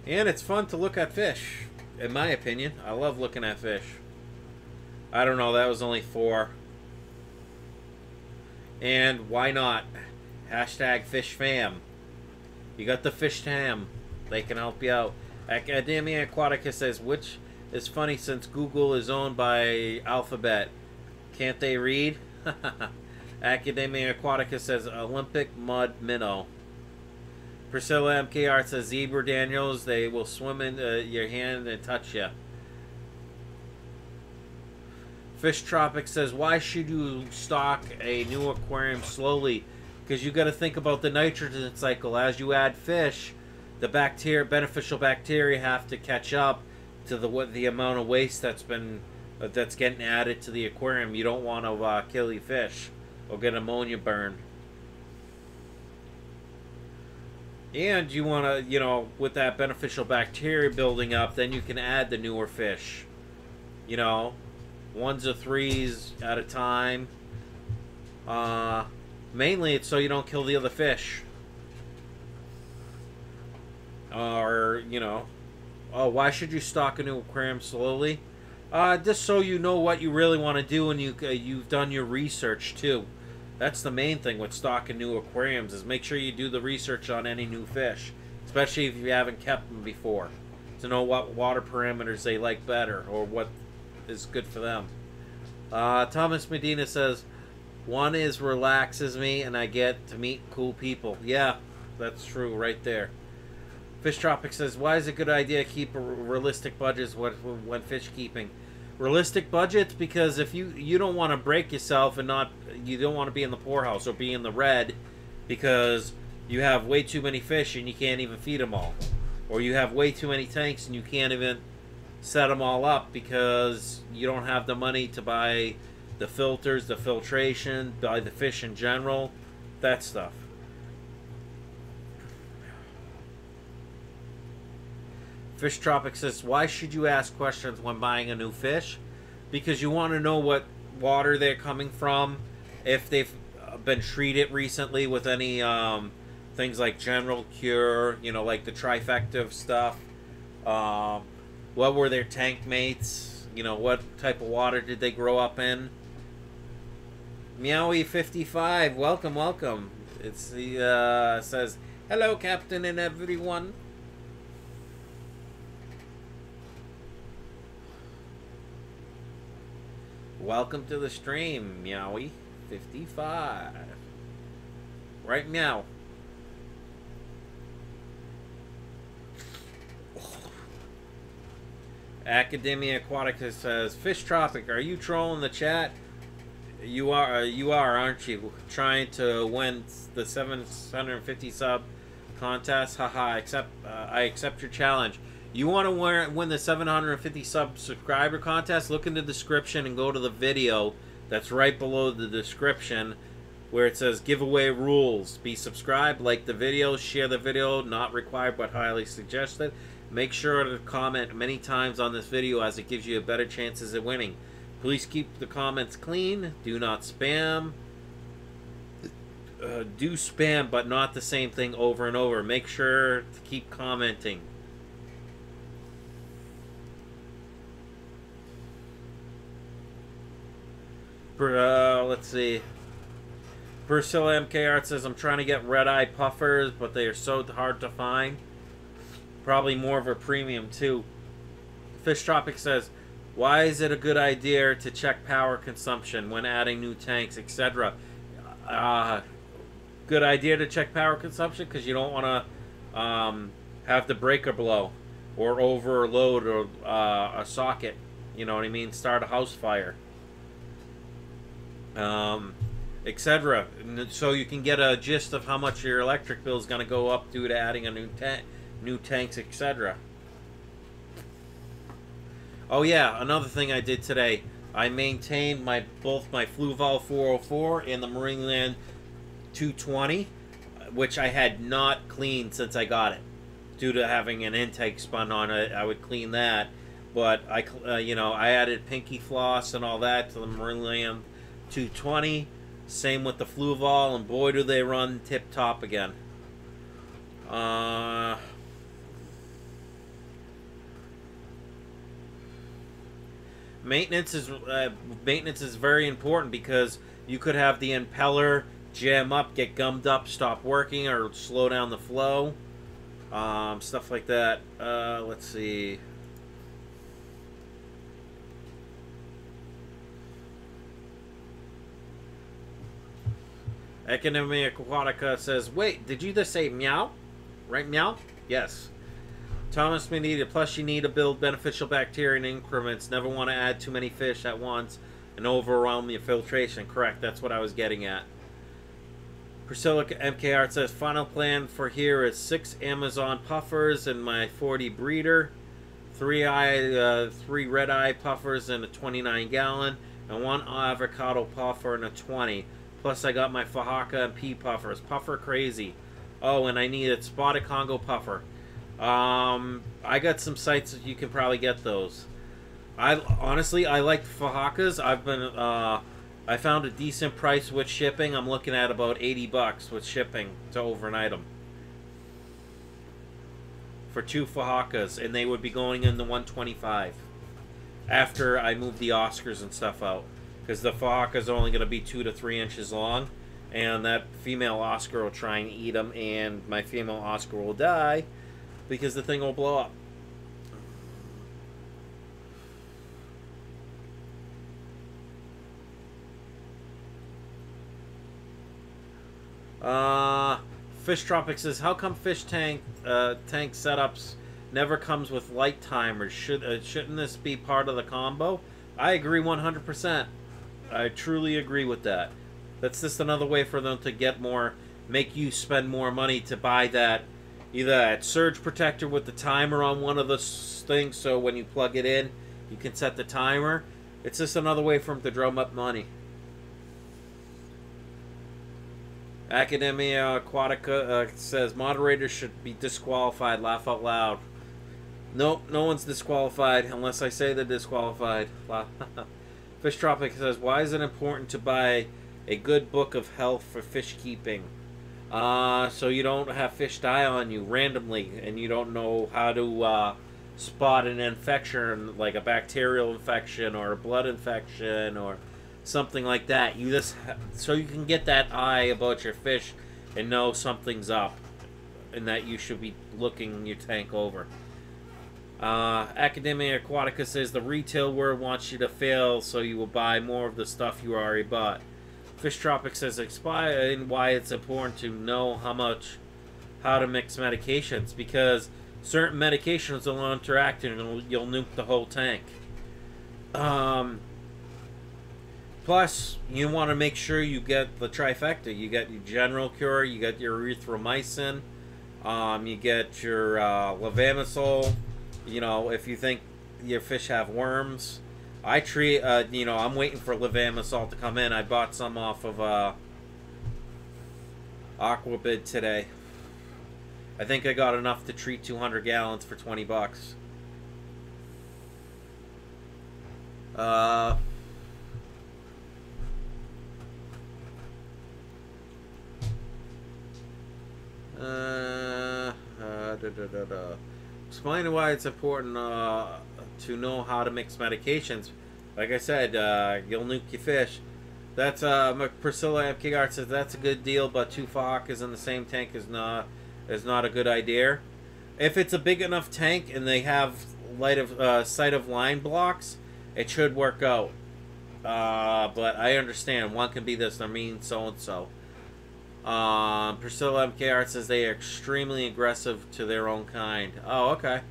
And it's fun to look at fish, in my opinion. I love looking at fish. I don't know, that was only 4. And why not? Hashtag FishFam. You got the fish fam. They can help you out. Academia Aquatica says, which is funny since Google is owned by Alphabet. Can't they read? Academia Aquatica says, Olympic mud minnow. Priscilla MKR says, zebra Daniels, they will swim in your hand and touch you. Fish Tropic says, why should you stock a new aquarium slowly? Because you got to think about the nitrogen cycle. As you add fish, the beneficial bacteria have to catch up to the amount of waste that's getting added to the aquarium. You don't want to kill your fish or get ammonia burn. And you want to, you know, with that beneficial bacteria building up, then you can add the newer fish. You know, ones or threes at a time. Mainly it's so you don't kill the other fish. Or, you know, oh, why should you stock a new aquarium slowly? Just so you know what you really want to do and you've done your research too. That's the main thing with stocking new aquariums, is make sure you do the research on any new fish, especially if you haven't kept them before, to know what water parameters they like better or what is good for them. Thomas Medina says, one is relaxes me and I get to meet cool people. Yeah, that's true right there. Fish Tropic says, why is it a good idea to keep realistic budgets when fish keeping? Realistic budgets because if you don't want to break yourself and you don't want to be in the poorhouse or be in the red because you have way too many fish and you can't even feed them all, or you have way too many tanks and you can't even set them all up because you don't have the money to buy the filters, the filtration, buy the fish in general, that stuff. Fish Tropic says, why should you ask questions when buying a new fish? Because you want to know what water they're coming from, if they've been treated recently with any things like General Cure, you know, like the trifecta stuff. What were their tank mates? You know, what type of water did they grow up in? Meowie55, welcome, welcome. It's the says, hello, Captain and everyone. Welcome to the stream, Meowie55. Right, meow. Academia Aquatics says, Fish Tropic, are you trolling the chat? You are, aren't you? Trying to win the 750 sub contest? Haha, I accept your challenge. You want to win the 750 subscriber contest? Look in the description and go to the video that's right below the description where it says giveaway rules. Be subscribed, like the video, share the video, not required but highly suggested. Make sure to comment many times on this video as it gives you a better chances of winning. Please keep the comments clean. Do not spam. Do spam, but not the same thing over and over. Make sure to keep commenting. Let's see. Priscilla MKR says, I'm trying to get red-eye puffers, but they are so hard to find. Probably more of a premium, too. Fish Tropic says, why is it a good idea to check power consumption when adding new tanks, etc.? Good idea to check power consumption because you don't want to have the breaker blow or overload or a socket. You know what I mean? Start a house fire. Etc. So you can get a gist of how much your electric bill is going to go up due to adding a new tanks, etc. Oh yeah, another thing I did today, I maintained both my Fluval 404 and the Marineland 220, which I had not cleaned since I got it, due to having an intake spun on it. I would clean that, but you know, I added pinky floss and all that to the Marineland 220. Same with the Fluval, and boy do they run tip top again. Maintenance is very important because you could have the impeller jam up, get gummed up, stop working, or slow down the flow. Stuff like that. Let's see. Academia Aquatica says, wait, did you just say meow? Right, meow? Yes. Thomas Manita, plus you need to build beneficial bacteria in increments. Never want to add too many fish at once and overwhelm your filtration. Correct, that's what I was getting at. Priscilla MKR says, final plan for here is 6 Amazon puffers and my 40 breeder, 3 red eye puffers and a 29 gallon, and 1 avocado puffer and a 20. Plus I got my Fahaka and pea puffers. Puffer crazy. Oh, and I needed spotted Congo puffer. I got some sites that you can probably get those. I honestly I like fajakas. I found a decent price with shipping. I'm looking at about $80 with shipping to overnight them for 2 fajakas, and they would be going in the 125 after I move the Oscars and stuff out, because the fajaka is only going to be 2 to 3 inches long, and that female Oscar will try and eat them, and my female Oscar will die because the thing will blow up. Fish Tropic says, how come fish tank setups never comes with light timers? Shouldn't this be part of the combo? I agree 100%. I truly agree with that. That's just another way for them to get more, make you spend more money to buy that, either that surge protector with the timer on one of the things, so when you plug it in, you can set the timer. It's just another way for them to drum up money. Academia Aquatica says moderators should be disqualified. Laugh out loud. Nope, no one's disqualified unless I say they're disqualified. Fish Tropic says, why is it important to buy a good book of health for fish keeping? So you don't have fish die on you randomly, and you don't know how to spot an infection, like a bacterial infection or a blood infection or something like that. You just so you can get that eye about your fish and know something's up, and that you should be looking your tank over. Academia Aquatica says the retail world wants you to fail, so you will buy more of the stuff you already bought. Fish Tropic says explain why it's important to know how to mix medications, because certain medications will interact and you'll nuke the whole tank. Plus, you want to make sure you get the trifecta. You get your general cure, you get your erythromycin, you get your levamisole. You know, if you think your fish have worms, I treat. You know, I'm waiting for levamisole to come in. I bought some off of Aquabid today. I think I got enough to treat 200 gallons for $20. Explain why it's important to know how to mix medications. Like I said, you'll nuke your fish. That's Priscilla MKR says that's a good deal, but 2 fajakas in the same tank is not a good idea. If it's a big enough tank and they have sight of line blocks, it should work out. But I understand one can be this, I mean so and so. Priscilla MKR says they are extremely aggressive to their own kind. Oh, okay.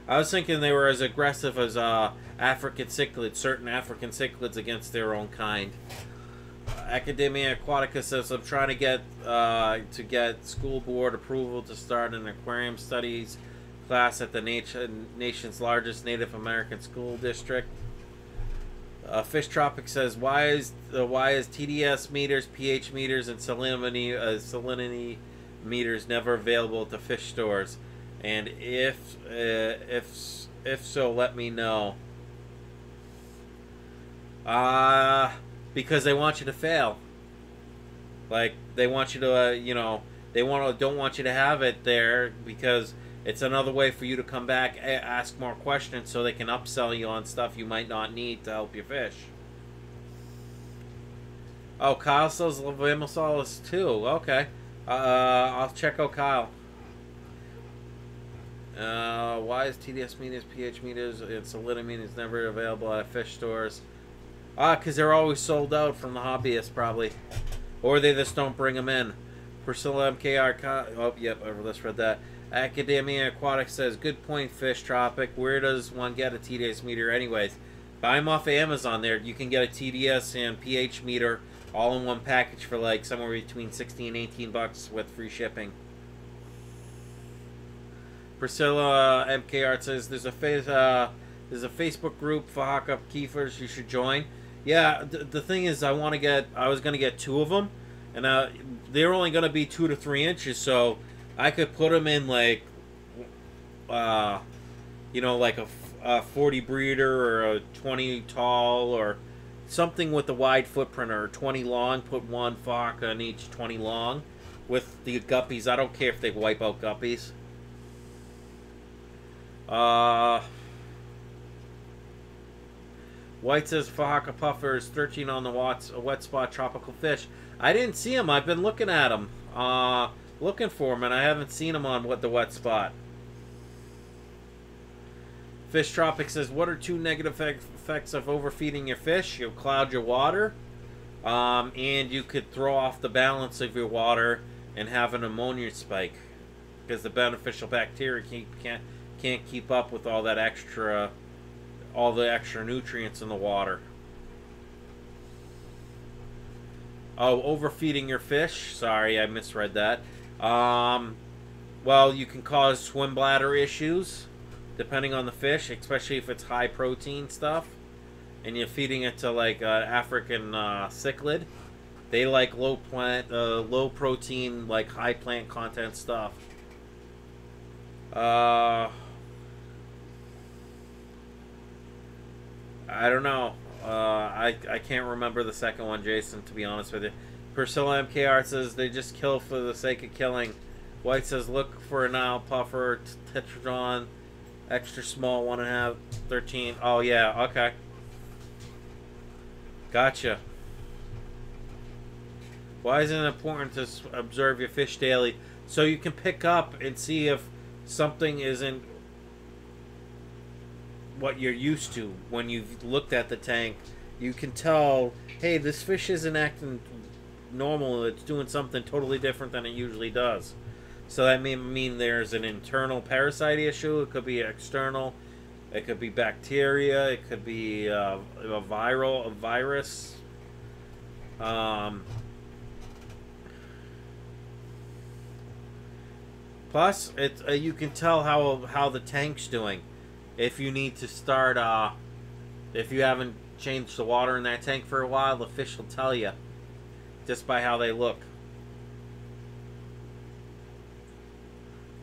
I was thinking they were as aggressive as African cichlids, certain African cichlids against their own kind. Academia Aquatica says I'm trying to get school board approval to start an aquarium studies class at the nation's largest Native American school district. Fish Tropic says, why is TDS meters, pH meters, and salinity meters never available at the fish stores? And if so, let me know. Because they want you to fail. Like, they want you to, you know, don't want you to have it there, because it's another way for you to come back, ask more questions, so they can upsell you on stuff you might not need to help your fish. Oh, Kyle sells levamisole too. Okay. I'll check out Kyle. Why is TDS meters, pH meters, and salinity meters never available at fish stores? Because they're always sold out from the hobbyists, probably. Or they just don't bring them in. Priscilla MKR. Oh, yep, I just read that. Academia Aquatics says, good point, Fish Tropic. Where does one get a TDS meter anyways? Buy them off of Amazon there. You can get a TDS and pH meter all in one package for like somewhere between $16 and $18 with free shipping. Priscilla MKR says, there's a Facebook group, Fajaka Keefers, you should join. Yeah, the thing is, I was going to get 2 of them. And they're only going to be 2 to 3 inches, so I could put them in like, like a 40 breeder or a 20 tall or something with a wide footprint, or 20 long. Put one flock on each 20 long with the guppies. I don't care if they wipe out guppies. White says Fahaka Puffer is 13 on the wet spot tropical fish. I didn't see him. I've been looking at him. Looking for him, and I haven't seen him on the wet spot. Fish Tropic says, what are 2 negative effects of overfeeding your fish? You'll cloud your water, and you could throw off the balance of your water and have an ammonia spike, because the beneficial bacteria can't keep up with all the extra nutrients in the water. Oh, overfeeding your fish. Sorry, I misread that. Well, you can cause swim bladder issues, depending on the fish, especially if it's high protein stuff, and you're feeding it to like African cichlid. They like low protein, like high plant content stuff. I don't know. I can't remember the second one, Jason, to be honest with you. Priscilla MKR says they just kill for the sake of killing. White says look for a Nile puffer, Tetradon, extra small, 1.5, 13. Oh yeah, okay. Gotcha. Why is it important to observe your fish daily? So you can pick up and see if something isn't what you're used to. When you've looked at the tank, you can tell, hey, this fish isn't acting normal. It's doing something totally different than it usually does. So that may mean there's an internal parasite issue. It could be external. It could be bacteria. It could be a virus. Plus, you can tell how the tank's doing. If you need to start, if you haven't changed the water in that tank for a while, the fish will tell you just by how they look.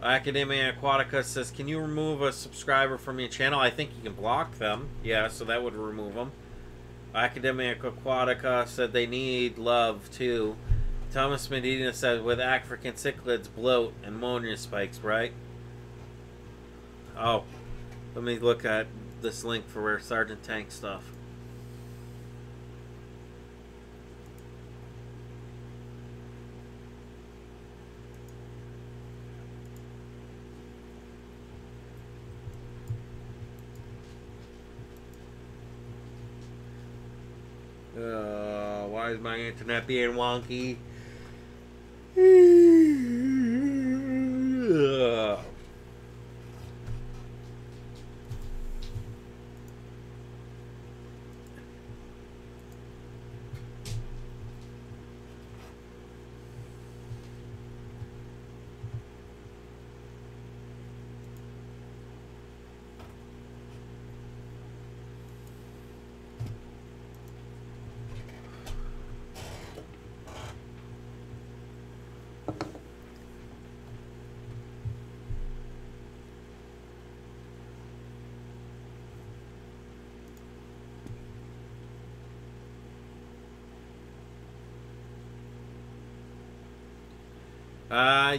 Academia Aquatica says, can you remove a subscriber from your channel? I think you can block them. Yeah, so that would remove them. Academia Aquatica said they need love too. Thomas Medina said, with African cichlids, bloat and ammonia spikes, right? Oh, let me look at this link for Sergeant Tank stuff. Why is my internet being wonky?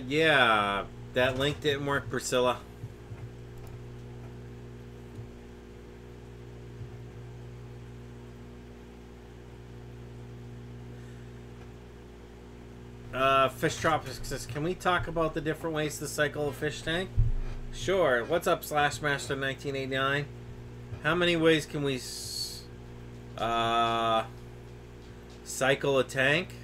Yeah, that link didn't work, Priscilla. Fish Tropics says, can we talk about the different ways to cycle a fish tank? Sure. What's up, Slashmaster 1989? How many ways can we cycle a tank?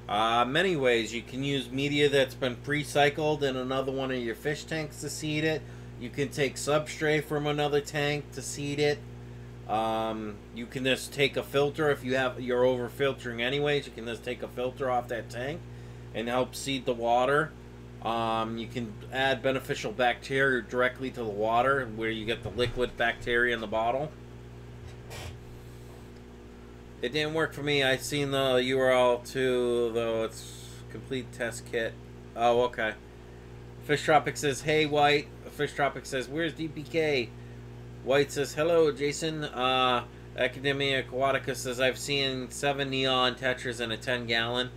Many ways. You can use media that's been pre-cycled in another one of your fish tanks to seed it. You can take substrate from another tank to seed it. You can just take a filter if you're over filtering anyways. You can just take a filter off that tank and help seed the water. You can add beneficial bacteria directly to the water where you get the liquid bacteria in the bottle. It didn't work for me. I seen the URL too, though it's complete test kit. Oh, okay. Fish Tropic says, "Hey White." Fish Tropic says, "Where's DPK?" White says, "Hello, Jason." Academia Aquatica says, "I've seen 7 neon tetras in a 10-gallon.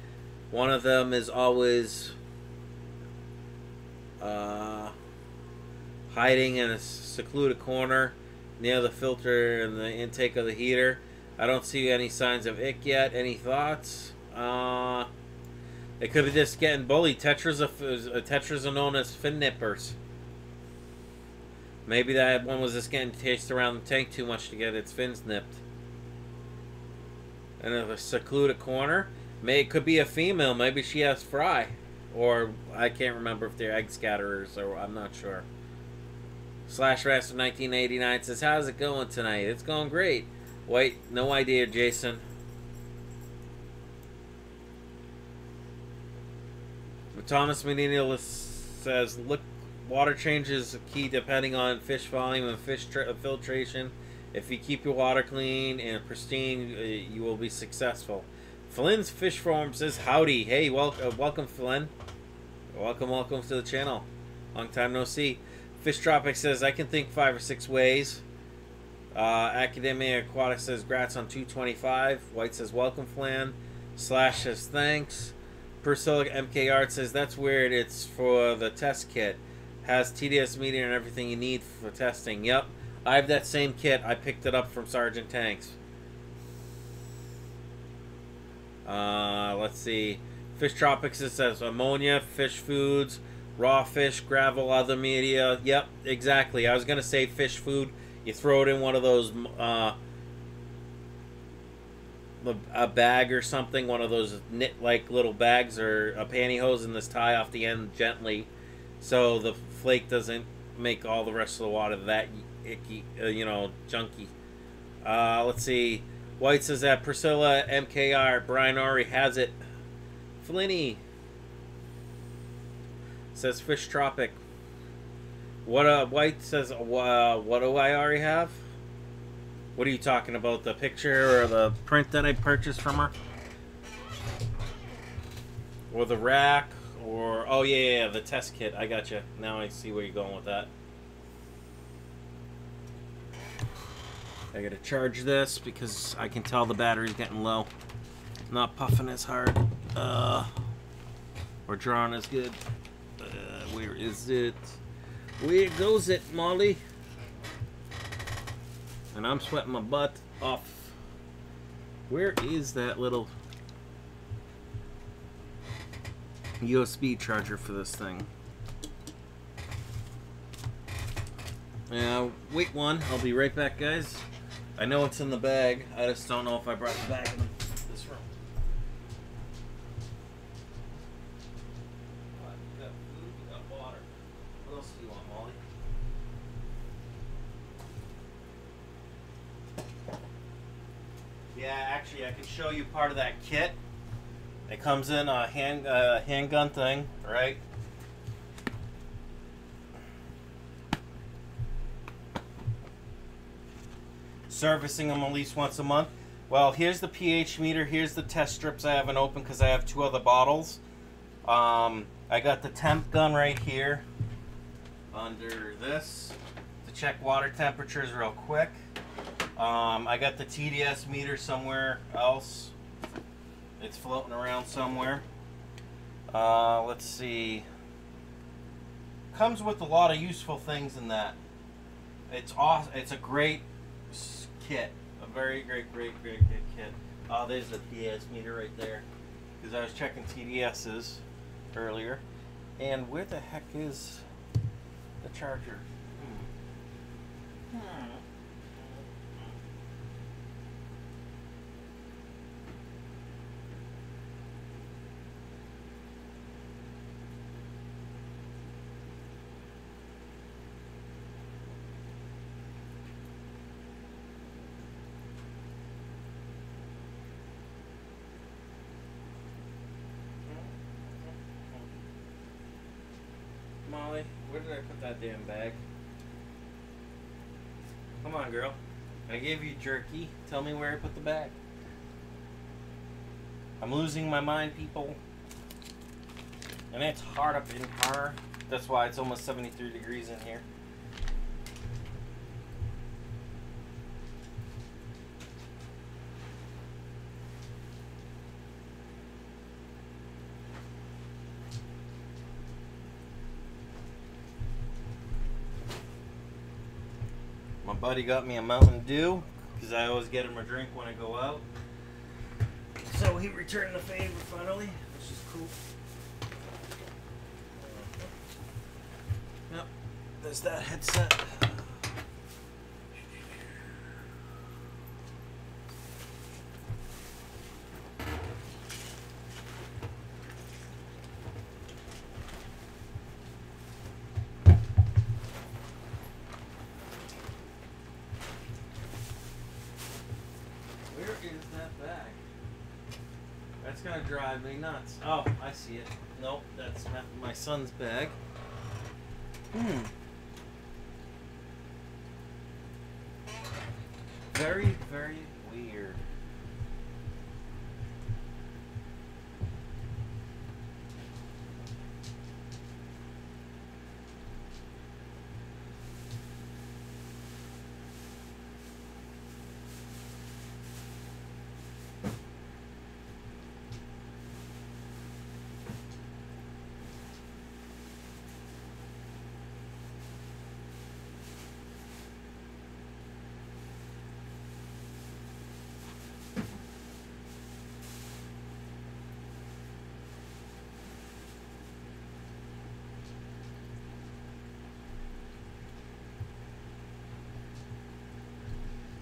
One of them is always hiding in a secluded corner near the filter and the intake of the heater. I don't see any signs of ick yet. Any thoughts?" It could be just getting bullied. Tetras are known as fin nippers. Maybe that one was just getting chased around the tank too much to get its fins nipped. And in a secluded corner, it could be a female. Maybe she has fry, or I can't remember if they're egg scatterers, or I'm not sure. Slash Raster 1989 says, "How's it going tonight?" It's going great. Wait, no idea, Jason. Thomas Menino says, "Look, water change is key depending on fish volume and fish filtration. If you keep your water clean and pristine, you will be successful." Flynn's Fish Farm says, "Howdy." Hey, welcome, Flynn. Welcome to the channel. Long time no see. Fish Tropic says, "I can think 5 or 6 ways." Academia Aquatic says, "Grats on 225. White says, "Welcome, Flynn." Slash says, "Thanks." Priscilla MK Art says, "That's weird. It's for the test kit. Has TDS meter and everything you need for testing." Yep. I have that same kit. I picked it up from Sergeant Tanks. Let's see. Fish Tropics says, "Ammonia, fish foods, raw fish, gravel, other media." Yep, exactly. I was going to say fish food. You throw it in one of those, a bag or something, one of those knit-like little bags, or a pantyhose, and just tie off the end gently so the flake doesn't make all the rest of the water that icky, junky. Let's see. White says that Priscilla MKR, Brian Ori has it. Flinny says Fish Tropic. White says, what do I already have? What are you talking about? The picture or the print that I purchased from her? Or the rack? Or, oh yeah, the test kit. I got you. Now I see where you're going with that. I gotta charge this because I can tell the battery's getting low. Not puffing as hard. Or drawing as good. Where is it? Where goes it, Molly? And I'm sweating my butt off. Where is that little USB charger for this thing? Wait one. I'll be right back, guys. I know it's in the bag. I just don't know if I brought the bag in this room. What? You got food, you got water. What else do you want, Molly? Yeah, actually, I can show you part of that kit. It comes in a handgun thing, right? Servicing them at least once a month. Well, here's the pH meter. Here's the test strips I haven't opened because I have 2 other bottles. I got the temp gun right here under this to check water temperatures real quick. I got the TDS meter somewhere else. It's floating around somewhere. Let's see. Comes with a lot of useful things in that. It's awesome. It's a great kit. A very great kit. Oh, there's the TDS meter right there. Because I was checking TDS's earlier. And where the heck is the charger? Molly, where did I put that damn bag? Come on, girl. I gave you jerky. Tell me where I put the bag. I'm losing my mind, people. And it's hard up in here. That's why it's almost 73 degrees in here. My buddy got me a Mountain Dew because I always get him a drink when I go out. So he returned the favor finally, which is cool. Yep, there's that headset. That's gonna drive me nuts. Oh, I see it. Nope, that's my son's bag. Very, very weird.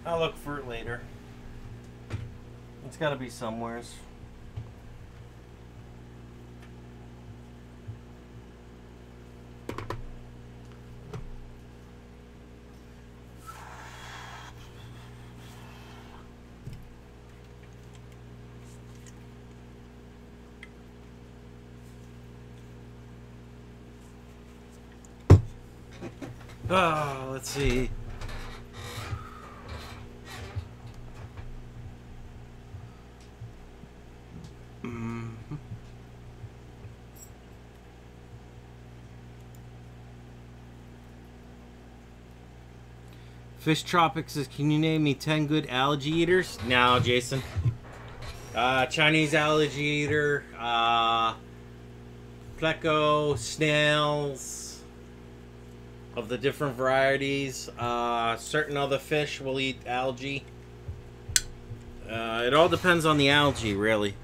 I'll look for it later. It's gotta be somewheres. Oh, let's see. Fish Tropics says, can you name me 10 good algae eaters? No, Jason. Chinese algae eater, pleco, snails of the different varieties. Certain other fish will eat algae. It all depends on the algae, really.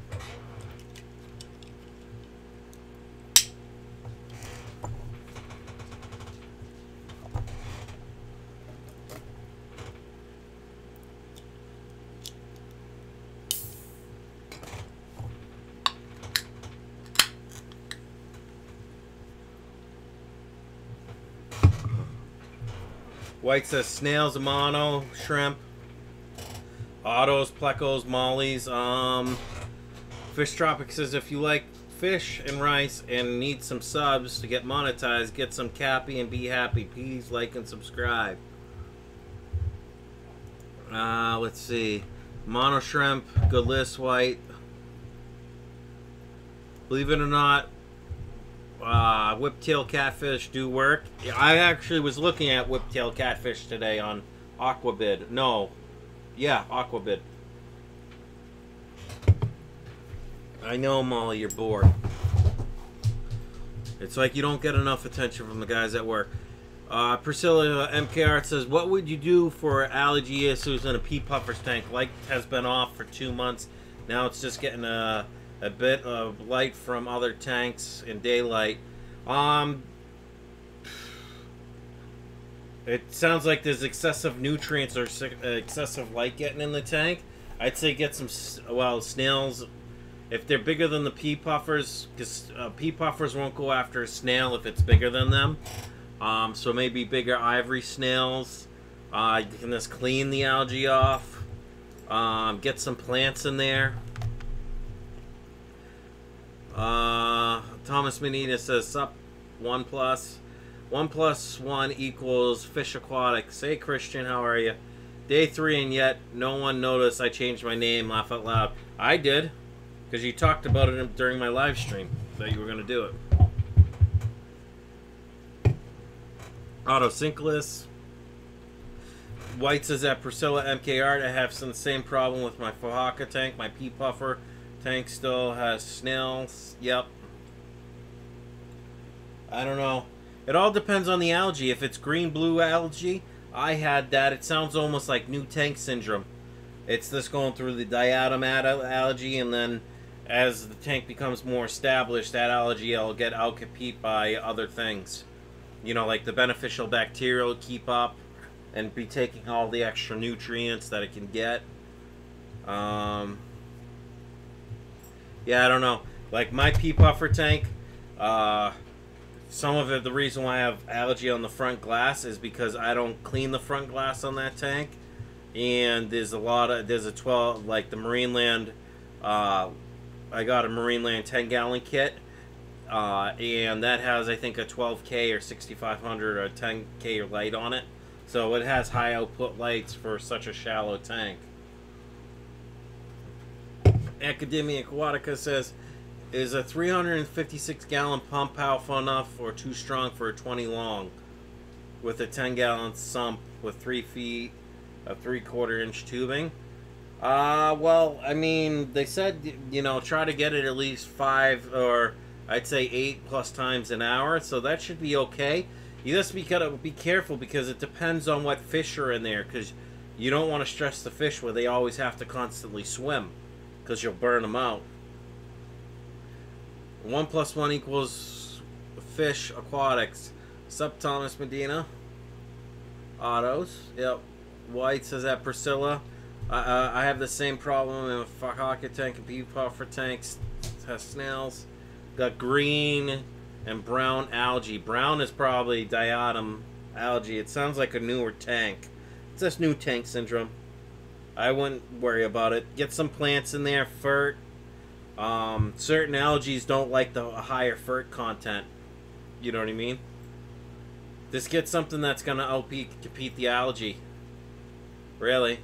White says snails, mono, shrimp, autos, plecos, mollies. Fish Tropic says if you like fish and rice and need some subs to get monetized, get some Cappy and be happy. Please like and subscribe. Let's see. Mono shrimp, good list, white. Believe it or not, whiptail catfish do work. I actually was looking at whiptail catfish today on Aquabid. No. Yeah, Aquabid. I know, Molly, you're bored. It's like you don't get enough attention from the guys at work. Priscilla MKR says, what would you do for algae issues in a pea puffer's tank? Light has been off for 2 months. Now it's just getting a bit of light from other tanks in daylight. It sounds like there's excessive nutrients or excessive light getting in the tank. I'd say get some, well, snails. If they're bigger than the pea puffers, because pea puffers won't go after a snail if it's bigger than them. So maybe bigger ivory snails. You can just clean the algae off. Get some plants in there. Thomas Manita says, sup, 1 plus. 1 + 1 equals Fish Aquatics. Hey Christian, how are you? Day 3 and yet no one noticed I changed my name. Laugh out loud. I did. Because you talked about it during my live stream that you were going to do it. Autosynclus. White says that Priscilla MKR, I have the same problem with my Fahaka tank. My pea puffer tank still has snails. Yep. I don't know. It all depends on the algae. If it's green-blue algae, I had that. It sounds almost like new tank syndrome. It's just going through the diatom algae, and then as the tank becomes more established, that algae will get outcompete by other things. You know, like the beneficial bacteria will keep up and be taking all the extra nutrients that it can get. Yeah, I don't know. Like my pea puffer tank, some of it, the reason why I have algae on the front glass is because I don't clean the front glass on that tank. And there's a 12, like the Marineland, I got a Marineland 10-gallon kit. And that has, I think, a 12K or 6500 or a 10K light on it. So it has high output lights for such a shallow tank. Academia Aquatica says, is a 356-gallon pump powerful enough or too strong for a 20 long? With a 10-gallon sump with 3 feet of 3/4 inch tubing? Well, I mean, they said, you know, try to get it at least 5 or I'd say 8+ times an hour, so that should be okay. You just gotta be careful because it depends on what fish are in there, because you don't want to stress the fish where they always have to constantly swim, because you'll burn them out. 1 + 1 equals fish aquatics. Sup, Thomas Medina? Autos. Yep. White says that Priscilla. I have the same problem in a Fahaka tank and pea puffer tanks. Has snails. Got green and brown algae. Brown is probably diatom algae. It sounds like a newer tank. It's just new tank syndrome. I wouldn't worry about it. Get some plants in there. Fert. Certain algae don't like the higher fert content. You know what I mean? Just get something that's going to outcompete the algae. Really.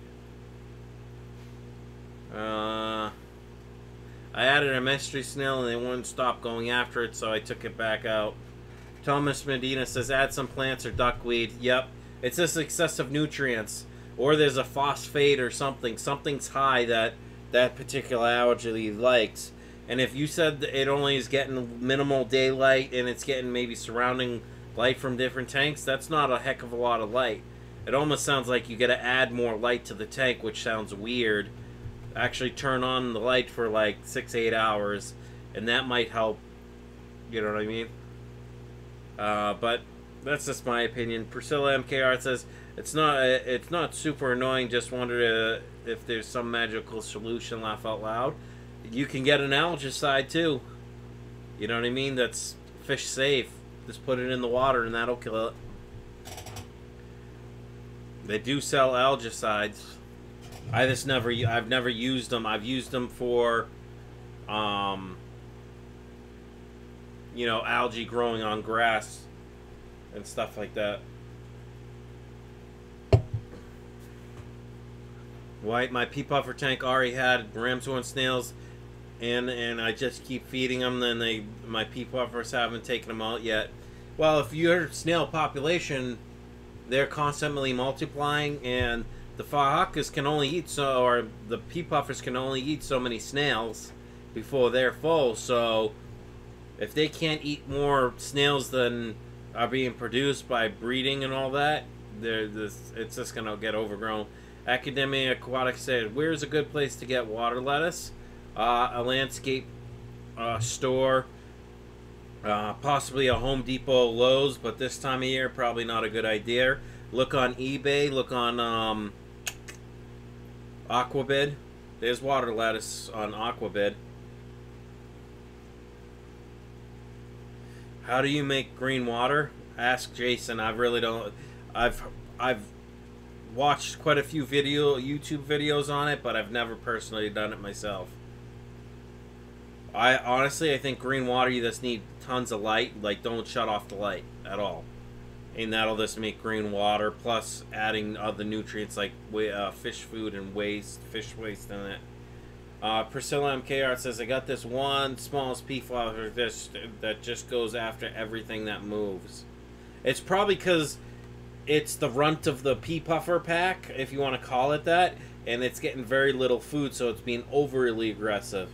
I added a mystery snail and they wouldn't stop going after it, so I took it back out. Thomas Medina says add some plants or duckweed. Yep. It's just excessive nutrients. Or there's a phosphate or something. Something's high that particular algae likes. And if you said it only is getting minimal daylight and it's getting maybe surrounding light from different tanks, that's not a heck of a lot of light. It almost sounds like you got to add more light to the tank, which sounds weird. Actually turn on the light for like 6-8 hours, and that might help. You know what I mean? But that's just my opinion. Priscilla MKR says it's not super annoying. Just wondered if there's some magical solution. Laugh out loud. You can get an algicide too. You know what I mean? That's fish safe. Just put it in the water and that'll kill it. They do sell algicides. I've never used them. I've used them for, you know, algae growing on grass and stuff like that. White, my pea puffer tank already had ramshorn snails, and I just keep feeding them. Then my pea puffers haven't taken them out yet. Well, if your snail population, they're constantly multiplying, and the Fahakas can only eat or the pea puffers can only eat so many snails before they're full. So if they can't eat more snails than are being produced by breeding and all that, it's just gonna get overgrown. Academia Aquatics said, "Where's a good place to get water lettuce? A landscape store, possibly a Home Depot, Lowe's, but this time of year probably not a good idea. Look on eBay. Look on Aquabid. There's water lettuce on Aquabid. How do you make green water? Ask Jason. I really don't. I've watched quite a few YouTube videos on it, but I've never personally done it myself. I honestly think green water, you just need tons of light. Like, don't shut off the light at all, and that'll just make green water. Plus, adding other nutrients like fish food and fish waste in it. Priscilla MKR says, I got this one smallest pea flower that just goes after everything that moves. It's probably because it's the runt of the pea puffer pack, if you want to call it that, and it's getting very little food, so it's being overly aggressive.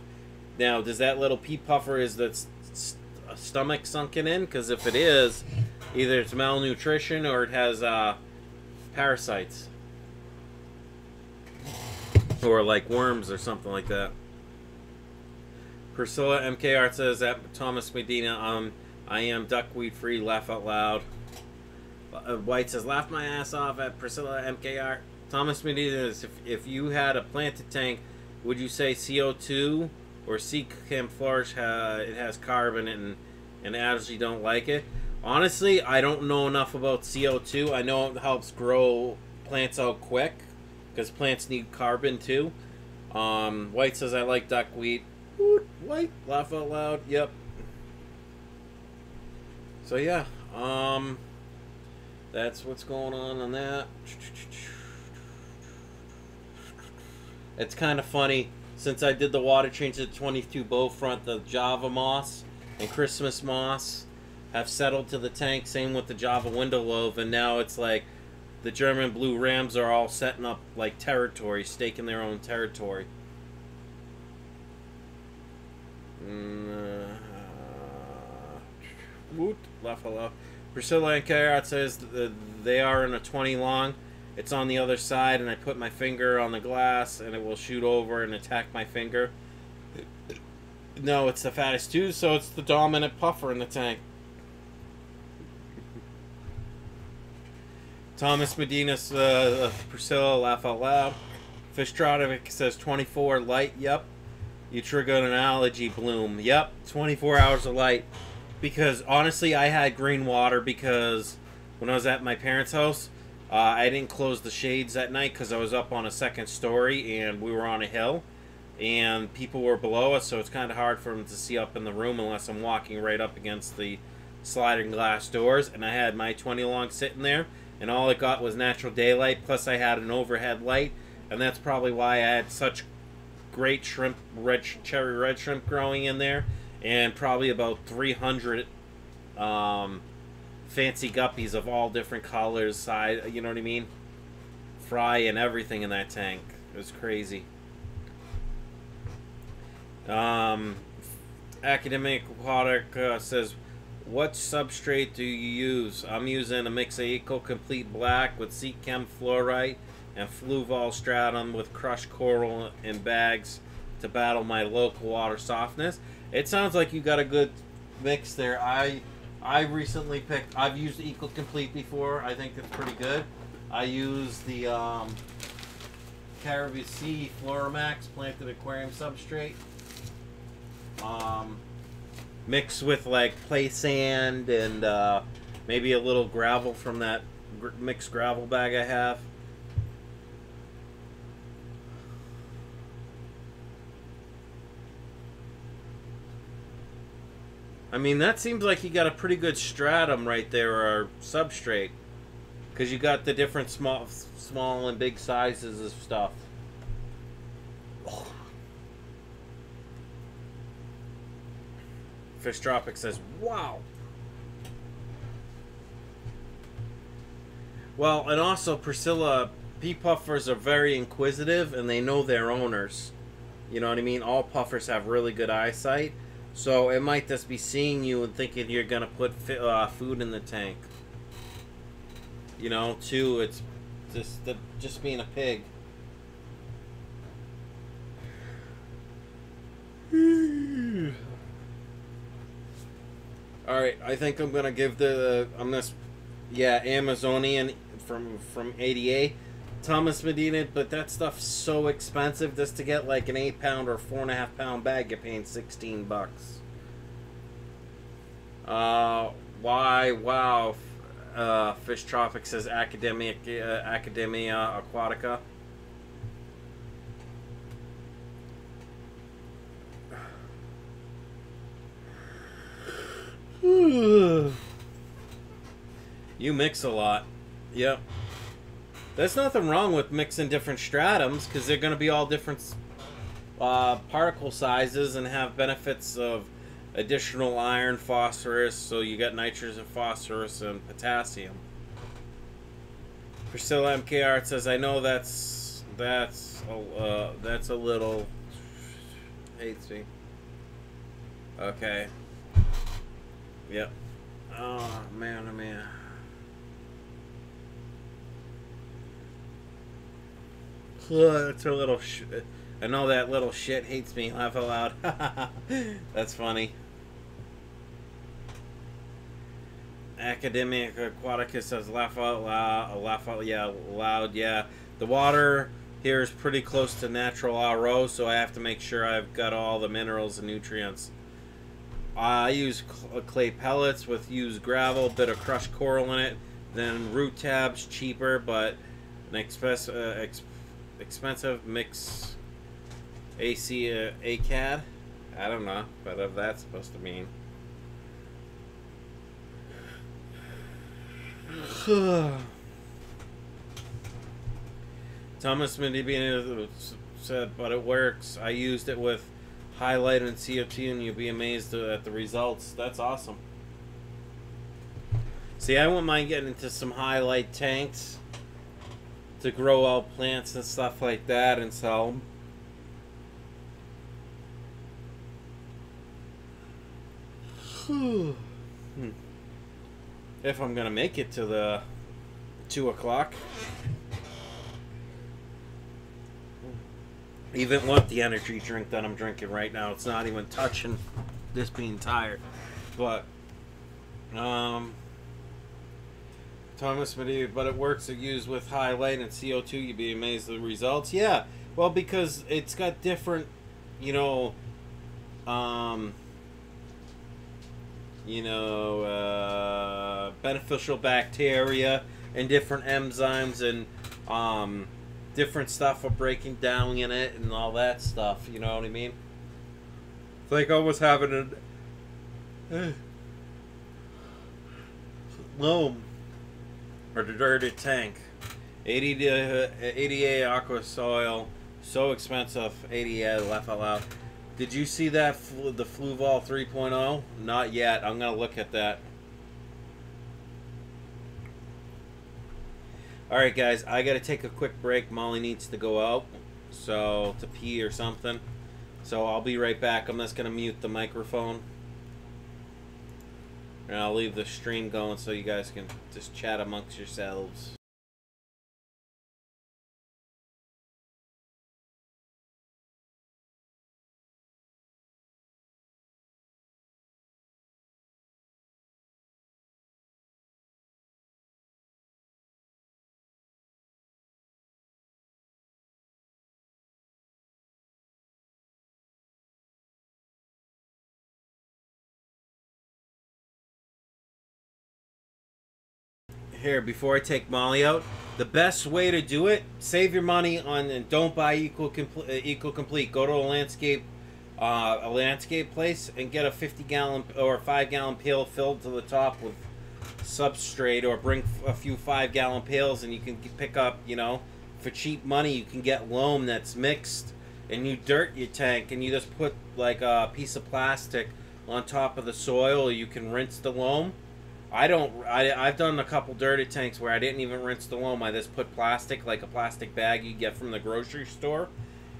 Now, does that little pea puffer, is that stomach sunken in? Because if it is, either it's malnutrition or it has parasites. Or like worms or something like that. Priscilla MKR says that Thomas Medina, I am duckweed free, laugh out loud. White says, laugh my ass off at Priscilla MKR. Thomas Medina says, if you had a planted tank, would you say CO2 or sea camouflage? It has carbon and algae don't like it. Honestly, I don't know enough about CO2. I know it helps grow plants out quick, because plants need carbon too. White says, I like duckweed. White, laugh out loud. Yep. So yeah, that's what's going on that. It's kind of funny, since I did the water change to 22 bow front, the Java moss and Christmas moss have settled to the tank. Same with the Java window loaf, and now it's like the German blue rams are all setting up like territory, staking their own territory. Woot, laugh aloud. Priscilla and Carrot says they are in a 20 long. It's on the other side, and I put my finger on the glass, and it will shoot over and attack my finger. No, it's the fattest too, so it's the dominant puffer in the tank. Thomas Medina's Priscilla, laugh out loud. Fish Trotovic says 24 light. Yep. You triggered an algae bloom. Yep. 24 hours of light. Because honestly, I had green water because when I was at my parents' house, I didn't close the shades at night because I was up on a second story and we were on a hill and people were below us, so it's kind of hard for them to see up in the room unless I'm walking right up against the sliding glass doors. And I had my 20 long sitting there, and all it got was natural daylight, plus I had an overhead light, and that's probably why I had such great shrimp, cherry red shrimp growing in there, and probably about 300 fancy guppies of all different colors, size, you know what I mean? Fry and everything in that tank. It was crazy. Academic Aquatic says, what substrate do you use? I'm using a mix of Eco Complete Black with Sea Chem Fluorite and Fluval Stratum with crushed coral in bags to battle my local water softness. It sounds like you got a good mix there. I recently picked, I've used Eco Complete before. I think it's pretty good. I use the Caribou Sea Floramax planted aquarium substrate. Mixed with like play sand and maybe a little gravel from that mixed gravel bag I have. I mean, that seems like you got a pretty good stratum right there, or substrate, because you got the different small and big sizes of stuff. Oh. Fish Tropic says, wow. Well, and also Priscilla, pea puffers are very inquisitive and they know their owners. You know what I mean? All puffers have really good eyesight. So it might just be seeing you and thinking you're going to put food in the tank. You know, too, it's just being a pig. Alright, I think I'm going to give Amazonian from ADA. Thomas Medina, but that stuff's so expensive. Just to get like an 8-pound or 4.5 pound bag, you're paying $16. Why? Wow. Fish Tropic says Academia Aquatica. You mix a lot. Yep. There's nothing wrong with mixing different stratums, because they're going to be all different. particle sizes and have benefits of additional iron, phosphorus. So you got nitrogen, phosphorus, and potassium. Priscilla MKR says, I know that's a little hates me. Okay. Yep. Oh man, oh man. That's a little I know that little shit hates me. Laugh out loud. That's funny. Academic Aquaticus says laugh out loud. Laugh out, yeah, loud, yeah. The water here is pretty close to natural RO, so I have to make sure I've got all the minerals and nutrients. I use clay pellets with used gravel, bit of crushed coral in it, then root tabs, cheaper but an expensive mix. ACAD? I don't know what that's supposed to mean. Thomas Medibian said, but it works. I used it with highlight and CO2 and you'll be amazed at the results. That's awesome. See, I wouldn't mind getting into some highlight tanks to grow out plants and stuff like that and sell them. If I'm gonna make it to the 2 o'clock. Even with the energy drink that I'm drinking right now, it's not even touching this being tired. But Thomas Medea, but it works to use with highlight and CO2, you'd be amazed at the results. Yeah, well, because it's got different, beneficial bacteria and different enzymes and different stuff for breaking down in it and all that stuff. You know what I mean? It's like almost having a loam or deserted tank. 80A aqua soil, so expensive. 80A laugh out loud. Did you see that the Fluval 3.0? Not yet. I'm gonna look at that. All right, guys. I gotta take a quick break. Molly needs to go out, so to pee or something. So I'll be right back. I'm just gonna mute the microphone, and I'll leave the stream going so you guys can just chat amongst yourselves. Here, before I take Molly out, the best way to do it, save your money on and don't buy Eco Complete. Go to a landscape place and get a 50-gallon or 5-gallon pail filled to the top with substrate, or bring a few 5-gallon pails and you can pick up, for cheap money you can get loam that's mixed, and you dirt your tank and you just put like a piece of plastic on top of the soil. You can rinse the loam. I've done a couple dirty tanks where I didn't even rinse the loam. I just put plastic, like a plastic bag you get from the grocery store,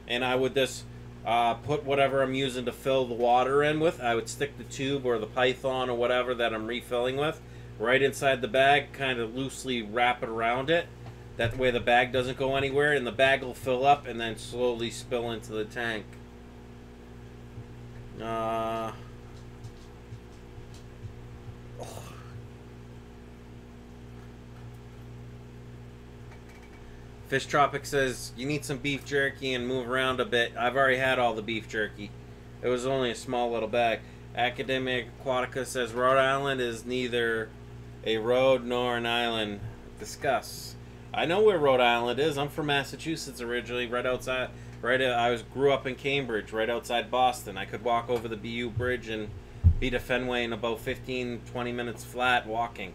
and I would just put whatever I'm using to fill the water in with. I would stick the tube or the python or whatever that I'm refilling with right inside the bag, kind of loosely wrap it around it. That way the bag doesn't go anywhere, and the bag will fill up and then slowly spill into the tank. Fish Tropic says, you need some beef jerky and move around a bit. I've already had all the beef jerky. It was only a small little bag. Academic Aquatica says, Rhode Island is neither a road nor an island. Discuss. I know where Rhode Island is. I'm from Massachusetts originally, right outside. Grew up in Cambridge, right outside Boston. I could walk over the BU Bridge and be to Fenway in about 15-20 minutes flat walking.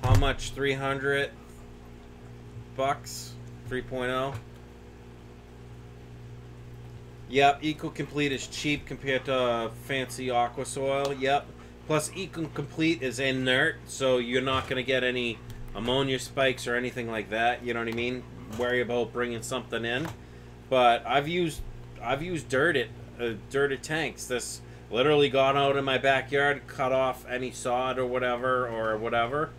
How much? 300? bucks, 3.0. Yep, Eco Complete is cheap compared to fancy aqua soil. Yep. Plus, Eco Complete is inert, so you're not going to get any ammonia spikes or anything like that. You know what I mean? Worry about bringing something in. But I've used dirted tanks. This literally gone out in my backyard, cut off any sod or whatever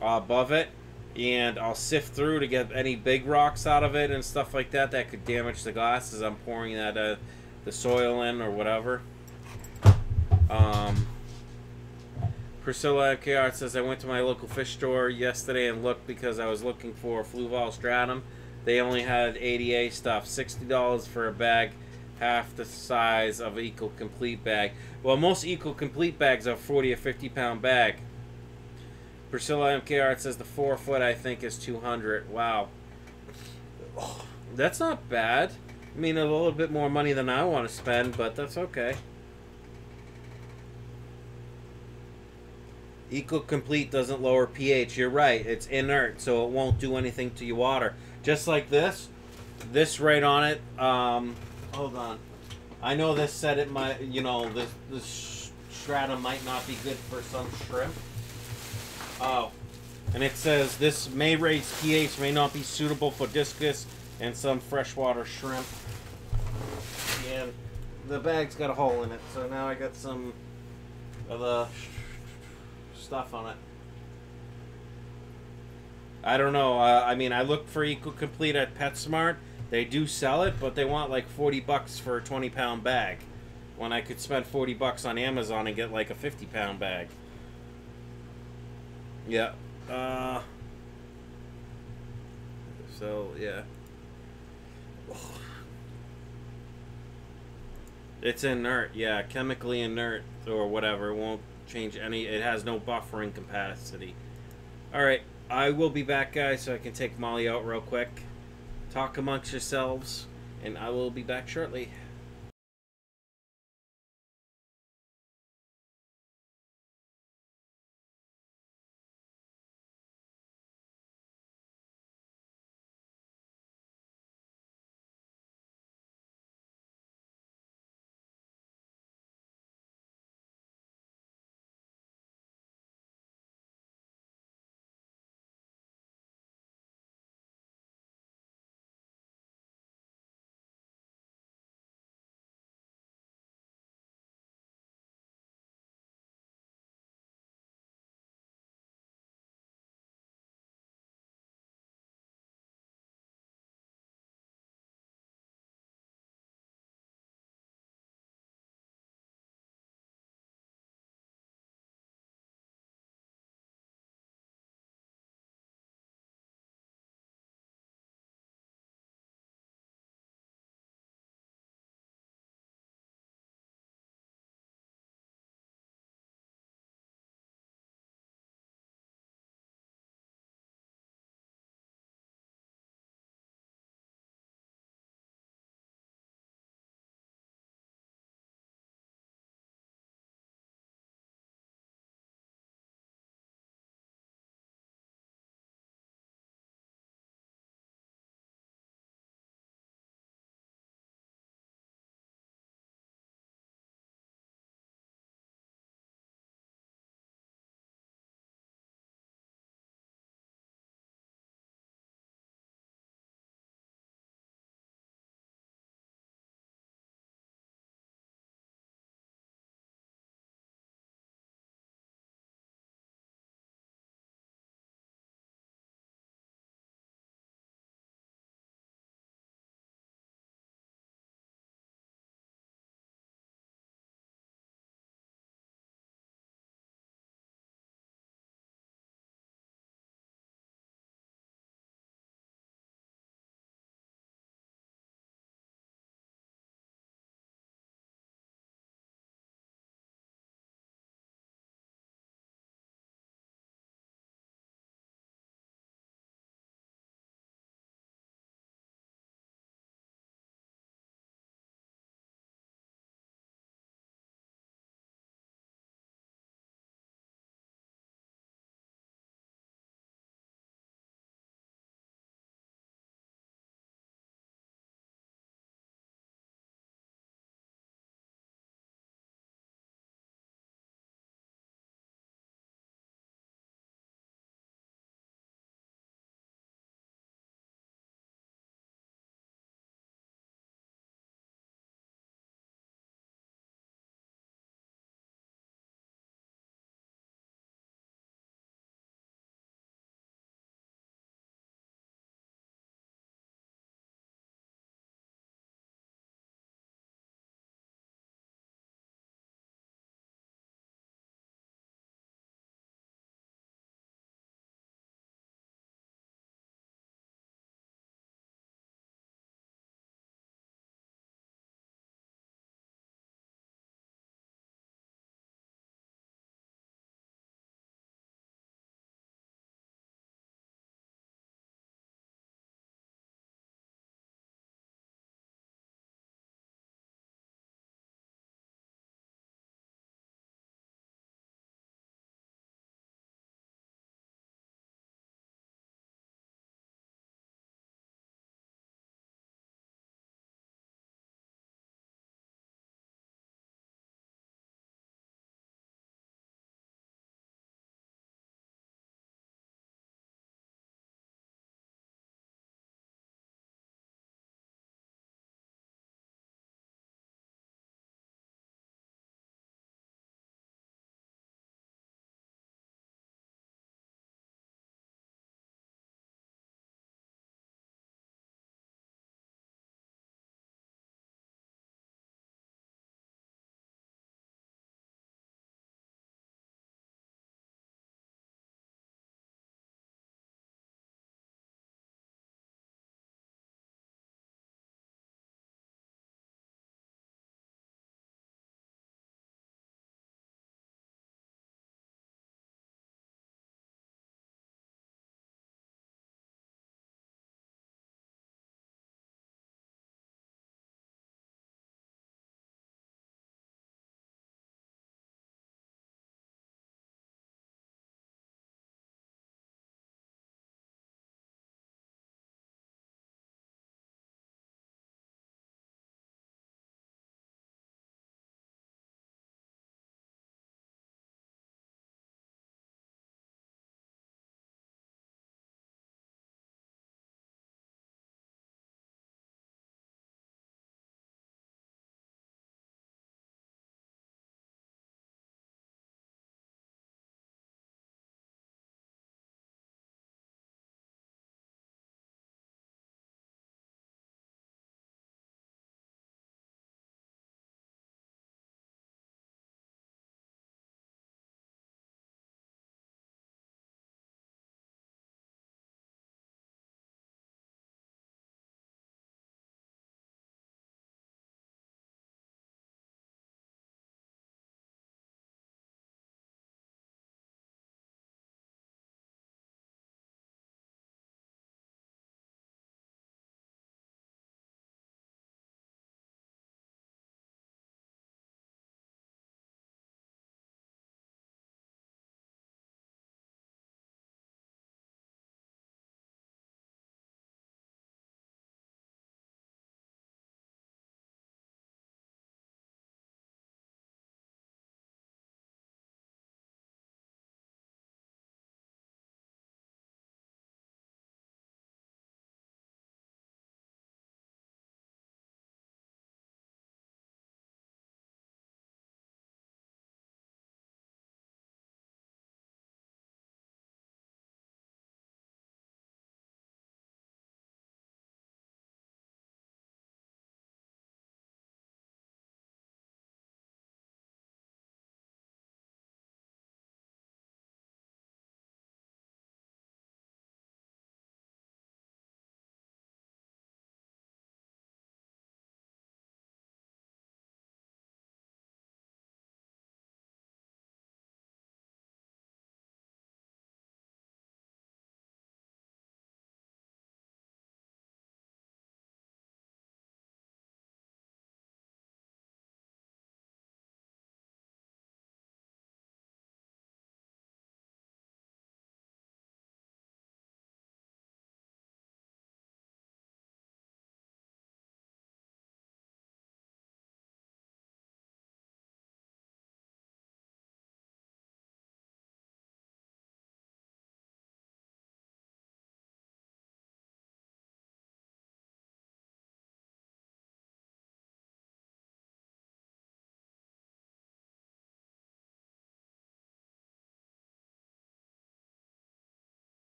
above it, and I'll sift through to get any big rocks out of it and stuff like that that could damage the glass as I'm pouring that the soil in or whatever. Priscilla MKR says, I went to my local fish store yesterday and looked because I was looking for fluval stratum. They only had ADA stuff, $60 for a bag, half the size of an Eco Complete bag. Well, most Eco Complete bags are 40 or 50 pound bag. Priscilla MKR says the 4 foot I think is 200. Wow, that's not bad. I mean, a little bit more money than I want to spend, but that's okay. Eco Complete doesn't lower pH. You're right. It's inert, so it won't do anything to your water. Just like this right on it. Hold on. I know this said it might, you know, this stratum might not be good for some shrimp. Oh, and it says this may raise pH, may not be suitable for discus and some freshwater shrimp. And the bag's got a hole in it, so now I got some of the stuff on it. I don't know. I mean, I looked for Eco Complete at PetSmart. They do sell it, but they want like 40 bucks for a 20 pound bag, when I could spend 40 bucks on Amazon and get like a 50 pound bag. Yeah. So yeah. It's inert. Yeah, chemically inert or whatever. It won't change any. It has no buffering capacity. All right. I will be back, guys, so I can take Molly out real quick. Talk amongst yourselves, and I will be back shortly.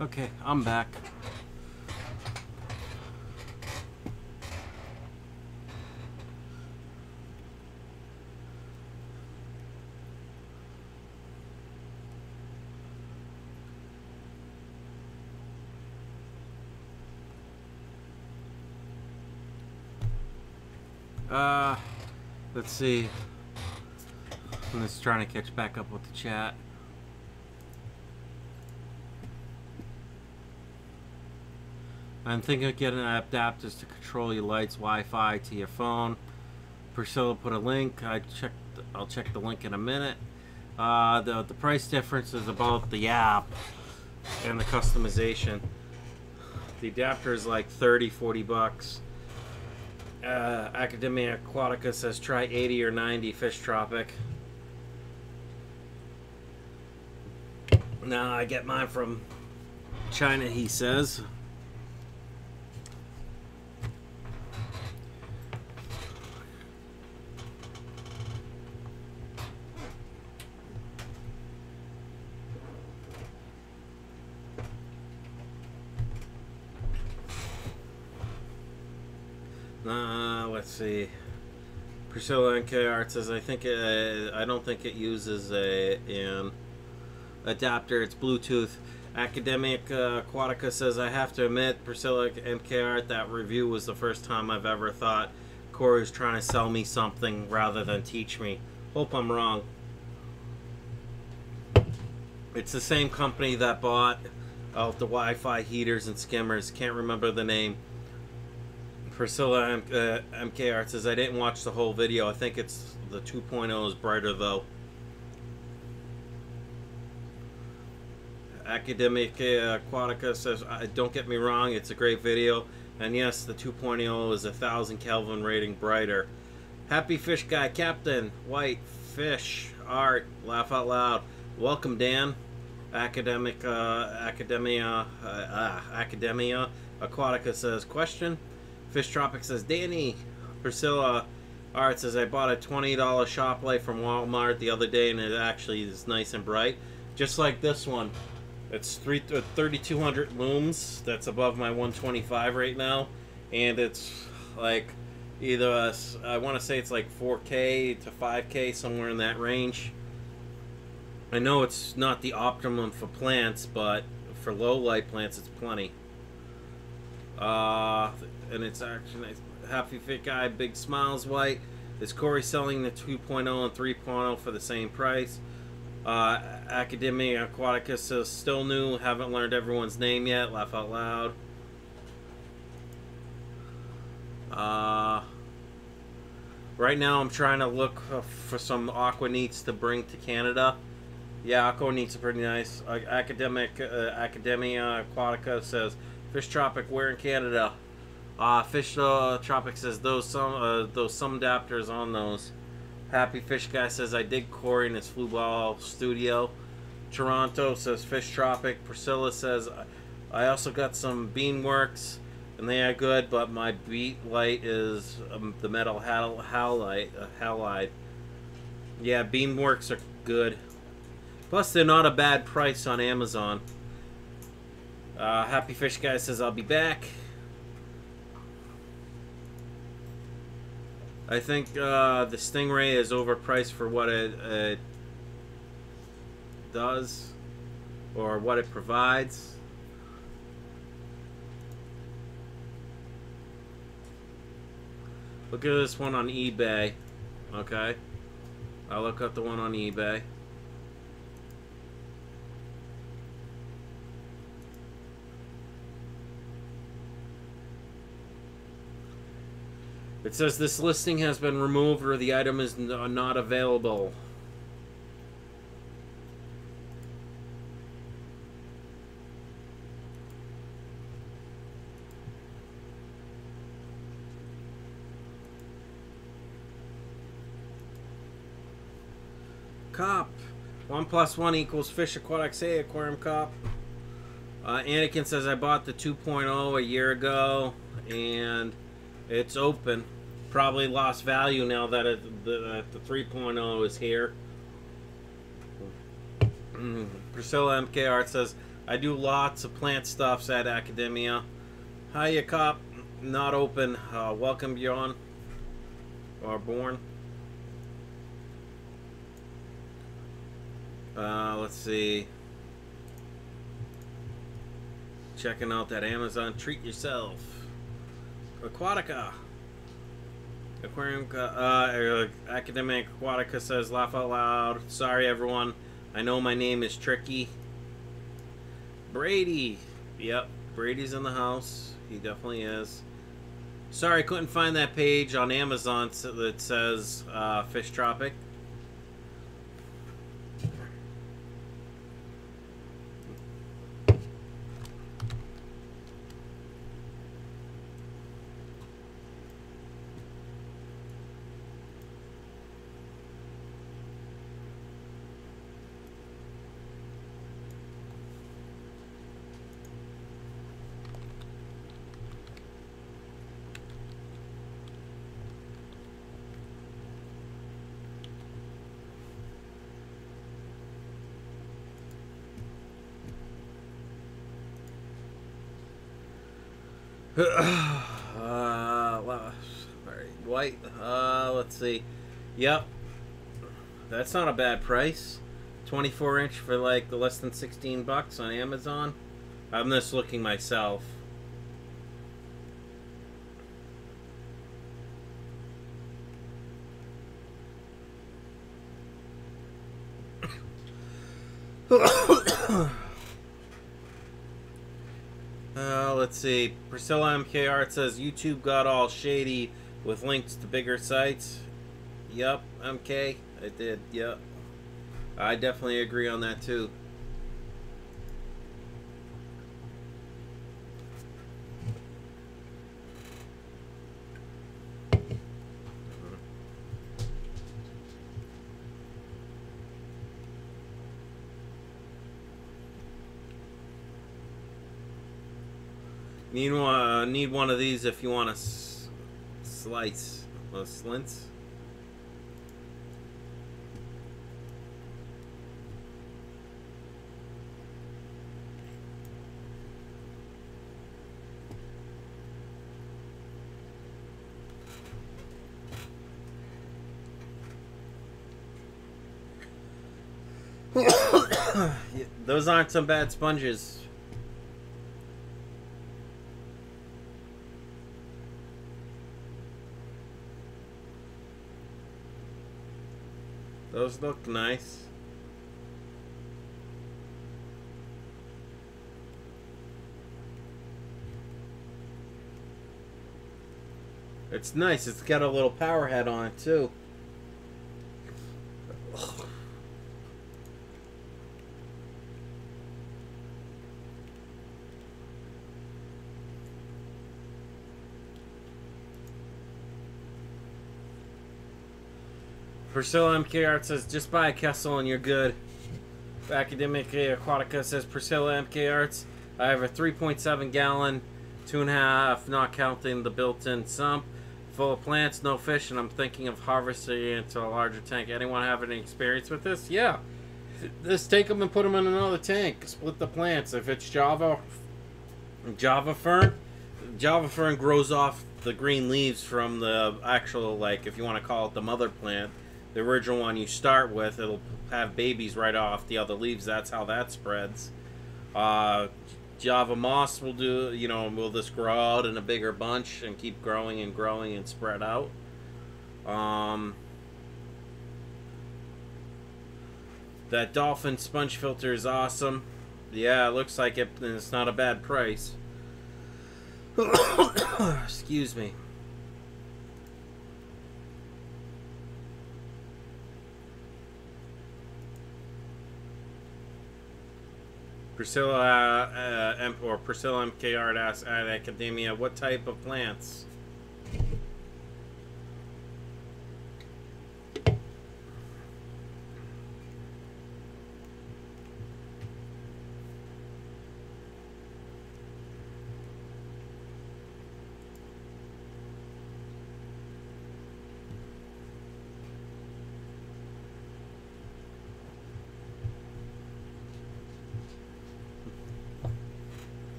Okay, I'm back. Let's see. I'm just trying to catch back up with the chat. I'm thinking of getting adapters to control your lights, Wi-Fi to your phone. Priscilla put a link. I'll check the link in a minute. The price difference is about the app and the customization. The adapter is like 30-40 bucks. Academia Aquatica says try 80 or 90 Fish Tropic. Nah, I get mine from China, he says. Let's see. Priscilla NK Art says I don't think it uses an adapter. It's Bluetooth. Academic Aquatica says I have to admit, Priscilla NK Art, that review was the first time I've ever thought Corey was trying to sell me something rather than teach me. Hope I'm wrong. It's the same company that bought out the Wi-Fi heaters and skimmers. Can't remember the name. Priscilla MK Art says I didn't watch the whole video. I think it's the 2.0 is brighter though. Academic Aquatica says don't get me wrong, it's a great video, and yes, the 2.0 is 1,000 Kelvin rating brighter. Happy Fish Guy Captain White Fish Art Laugh Out Loud. Welcome Dan. Academia Aquatica says question. Fish Tropic says Danny. Priscilla Art says I bought a $20 shop light from Walmart the other day and it actually is nice and bright, just like this one. It's 3,200 looms. That's above my 125 right now, and it's like either I want to say it's like 4K to 5K, somewhere in that range. I know it's not the optimum for plants, but for low light plants, it's plenty. And it's actually nice. Happy Fit Guy, Big Smiles White. Is Corey selling the 2.0 and 3.0 for the same price? Academia Aquatica says still new, haven't learned everyone's name yet. Laugh out loud. Right now I'm trying to look for some Aquanites to bring to Canada. Yeah, Aquanites are pretty nice. Academia Aquatica says Fish Tropic, where in Canada? Fish Tropic says those some adapters on those. Happy Fish Guy says I dig Corey in his flu ball studio. Toronto says Fish Tropic. Priscilla says I also got some Beanworks and they are good, but my beat light is the metal halide. Yeah, Beanworks are good. Plus they're not a bad price on Amazon. Happy Fish Guy says I'll be back. I think the Stingray is overpriced for what it does or what it provides. Look at this one on eBay. Okay, I'll look up the one on eBay. It says this listing has been removed or the item is not available. Cop. 1 + 1 equals Fish Aquatics. Hey, Aquarium Cop. Anakin says I bought the 2.0 a year ago and it's open. Probably lost value now that the 3.0 is here. Priscilla MK Art says I do lots of plant stuffs at Academia. Hiya, Cop. Not open. Welcome, Bjorn. Or Born. Let's see. Checking out that Amazon Treat Yourself. Aquatica. Aquarium. Academic Aquatica says, laugh out loud. Sorry, everyone. I know my name is tricky. Brady. Yep, Brady's in the house. He definitely is. Sorry, I couldn't find that page on Amazon that says Fish Tropic. White. Let's see. Yep, that's not a bad price. 24-inch for like less than 16 bucks on Amazon. I'm just looking myself. Let's see. Priscilla MK Art says YouTube got all shady with links to bigger sites. Yep, MK, I did. Yep, I definitely agree on that too. Need one of these if you want to slice or slints. Those aren't some bad sponges. Those look nice. It's nice. It's got a little power head on it too. Priscilla MK Art says, just buy a Kessel and you're good. Academic Aquatica says, Priscilla MK Arts, I have a 3.7 gallon, 2.5, not counting the built-in sump, full of plants, no fish, and I'm thinking of harvesting it into a larger tank. Anyone have any experience with this? Yeah. Just take them and put them in another tank. Split the plants. If it's Java fern grows off the green leaves from the actual, like, if you want to call it the mother plant. The original one you start with, it'll have babies right off the other leaves. That's how that spreads. Java moss will do, will just grow out in a bigger bunch and keep growing and growing and spread out. That dolphin sponge filter is awesome. Yeah, it looks like it, and it's not a bad price. Excuse me. Priscilla Priscilla MK Art asks at Academia, what type of plants?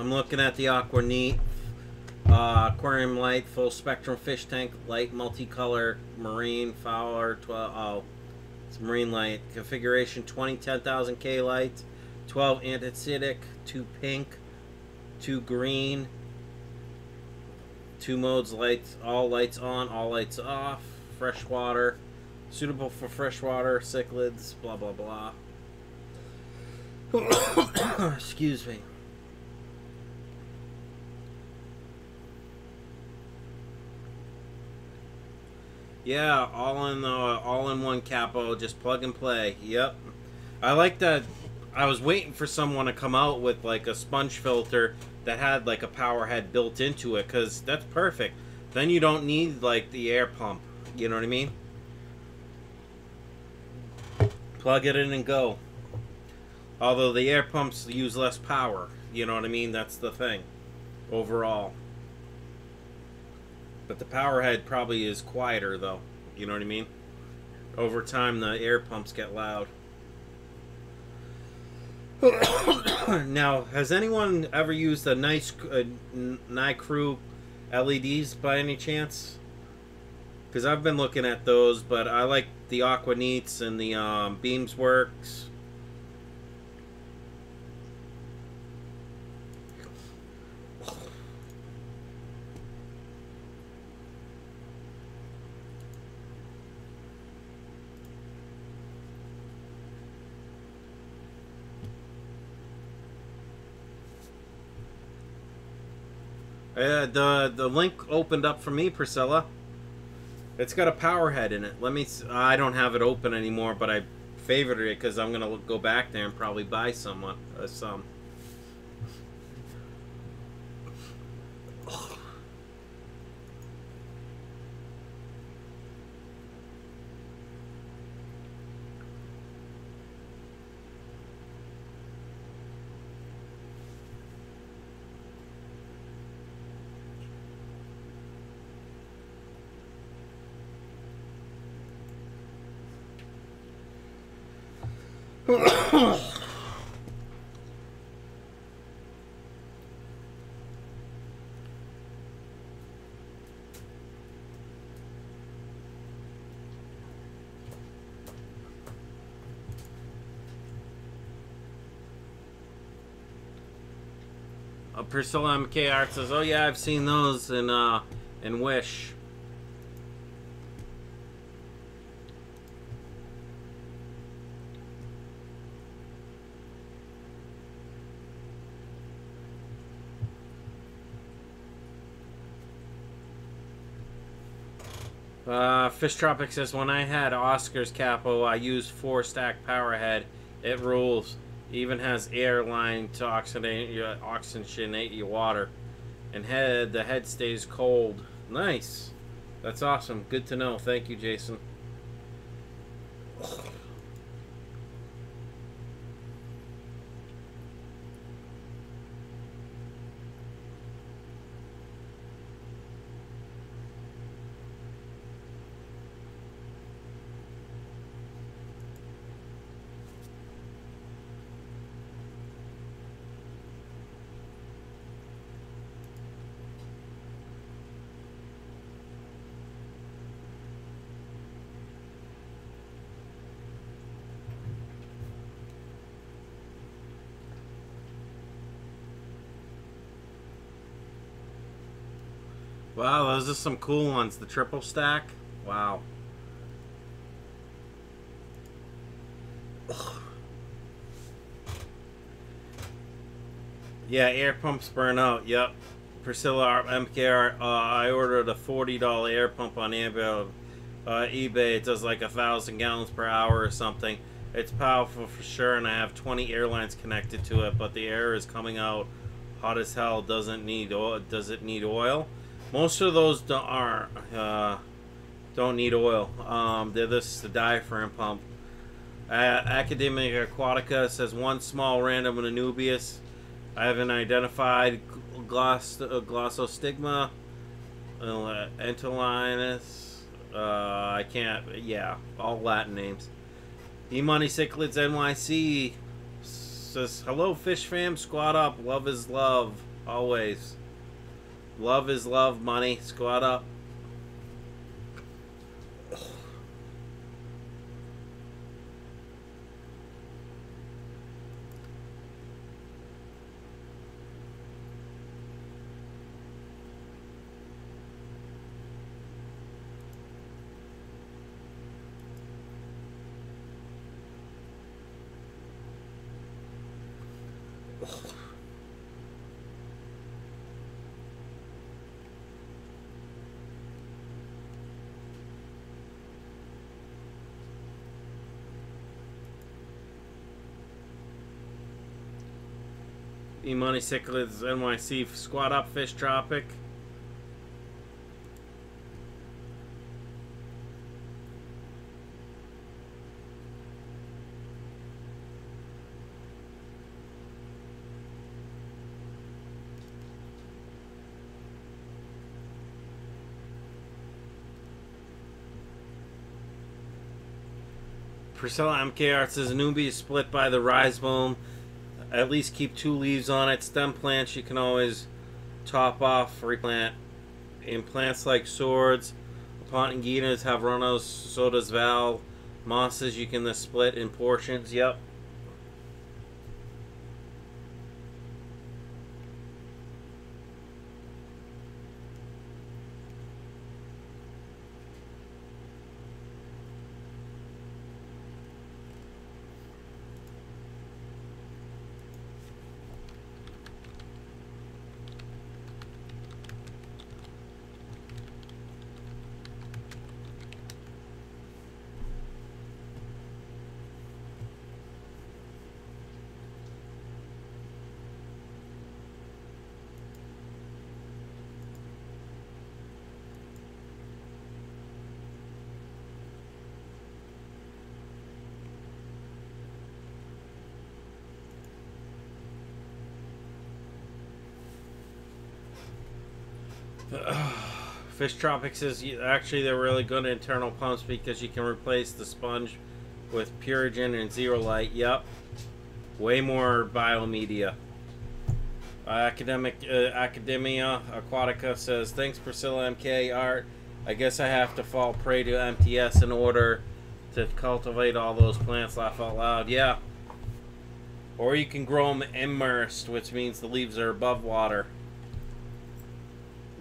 I'm looking at the Aquaneat aquarium light, full spectrum fish tank light, multicolor marine Fowler 12. Oh, it's marine light configuration 20 10,000 K light, 12 anthracitic, 2 pink, 2 green, 2 modes lights, all lights on, all lights off, freshwater, suitable for freshwater cichlids, blah blah blah. Excuse me. Yeah, all in one capo, just plug and play. Yep. I like that. I was waiting for someone to come out with like a sponge filter that had like a power head built into it, because that's perfect. Then you don't need like the air pump. You know what I mean? Plug it in and go. Although the air pumps use less power. You know what I mean? That's the thing. Overall. But the power head probably is quieter though. You know what I mean? Over time the air pumps get loud. Now, has anyone ever used a nice Nicrew LEDs by any chance? Because I've been looking at those, but I like the Aquaneats and the Beamsworks. The link opened up for me, Priscilla. It's got a power head in it. Let me. I don't have it open anymore, but I favorited it because I'm gonna go back there and probably buy some. Priscilla MK Art says, "Oh yeah, I've seen those in Wish." Fish Tropic says, when I had Oscar's capo, I used 4-stack power head. It rules. Even has air line to oxygenate your water. And the head stays cold. Nice. That's awesome. Good to know. Thank you, Jason. Wow, those are some cool ones. The triple stack. Wow. Yeah, air pumps burn out. Yep. Priscilla MKR. I ordered a $40 air pump on eBay. It does like 1,000 gallons per hour or something. It's powerful for sure, and I have 20 airlines connected to it. But the air is coming out hot as hell. Doesn't need oil. Does it need oil? Most of those don't need oil. They're the diaphragm pump. Academic Aquatica says one small random Anubias. I haven't identified glossostigma, entolinus. I can't. Yeah, all Latin names. E-Money Cichlids NYC says hello, fish fam. Squad up. Love is love. Always. Love is love, money. Squat up. E-Money Cichlids NYC. Squat up, Fish Tropic. Priscilla MKR says newbie is split by the rhizome. At least keep 2 leaves on it. Stem plants you can always top off, replant. In plants like swords, Pontanginas have runners, so does Val. Mosses you can split in portions. Yep. Fish Tropics says actually they're really good internal pumps because you can replace the sponge with Purigen and Zero Light. Yep. Way more biomedia. Academia Aquatica says thanks Priscilla MK Art. I guess I have to fall prey to MTS in order to cultivate all those plants. Laugh out loud. Yeah. Or you can grow them immersed, which means the leaves are above water.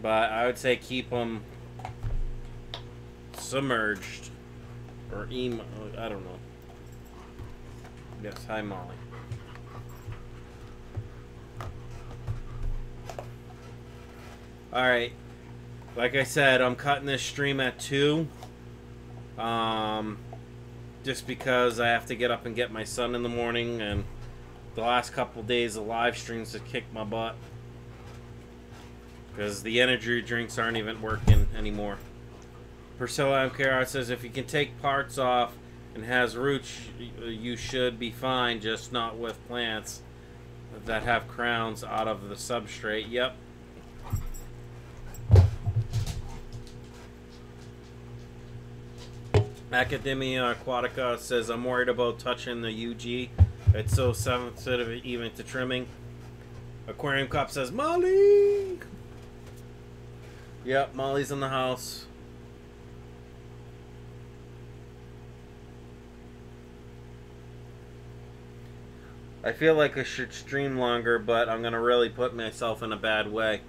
But I would say keep them submerged. Or I don't know. Yes, hi Molly. Alright. Like I said, I'm cutting this stream at 2. Just because I have to get up and get my son in the morning, and the last couple days of live streams have kicked my butt. Because the energy drinks aren't even working anymore. Priscilla MKR says if you can take parts off and has roots, you should be fine, just not with plants that have crowns out of the substrate. Yep. Academia Aquatica says I'm worried about touching the UG. It's so sensitive even to trimming. Aquarium Cop says Molly. Yep, Molly's in the house. I feel like I should stream longer, but I'm gonna really put myself in a bad way.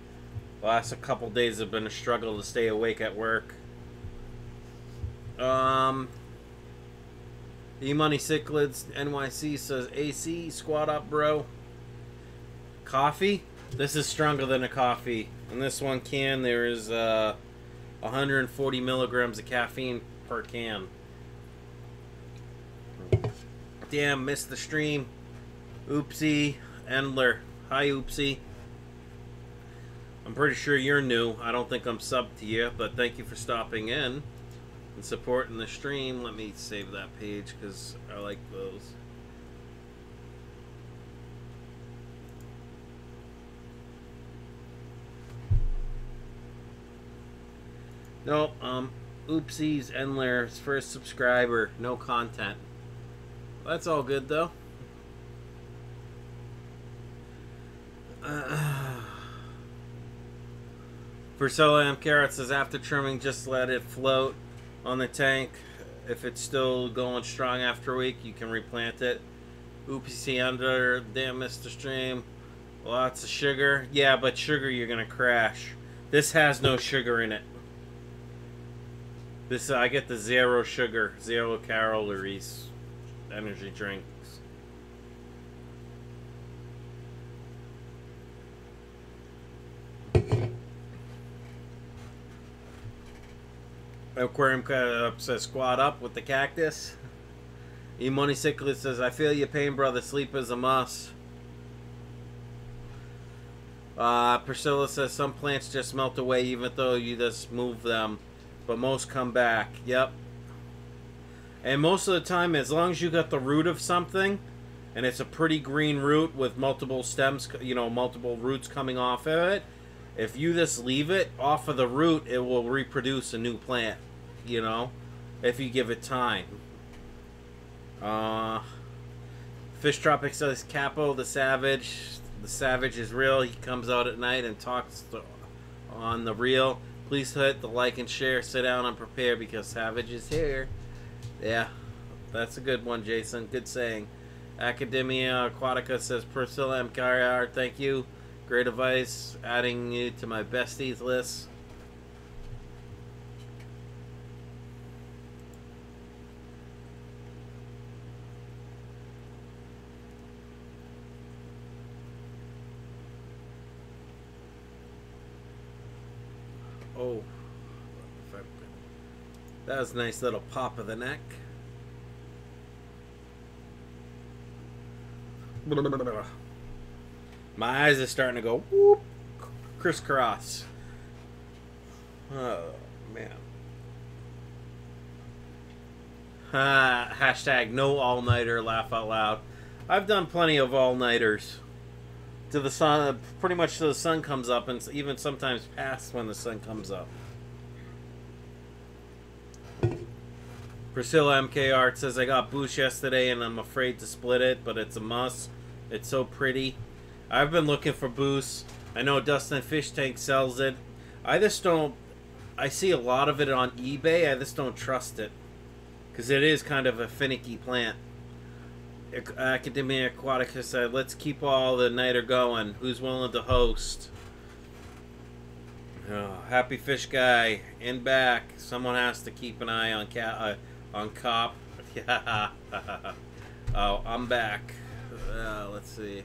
The last couple days have been a struggle to stay awake at work. E-Money Cichlids NYC says AC, squat up, bro. Coffee? This is stronger than a coffee. In this one can, there is 140 milligrams of caffeine per can. Damn, missed the stream. Oopsie. Endler. Hi, Oopsie. I'm pretty sure you're new. I don't think I'm subbed to you, but thank you for stopping in and supporting the stream. Let me save that page because I like those. Nope, Oopsies Endler's first subscriber, no content. That's all good though. Priscilla M. Carrot says, after trimming, just let it float on the tank. If it's still going strong after a week, you can replant it. Oopsie under, damn Mr. Stream. Lots of sugar. Yeah, but sugar, you're going to crash. This has no sugar in it. This, I get the zero sugar, 0 calories energy drinks. Aquarium says squat up with the cactus. E-Money Cichlid says, I feel your pain, brother. Sleep is a must. Priscilla says, some plants just melt away even though you just move them. But most come back. Yep. And most of the time, as long as you got the root of something, and it's a pretty green root with multiple stems, you know, multiple roots coming off of it, if you just leave it off of the root, it will reproduce a new plant, you know, if you give it time. Fish Tropic says, Capo, the Savage. The Savage is real. He comes out at night and talks on the reel. Please hit the like and share. Sit down and prepare because Savage is here. Yeah, that's a good one, Jason. Good saying. Academia Aquatica says, Priscilla M. Carrier, thank you. Great advice. Adding you to my besties list. Oh, that was a nice little pop of the neck. My eyes are starting to go whoop, crisscross. Oh, man. Hashtag no all-nighter, laugh out loud. I've done plenty of all-nighters. To the sun, pretty much till the sun comes up, and even sometimes past when the sun comes up. Priscilla MKR says, I got Boosh yesterday and I'm afraid to split it, but it's a must. It's so pretty. I've been looking for Boost. I know Dustin Fish Tank sells it. I just don't... I see a lot of it on eBay. I just don't trust it. Because it is kind of a finicky plant. Academia Aquatica said, let's keep all the nighter going. Who's willing to host? Oh, Happy Fish Guy in back. Someone has to keep an eye on Cop. Yeah. Oh, I'm back. Let's see.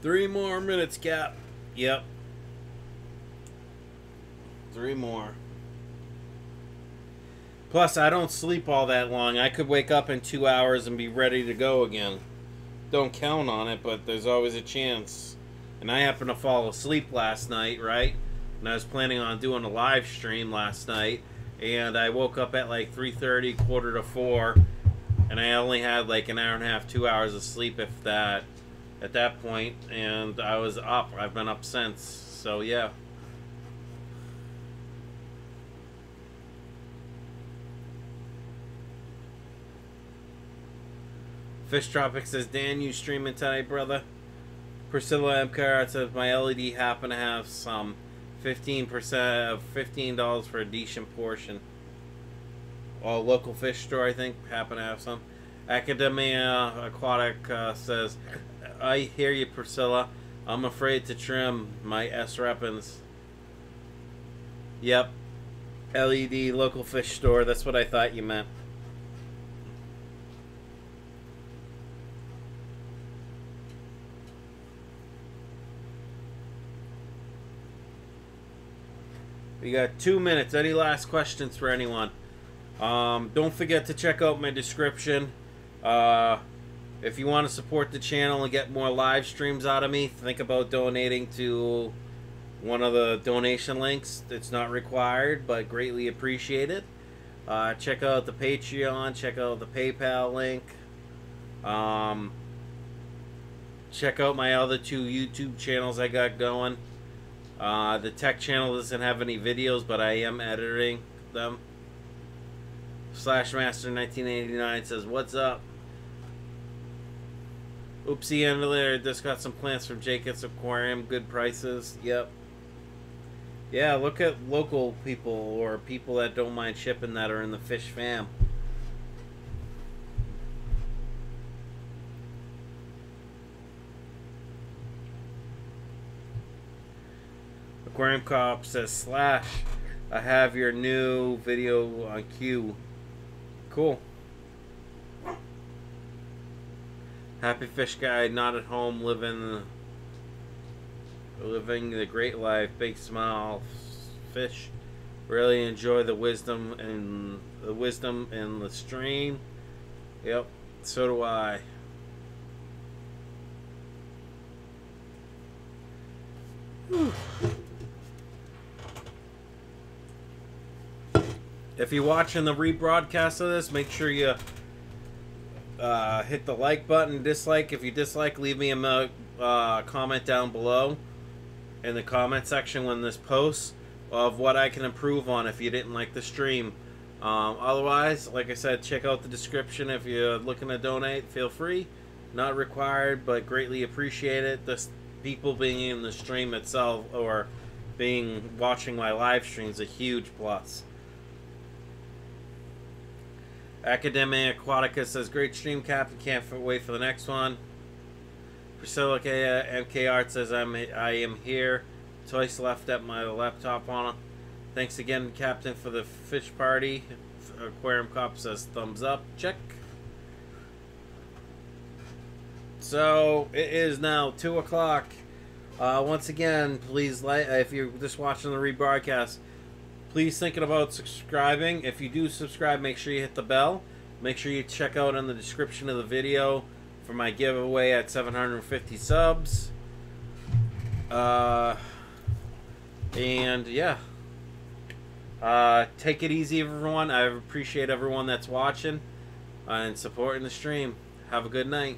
Three more minutes, Cap. Yep. 3 more. Plus, I don't sleep all that long. I could wake up in 2 hours and be ready to go again. Don't count on it, but there's always a chance. And I happened to fall asleep last night, right? And I was planning on doing a live stream last night. And I woke up at like 3:30, 3:45. And I only had like an hour and a half, 2 hours of sleep, if that, at that point. And I was up. I've been up since. So, yeah. Fish Tropic says, Dan, you streaming tonight, brother? Priscilla M. Carrot says, my LED happen to have some 15% of $15 for a decent portion. All local fish store, I think, happen to have some. Academia Aquatic says, I hear you, Priscilla. I'm afraid to trim my S-Reppins. Yep. LED local fish store. That's what I thought you meant. We got 2 minutes. Any last questions for anyone? Don't forget to check out my description. If you want to support the channel and get more live streams out of me, think about donating to one of the donation links. It's not required, but greatly appreciated. Check out the Patreon. Check out the PayPal link. check out my other 2 YouTube channels I got going. The tech channel doesn't have any videos, but I am editing them. Slashmaster1989 says, "What's up?" Oopsie, under there. Just got some plants from Jacob's Aquarium. Good prices. Yep. Yeah, look at local people or people that don't mind shipping that are in the fish fam. Aquarium Cop says, Slash, I have your new video on queue. Cool. Happy fish guy, not at home, living the great life. Big smile, fish. Really enjoy the wisdom and the stream. Yep, so do I. Whew. If you're watching the rebroadcast of this, make sure you hit the like button, dislike. If you dislike, leave me a comment down below in the comment section when this posts of what I can improve on if you didn't like the stream. Otherwise, like I said, check out the description. If you're looking to donate, feel free. Not required, but greatly appreciate it. The people being in the stream itself or watching my live stream is a huge plus. Academia Aquatica says, great stream, Captain. Can't wait for the next one. Priscilla MK Art says, I am here. Twice left at my laptop on. Thanks again, Captain, for the fish party. Aquarium Cop says, thumbs up. Check. So, it is now 2 o'clock. Once again, please, if you're just watching the rebroadcast, please thinking about subscribing. If you do subscribe, make sure you hit the bell. Make sure you check out in the description of the video for my giveaway at 750 subs. And yeah. Take it easy, everyone. I appreciate everyone that's watching and supporting the stream. Have a good night.